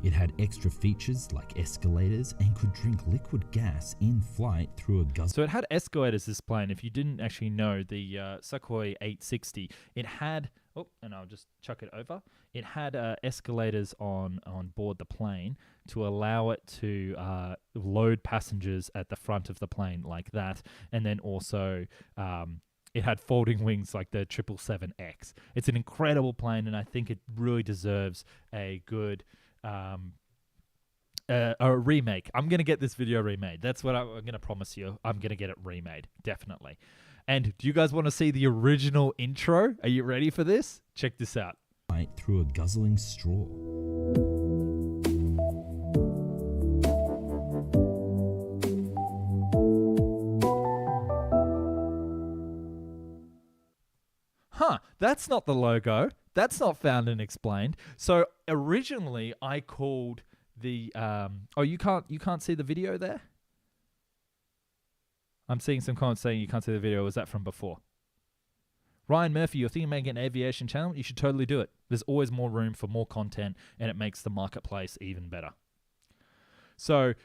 [SPEAKER 2] It had extra features like escalators and could drink liquid gas in flight through a guzzler.
[SPEAKER 1] So it had escalators, this plane. If you didn't actually know, the Sukhoi 860, it had... Oh, and I'll just chuck it over. It had escalators on board the plane to allow it to load passengers at the front of the plane like that. And then also it had folding wings like the 777X. It's an incredible plane, and I think it really deserves a good... a remake. I'm going to get this video remade. That's what I'm going to promise you. I'm going to get it remade, definitely. And do you guys want to see the original intro? Are you ready for this? Check this out.
[SPEAKER 2] Through a guzzling straw.
[SPEAKER 1] Huh, that's not the logo. That's not found and explained. So originally I called the oh, you can't see the video there? I'm seeing some comments saying you can't see the video. Was that from before? Ryan Murphy, you're thinking of making an aviation channel? You should totally do it. There's always more room for more content, and it makes the marketplace even better. So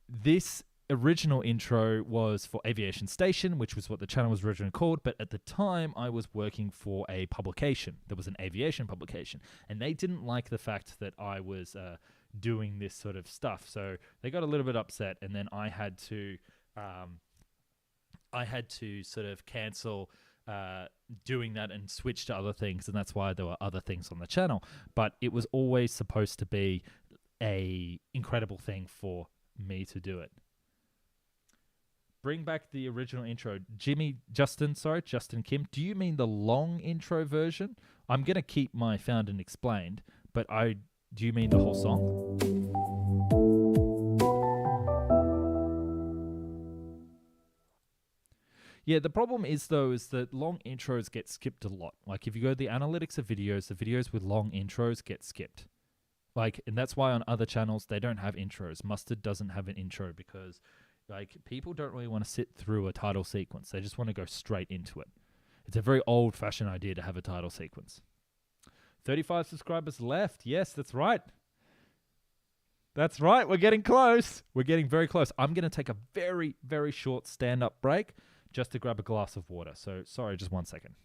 [SPEAKER 1] this original intro was for Aviation Station, which was what the channel was originally called. But at the time, I was working for a publication. There was an aviation publication. And they didn't like the fact that I was doing this sort of stuff. So they got a little bit upset. And then I had to sort of cancel doing that and switch to other things. And that's why there were other things on the channel. But it was always supposed to be a incredible thing for me to do it. Bring back the original intro. Justin Kim, do you mean the long intro version? I'm going to keep my Found and Explained, but do you mean the whole song? Yeah, the problem is, though, is that long intros get skipped a lot. Like, if you go to the analytics of videos, the videos with long intros get skipped. Like, and that's why on other channels, they don't have intros. Mustard doesn't have an intro because, like, people don't really want to sit through a title sequence. They just want to go straight into it. It's a very old-fashioned idea to have a title sequence. 35 subscribers left. Yes, that's right. That's right. We're getting close. We're getting very close. I'm going to take a very, very short stand-up break just to grab a glass of water. So, sorry, just 1 second.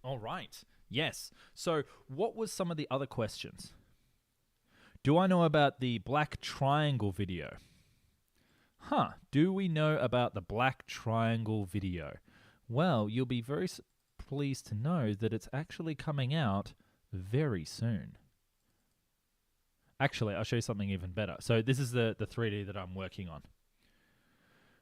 [SPEAKER 1] All right. Yes. So, what was some of the other questions? Do I know about the black triangle video? Do we know about the black triangle video? Well, you'll be very pleased to know that it's actually coming out very soon. Actually, I'll show you something even better. So this is the 3D that I'm working on.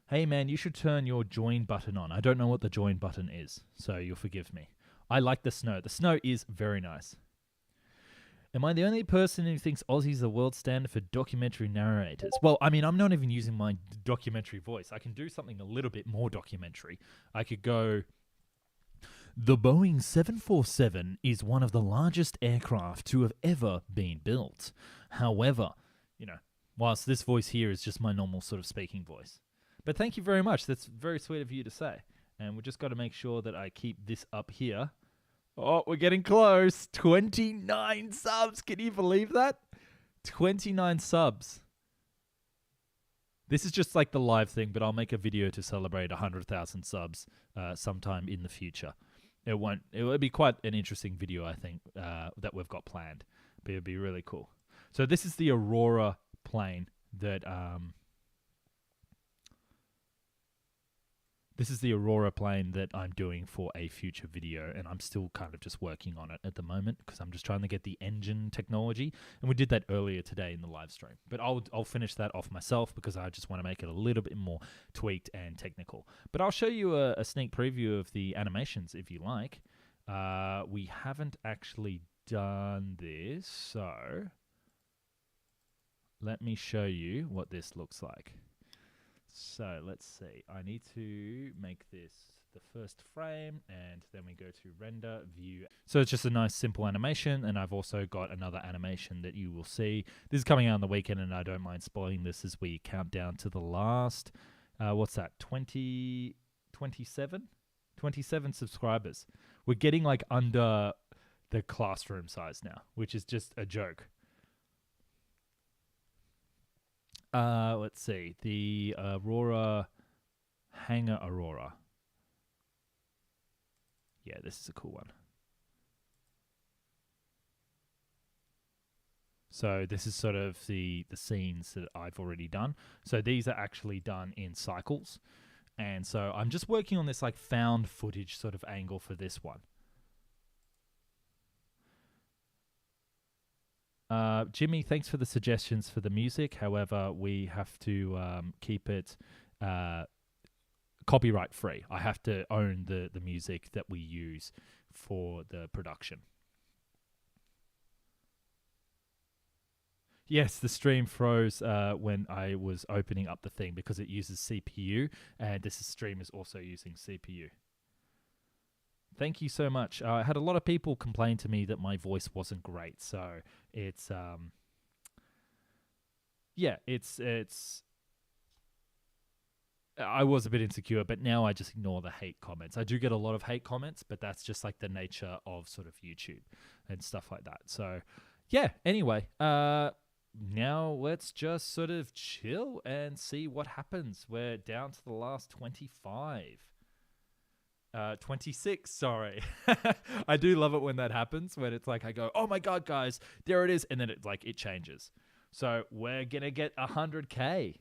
[SPEAKER 1] Hey man, you should turn your join button on. I don't know what the join button is, so you'll forgive me. I like the snow. The snow is very nice. Am I the only person who thinks Aussie's the world standard for documentary narrators? Well, I mean, I'm not even using my documentary voice. I can do something a little bit more documentary. I could go, the Boeing 747 is one of the largest aircraft to have ever been built. However, whilst this voice here is just my normal sort of speaking voice. But thank you very much. That's very sweet of you to say. And we've just got to make sure that I keep this up here. Oh, we're getting close. 29 subs. Can you believe that? 29 subs. This is just like the live thing, but I'll make a video to celebrate 100,000 subs sometime in the future. It will be quite an interesting video, I think, that we've got planned. But it'll be really cool. So this is the Aurora plane that... This is the Aurora plane that I'm doing for a future video, and I'm still kind of just working on it at the moment because I'm just trying to get the engine technology, and we did that earlier today in the live stream. But I'll finish that off myself because I just want to make it a little bit more tweaked and technical. But I'll show you a sneak preview of the animations if you like. We haven't actually done this, so let me show you what this looks like. So let's see. I need to make this the first frame, and then we go to render, view. So it's just a nice simple animation, and I've also got another animation that you will see. This is coming out on the weekend, and I don't mind spoiling this as we count down to the last, what's that, 27 subscribers. We're getting like under the classroom size now, which is just a joke. Let's see. The Aurora, Hangar Aurora. Yeah, this is a cool one. So this is sort of the scenes that I've already done. So these are actually done in cycles. And so I'm just working on this like found footage sort of angle for this one. Jimmy, thanks for the suggestions for the music. However, we have to keep it copyright free. I have to own the music that we use for the production. Yes, the stream froze when I was opening up the thing because it uses CPU, and this stream is also using CPU. Thank you so much. I had a lot of people complain to me that my voice wasn't great, so it's it's I was a bit insecure, but now I just ignore the hate comments. I do get a lot of hate comments, but that's just like the nature of sort of YouTube and stuff like that. So, yeah, anyway, now let's just sort of chill and see what happens. We're down to the last 25. 26, sorry. I do love it when that happens, when it's like I go, oh my God, guys, there it is. And then it changes. So we're going to get 100K.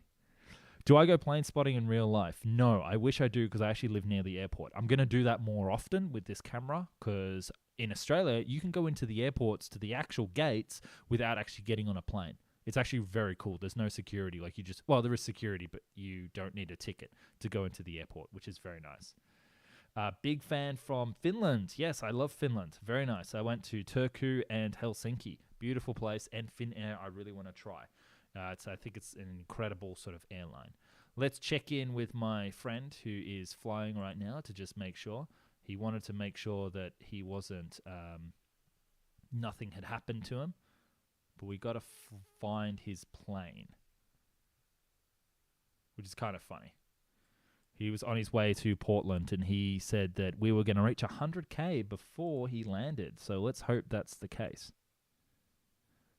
[SPEAKER 1] Do I go plane spotting in real life? No, I wish I do because I actually live near the airport. I'm going to do that more often with this camera because in Australia, you can go into the airports to the actual gates without actually getting on a plane. It's actually very cool. There's no security. Like there is security, but you don't need a ticket to go into the airport, which is very nice. Big fan from Finland. Yes, I love Finland. Very nice. I went to Turku and Helsinki. Beautiful place. And Finnair, I really want to try. I think it's an incredible sort of airline. Let's check in with my friend who is flying right now to just make sure. He wanted to make sure that he wasn't, nothing had happened to him. But we got to find his plane, which is kind of funny. He was on his way to Portland and he said that we were going to reach 100K before he landed. So let's hope that's the case.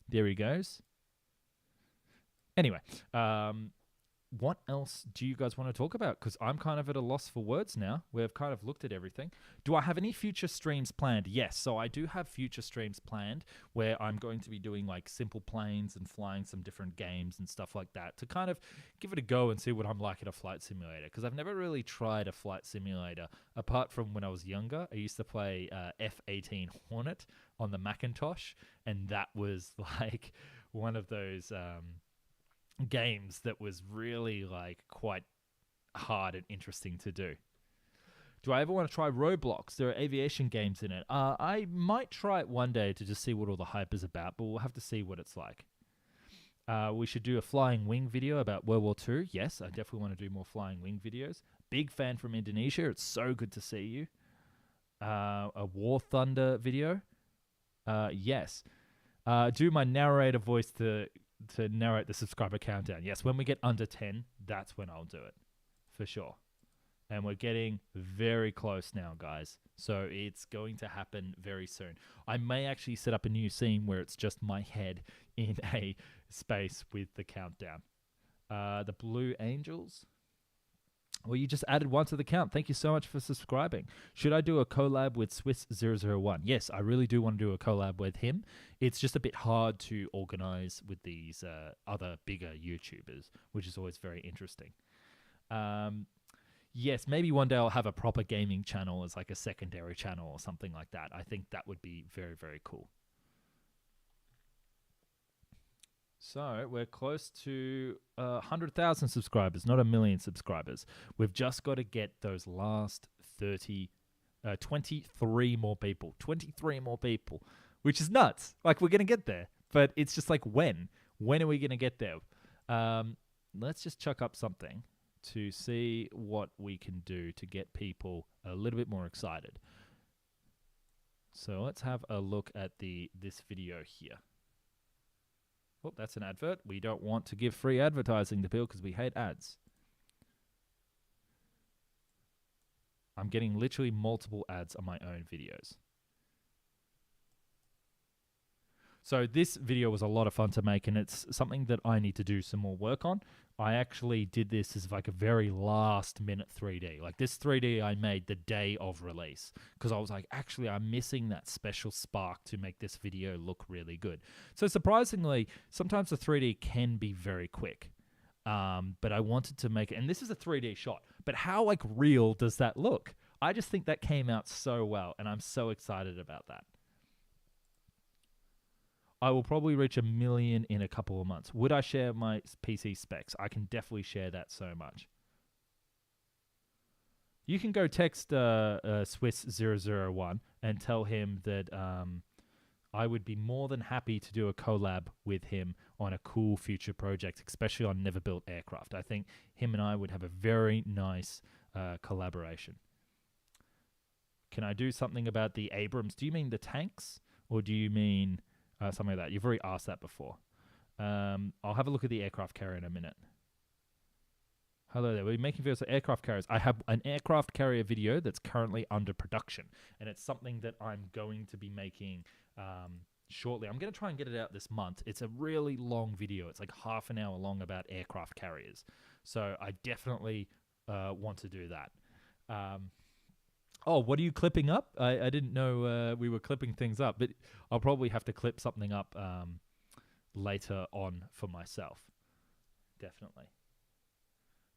[SPEAKER 1] There he goes. Anyway, what else do you guys want to talk about? Because I'm kind of at a loss for words now. We've kind of looked at everything. Do I have any future streams planned? Yes. So I do have future streams planned where I'm going to be doing like simple planes and flying some different games and stuff like that to kind of give it a go and see what I'm like at a flight simulator. Because I've never really tried a flight simulator apart from when I was younger. I used to play F-18 Hornet on the Macintosh. And that was like one of those... games that was really like quite hard and interesting to do. Do I ever want to try Roblox? There are aviation games in it. I might try it one day to just see what all the hype is about, but we'll have to see what it's like. We should do a flying wing video about World War II. Yes, I definitely want to do more flying wing videos. Big fan from Indonesia. It's so good to see you. A War Thunder video. Yes. Do my narrator voice to narrate the subscriber countdown. Yes, when we get under 10, that's when I'll do it. For sure. And we're getting very close now, guys. So it's going to happen very soon. I may actually set up a new scene where it's just my head in a space with the countdown. The Blue Angels. Well, you just added one to the count. Thank you so much for subscribing. Should I do a collab with Swiss001? Yes, I really do want to do a collab with him. It's just a bit hard to organize with these other bigger YouTubers, which is always very interesting. Yes, maybe one day I'll have a proper gaming channel as like a secondary channel or something like that. I think that would be very, very cool. So we're close to 100,000 subscribers, not 1 million subscribers. We've just got to get those last 23 more people. 23 more people, which is nuts. Like, we're going to get there. But it's just like, when? When are we going to get there? Let's just chuck up something to see what we can do to get people a little bit more excited. So let's have a look at this video here. Oh, that's an advert. We don't want to give free advertising to people because we hate ads. I'm getting literally multiple ads on my own videos. So this video was a lot of fun to make, and it's something that I need to do some more work on. I actually did this as like a very last minute 3D. Like, this 3D I made the day of release because I was like, actually, I'm missing that special spark to make this video look really good. So surprisingly, sometimes the 3D can be very quick. But I wanted to make it, and this is a 3D shot, but how like real does that look? I just think that came out so well, and I'm so excited about that. I will probably reach 1 million in a couple of months. Would I share my PC specs? I can definitely share that so much. You can go text Swiss001 and tell him that I would be more than happy to do a collab with him on a cool future project, especially on never built aircraft. I think him and I would have a very nice collaboration. Can I do something about the Abrams? Do you mean the tanks, or do you mean something like that? You've already asked that before. I'll have a look at the aircraft carrier in a minute. Hello there. We're making videos of aircraft carriers. I have an aircraft carrier video that's currently under production, and it's something that I'm going to be making shortly. I'm going to try and get it out this month. It's a really long video. It's like half an hour long about aircraft carriers. So I definitely want to do that. Oh, what are you clipping up? I didn't know we were clipping things up, but I'll probably have to clip something up later on for myself. Definitely.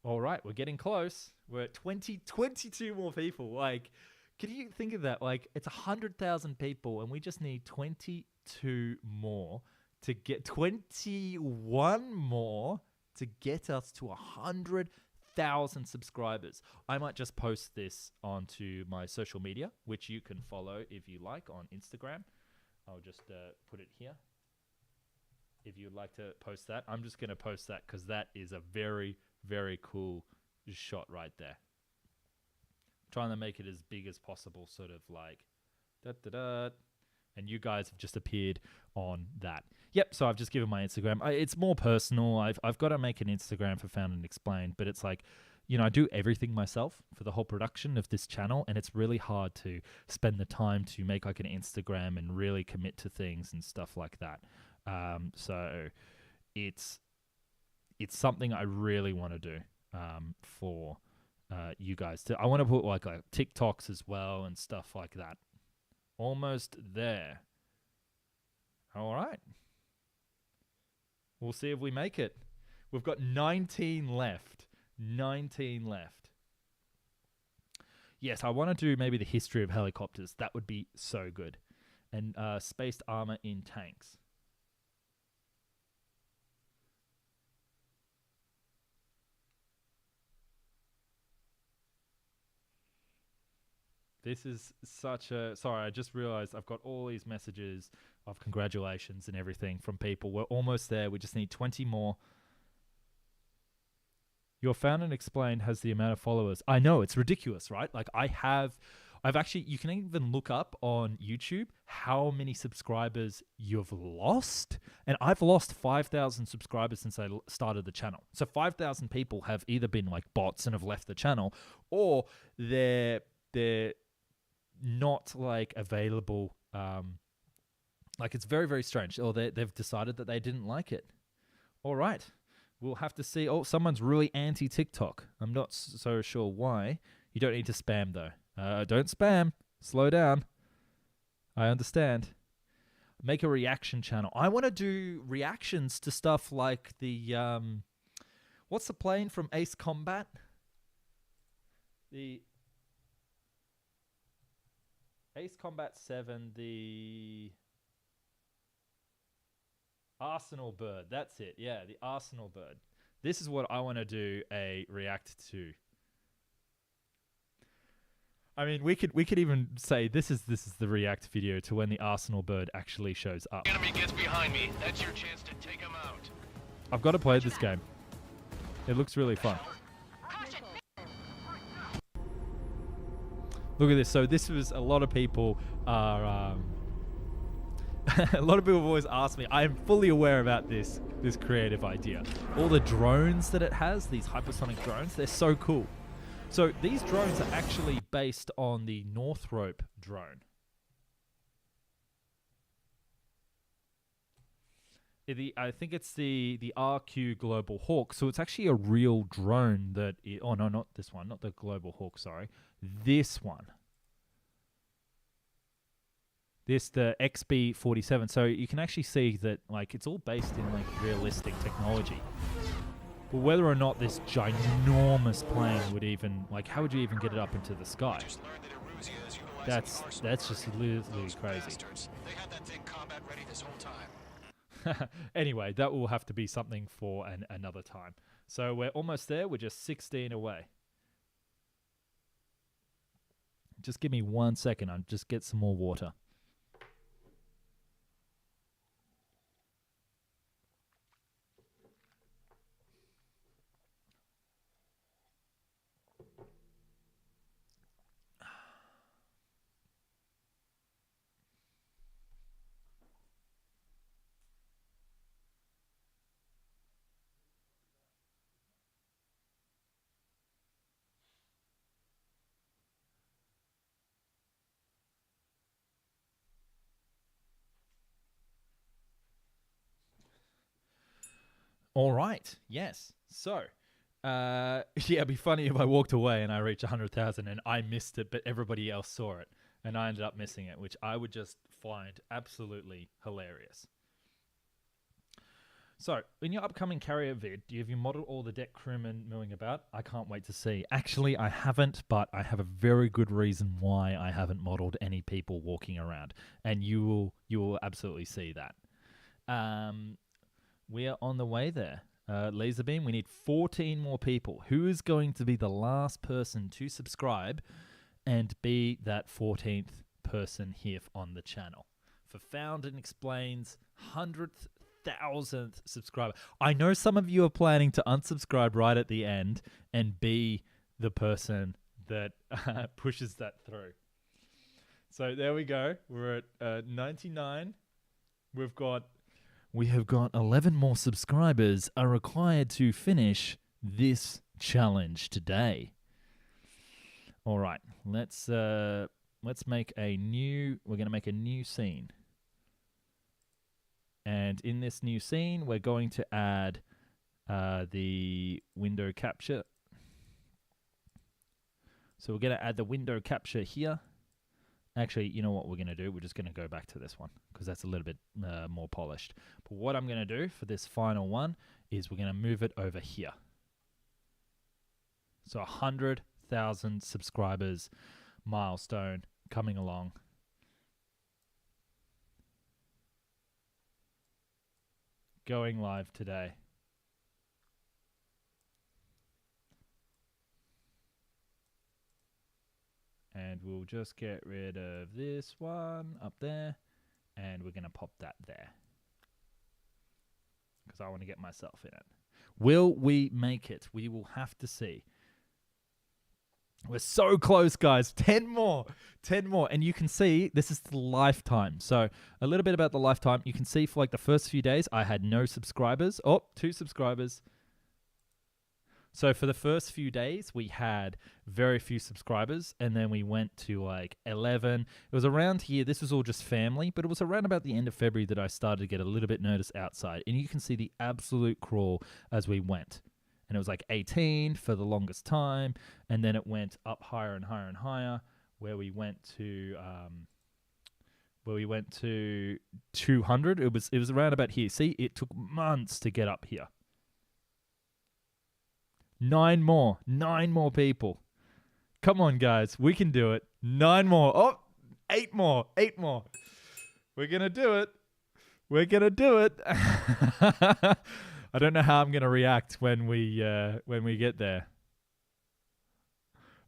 [SPEAKER 1] All right, we're getting close. We're at 22 more people. Like, can you think of that? Like, it's 100,000 people, and we just need 22 more to get 21 more to get us to 100,000 subscribers. I might just post this onto my social media, which you can follow if you like on Instagram. I'll just put it here. If you'd like to post that, I'm just going to post that because that is a very, very cool shot right there. Trying to make it as big as possible, sort of like da-da-da. And you guys have just appeared on that. Yep, so I've just given my Instagram. It's more personal. I've got to make an Instagram for Found and Explained, but it's like, you know, I do everything myself for the whole production of this channel, and it's really hard to spend the time to make like an Instagram and really commit to things and stuff like that. So it's something I really want to do for you guys. I want to put like TikToks as well and stuff like that. Almost there. All right. We'll see if we make it. We've got 19 left. 19 left. Yes, I want to do maybe the history of helicopters. That would be so good. And spaced armor in tanks. This is such a... Sorry, I just realized I've got all these messages of congratulations and everything from people. We're almost there. We just need 20 more. Your Found and Explained has the amount of followers. I know, it's ridiculous, right? Like I've actually... You can even look up on YouTube how many subscribers you've lost. And I've lost 5,000 subscribers since I started the channel. So 5,000 people have either been like bots and have left the channel, or they're not like available. Like it's very, very strange. Or they've decided that they didn't like it. All right. We'll have to see. Oh, someone's really anti-TikTok. I'm not so sure why. You don't need to spam though. Don't spam. Slow down. I understand. Make a reaction channel. I want to do reactions to stuff like the what's the plane from Ace Combat? The Ace Combat 7, the Arsenal Bird. That's it. Yeah, the Arsenal Bird. This is what I want to do a react to. I mean, we could even say this is the react video to when the Arsenal Bird actually shows up.
[SPEAKER 3] Enemy gets behind me. That's your chance to take him out.
[SPEAKER 1] I've got to play this game. It looks really fun. Look at this. So this was a lot of people are a lot of people have always asked me. I am fully aware about this creative idea. All the drones that it has, these hypersonic drones, they're so cool. So these drones are actually based on the Northrop drone. I think it's the RQ Global Hawk. So it's actually a real drone that... oh, no, not this one. Not the Global Hawk, sorry. This one. The XB-47. So you can actually see that like it's all based in like realistic technology. But whether or not this ginormous plane would even... Like, how would you even get it up into the sky? That's just literally crazy.
[SPEAKER 3] They had that thing combat ready this whole time.
[SPEAKER 1] Anyway, that will have to be something for another time. So we're almost there. We're just 16 away. Just give me 1 second. I'll just get some more water. All right. Yes. So, yeah, it'd be funny if I walked away and I reached 100,000 and I missed it, but everybody else saw it and I ended up missing it, which I would just find absolutely hilarious. So, in your upcoming carrier vid, have you modeled all the deck crewmen milling about? I can't wait to see. Actually, I haven't, but I have a very good reason why I haven't modeled any people walking around, and you will absolutely see that. We are on the way there. Laser beam, we need 14 more people. Who is going to be the last person to subscribe and be that 14th person here on the channel? For Found and Explains 100,000th subscriber. I know some of you are planning to unsubscribe right at the end and be the person that pushes that through. So there we go. We're at 99. We have got 11 more subscribers are required to finish this challenge today. All right, let's make a new. We're going to make a new scene, and in this new scene, we're going to add the window capture. So we're going to add the window capture here. Actually, you know what we're going to do? We're just going to go back to this one because that's a little bit more polished. But what I'm going to do for this final one is we're going to move it over here. So 100,000 subscribers milestone coming along. Going live today. And we'll just get rid of this one up there. And we're going to pop that there. Because I want to get myself in it. Will we make it? We will have to see. We're so close, guys. 10 more. 10 more. And you can see this is the lifetime. So a little bit about the lifetime. You can see for like the first few days, I had no subscribers. Oh, 2 subscribers. So for the first few days, we had very few subscribers, and then we went to like 11. It was around here. This was all just family, but it was around about the end of February that I started to get a little bit noticed outside. And you can see the absolute crawl as we went. And it was like 18 for the longest time, and then it went up higher and higher and higher, where we went to 200. It was around about here. See, it took months to get up here. 9 more people. Come on, guys. We can do it. 9 more. Oh, 8 more. 8 more. We're going to do it. We're going to do it. I don't know how I'm going to react when we get there.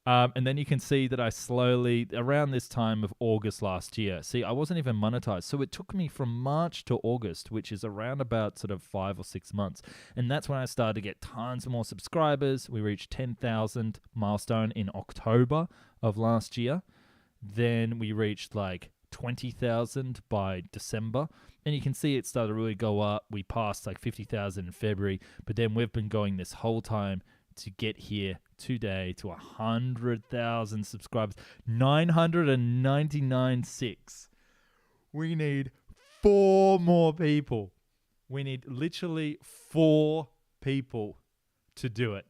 [SPEAKER 1] And then you can see that I slowly, around this time of August last year, see, I wasn't even monetized. So it took me from March to August, which is around about sort of 5 or 6 months. And that's when I started to get tons more subscribers. We reached 10,000 milestone in October of last year. Then we reached like 20,000 by December. And you can see it started to really go up. We passed like 50,000 in February. But then we've been going this whole time to get here today to 100,000 subscribers. 999.6. We need 4 more people. We need literally 4 people to do it.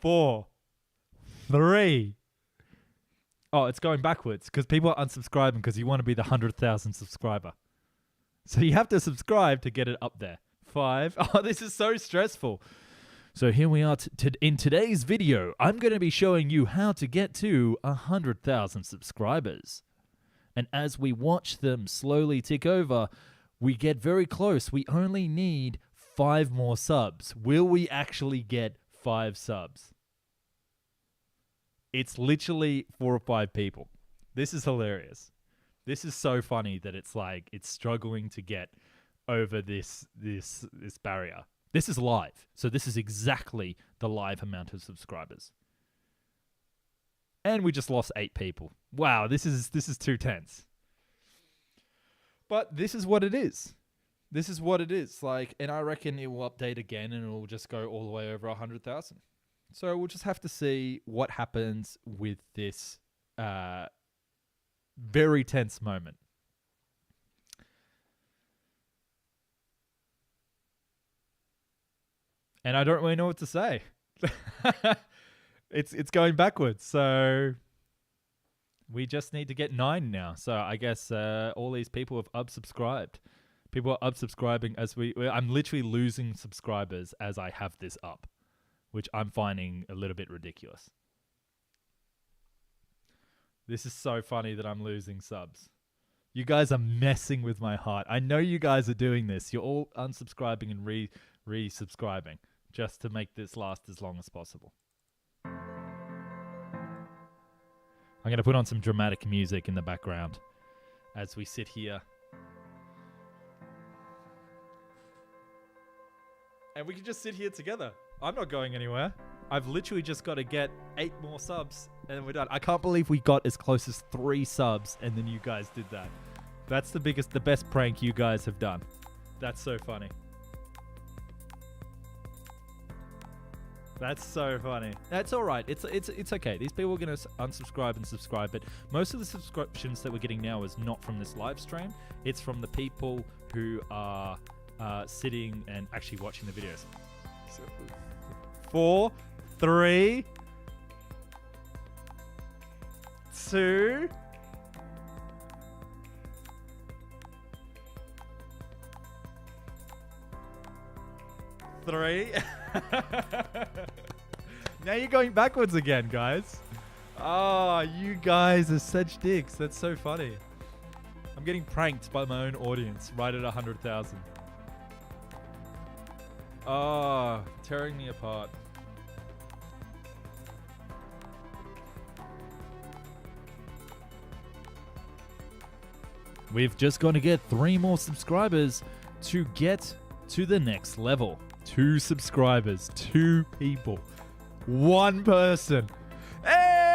[SPEAKER 1] 4. 3. Oh, it's going backwards because people are unsubscribing because you want to be the 100,000 subscriber. So you have to subscribe to get it up there. 5. Oh, this is so stressful. So here we are. In today's video, I'm going to be showing you how to get to 100,000 subscribers. And as we watch them slowly tick over, we get very close. We only need 5 more subs. Will we actually get 5 subs? It's literally 4 or 5 people. This is hilarious. This is so funny that it's like it's struggling to get over this barrier. This is live. So this is exactly the live amount of subscribers. And we just lost 8 people. Wow, this is too tense. But this is what it is. This is what it is. Like, and I reckon it will update again and it will just go all the way over 100,000. So we'll just have to see what happens with this very tense moment. And I don't really know what to say. It's going backwards. So we just need to get 9 now. So I guess all these people have unsubscribed. People are unsubscribing as I'm literally losing subscribers as I have this up, which I'm finding a little bit ridiculous. This is so funny that I'm losing subs. You guys are messing with my heart. I know you guys are doing this. You're all unsubscribing and resubscribing just to make this last as long as possible. I'm going to put on some dramatic music in the background as we sit here. And we can just sit here together. I'm not going anywhere. I've literally just got to get 8 more subs and we're done. I can't believe we got as close as 3 subs and then you guys did that. That's the best prank you guys have done. That's so funny. That's so funny. That's all right. It's okay. These people are going to unsubscribe and subscribe, but most of the subscriptions that we're getting now is not from this live stream. It's from the people who are sitting and actually watching the videos. So, 4, 3, 2. Now you're going backwards again, guys. Oh, you guys are such dicks. That's so funny. I'm getting pranked by my own audience right at 100,000. Oh, tearing me apart. We've just got to get 3 more subscribers to get to the next level. 2 subscribers, 2 people, 1 person. Hey!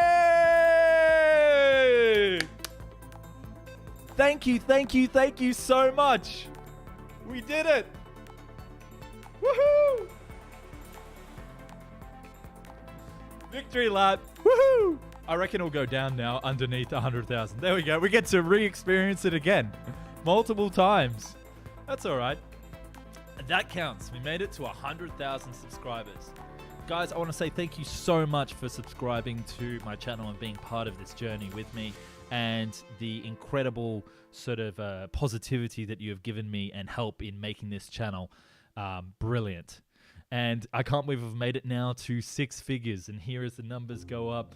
[SPEAKER 1] Thank you so much. We did it. Woohoo! Victory lap. Woohoo! I reckon it'll go down now underneath 100,000. There we go. We get to re-experience it again. Multiple times. That's all right. And that counts. We made it to 100,000 subscribers. Guys, I want to say thank you so much for subscribing to my channel and being part of this journey with me and the incredible sort of positivity that you have given me and help in making this channel brilliant. And I can't believe I've made it now to 6 figures. And here as the numbers go up,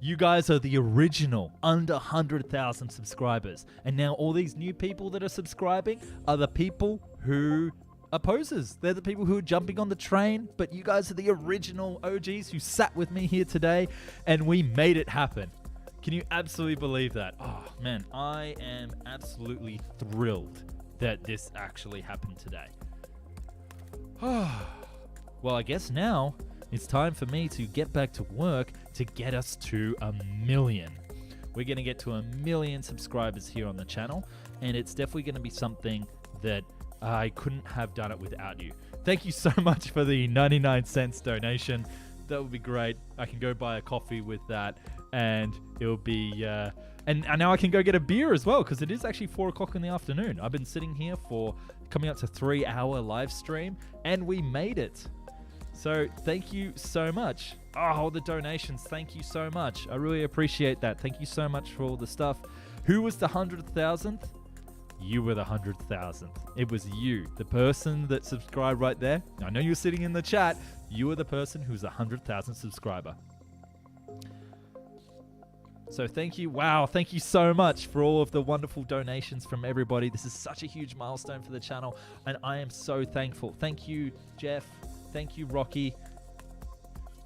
[SPEAKER 1] you guys are the original under 100,000 subscribers. And now all these new people that are subscribing are the people who are posers. They're the people who are jumping on the train, but you guys are the original OGs who sat with me here today and we made it happen. Can you absolutely believe that? Oh man, I am absolutely thrilled that this actually happened today. Well, I guess now it's time for me to get back to work to get us to 1 million. We're going to get to 1 million subscribers here on the channel, and it's definitely going to be something that I couldn't have done it without you. Thank you so much for the 99 cents donation. That would be great. I can go buy a coffee with that, and it'll be... And now I can go get a beer as well, because it is actually 4 o'clock in the afternoon. I've been sitting here for coming up to 3-hour live stream, and we made it. So thank you so much. Oh, all the donations. Thank you so much. I really appreciate that. Thank you so much for all the stuff. Who was the 100,000th? You were the 100,000th. It was you, the person that subscribed right there. I know you're sitting in the chat. You were the person who's the 100,000th subscriber. So thank you. Wow, thank you so much for all of the wonderful donations from everybody. This is such a huge milestone for the channel, and I am so thankful. Thank you, Jeff. Thank you, Rocky.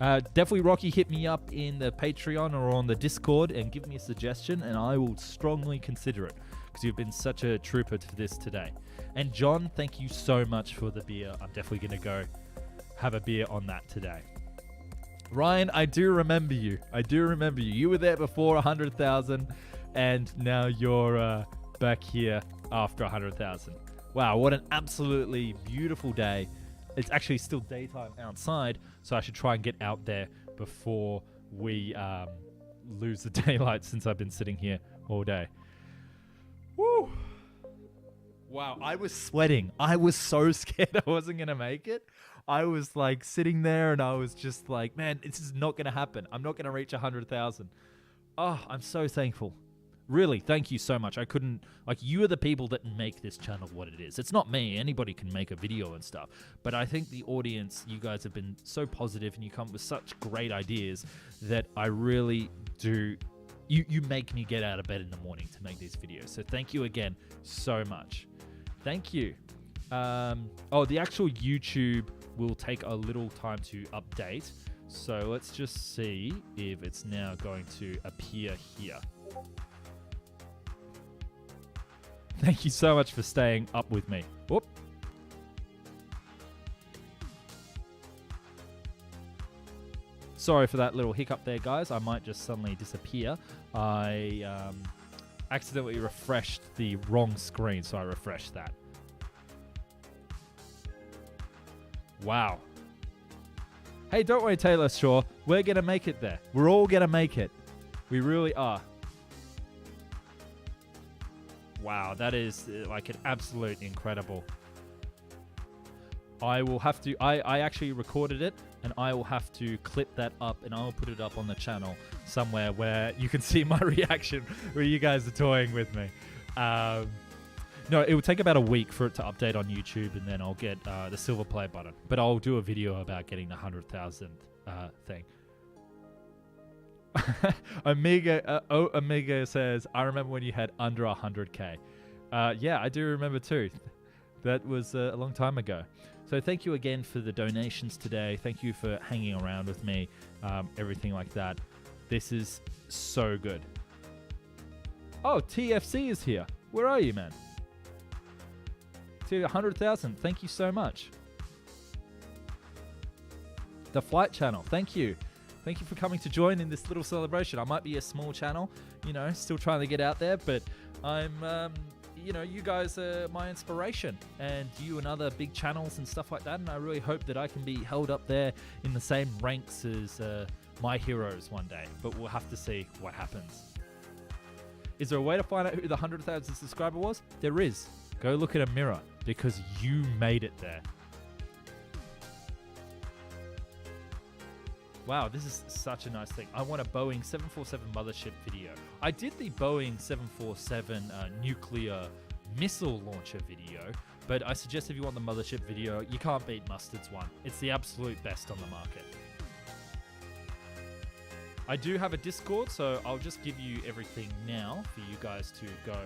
[SPEAKER 1] Definitely, Rocky, hit me up in the Patreon or on the Discord and give me a suggestion, and I will strongly consider it because you've been such a trooper to this today. And John, thank you so much for the beer. I'm definitely going to go have a beer on that today. Ryan, I do remember you. I do remember you. You were there before 100,000, and now you're back here after 100,000. Wow, what an absolutely beautiful day. It's actually still daytime outside, so I should try and get out there before we lose the daylight since I've been sitting here all day. Woo! Wow, I was sweating. I was so scared I wasn't going to make it. I was like sitting there and I was just like, man, this is not going to happen. I'm not going to reach 100,000. Oh, I'm so thankful. Really, thank you so much. I couldn't, like, you are the people that make this channel what it is. It's not me. Anybody can make a video and stuff. But I think the audience, you guys have been so positive and you come up with such great ideas that I really do. You make me get out of bed in the morning to make these videos. So thank you again so much. Thank you. The actual YouTube will take a little time to update. So let's just see if it's now going to appear here. Thank you so much for staying up with me. Whoop. Sorry for that little hiccup there, guys. I might just suddenly disappear. I accidentally refreshed the wrong screen, so I refreshed that. Wow. Hey, don't worry, Taylor Shaw. We're going to make it there. We're all going to make it. We really are. Wow, that is like an absolute incredible. I will have to, I actually recorded it and I will have to clip that up and I'll put it up on the channel somewhere where you can see my reaction where you guys are toying with me. No, it will take about a week for it to update on YouTube and then I'll get the silver play button. But I'll do a video about getting the 100,000 thing. Amiga says, I remember when you had under 100k. Yeah, I do remember too. That was a long time ago. So thank you again for the donations today. Thank you for hanging around with me, everything like that. This is so good. Oh, TFC is here. Where are you, man? To 100,000. Thank you so much. The Flight Channel. Thank you. Thank you for coming to join in this little celebration. I might be a small channel, you know, still trying to get out there, but I'm, you know, you guys are my inspiration and you and other big channels and stuff like that. And I really hope that I can be held up there in the same ranks as my heroes one day, but we'll have to see what happens. Is there a way to find out who the 100,000 subscriber was? There is. Go look at a mirror because you made it there. Wow, this is such a nice thing. I want a Boeing 747 mothership video. I did the Boeing 747 nuclear missile launcher video, but I suggest if you want the mothership video, you can't beat Mustard's one. It's the absolute best on the market. I do have a Discord, so I'll just give you everything now for you guys to go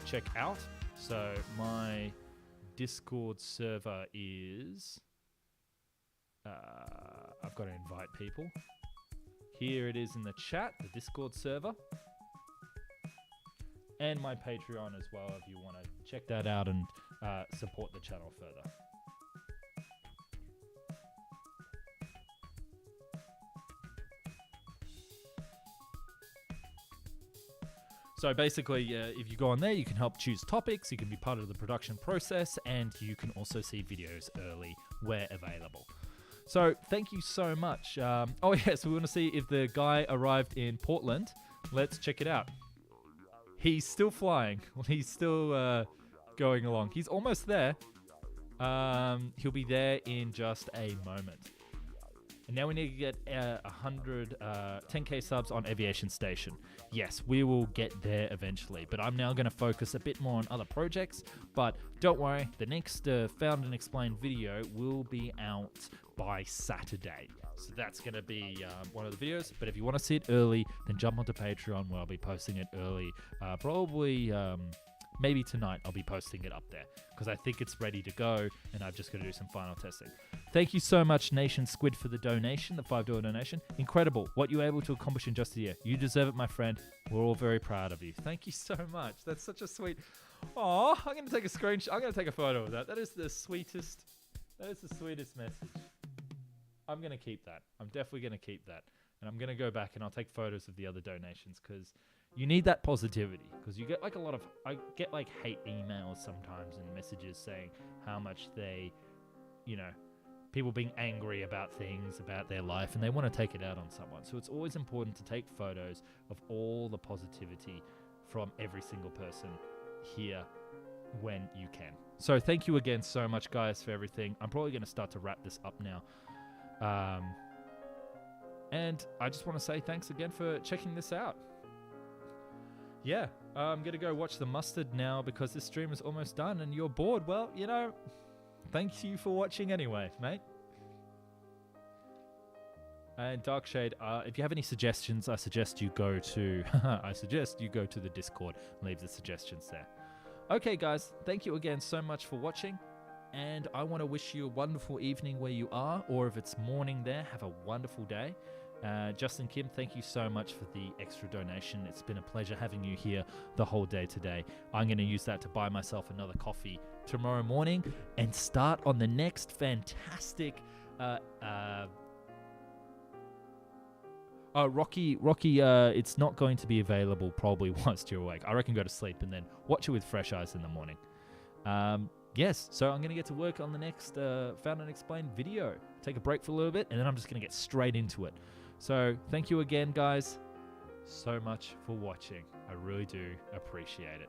[SPEAKER 1] check out. So my Discord server is... I've got to invite people. Here it is in the chat, the Discord server. And my Patreon as well, if you want to check that out and support the channel further. So basically, if you go on there, you can help choose topics, you can be part of the production process, and you can also see videos early where available. So thank you so much. Oh yes, we want to see if the guy arrived in Portland. Let's check it out. He's still flying. He's still going along. He's almost there. He'll be there in just a moment. And now we need to get 10k subs on Aviation Station. Yes, we will get there eventually, but I'm now going to focus a bit more on other projects. But don't worry, the next Found and Explained video will be out by Saturday. So that's going to be one of the videos. But if you want to see it early, then jump onto Patreon where I'll be posting it early. Probably... maybe tonight I'll be posting it up there because I think it's ready to go and I've just got to do some final testing. Thank you so much, Nation Squid, for the donation, the $5 donation. Incredible what you were able to accomplish in just a year. You deserve it, my friend. We're all very proud of you. Thank you so much. That's such a sweet... Oh, I'm going to take a screenshot. I'm going to take a photo of that. That is the sweetest message. I'm going to keep that. I'm definitely going to keep that. And I'm going to go back and I'll take photos of the other donations because... you need that positivity because you get like I get like hate emails sometimes and messages saying how much they, you know, people being angry about things, about their life, and they want to take it out on someone. So it's always important to take photos of all the positivity from every single person here when you can. So thank you again so much, guys, for everything. I'm probably going to start to wrap this up now. And I just want to say thanks again for checking this out. Yeah, I'm going to go watch the mustard now because this stream is almost done and you're bored. Well, you know, thank you for watching anyway, mate. And Darkshade, if you have any suggestions, I suggest you go to the Discord and leave the suggestions there. Okay, guys, thank you again so much for watching. And I want to wish you a wonderful evening where you are, or if it's morning there, have a wonderful day. Justin Kim, thank you so much for the extra donation. It's been a pleasure having you here the whole day today. I'm going to use that to buy myself another coffee tomorrow morning and start on the next fantastic Rocky, it's not going to be available probably whilst you're awake. I reckon go to sleep and then watch it with fresh eyes in the morning. Yes, so I'm going to get to work on the next Found and Explained video. Take a break for a little bit, and then I'm just going to get straight into it. So thank you again, guys, so much for watching. I really do appreciate it.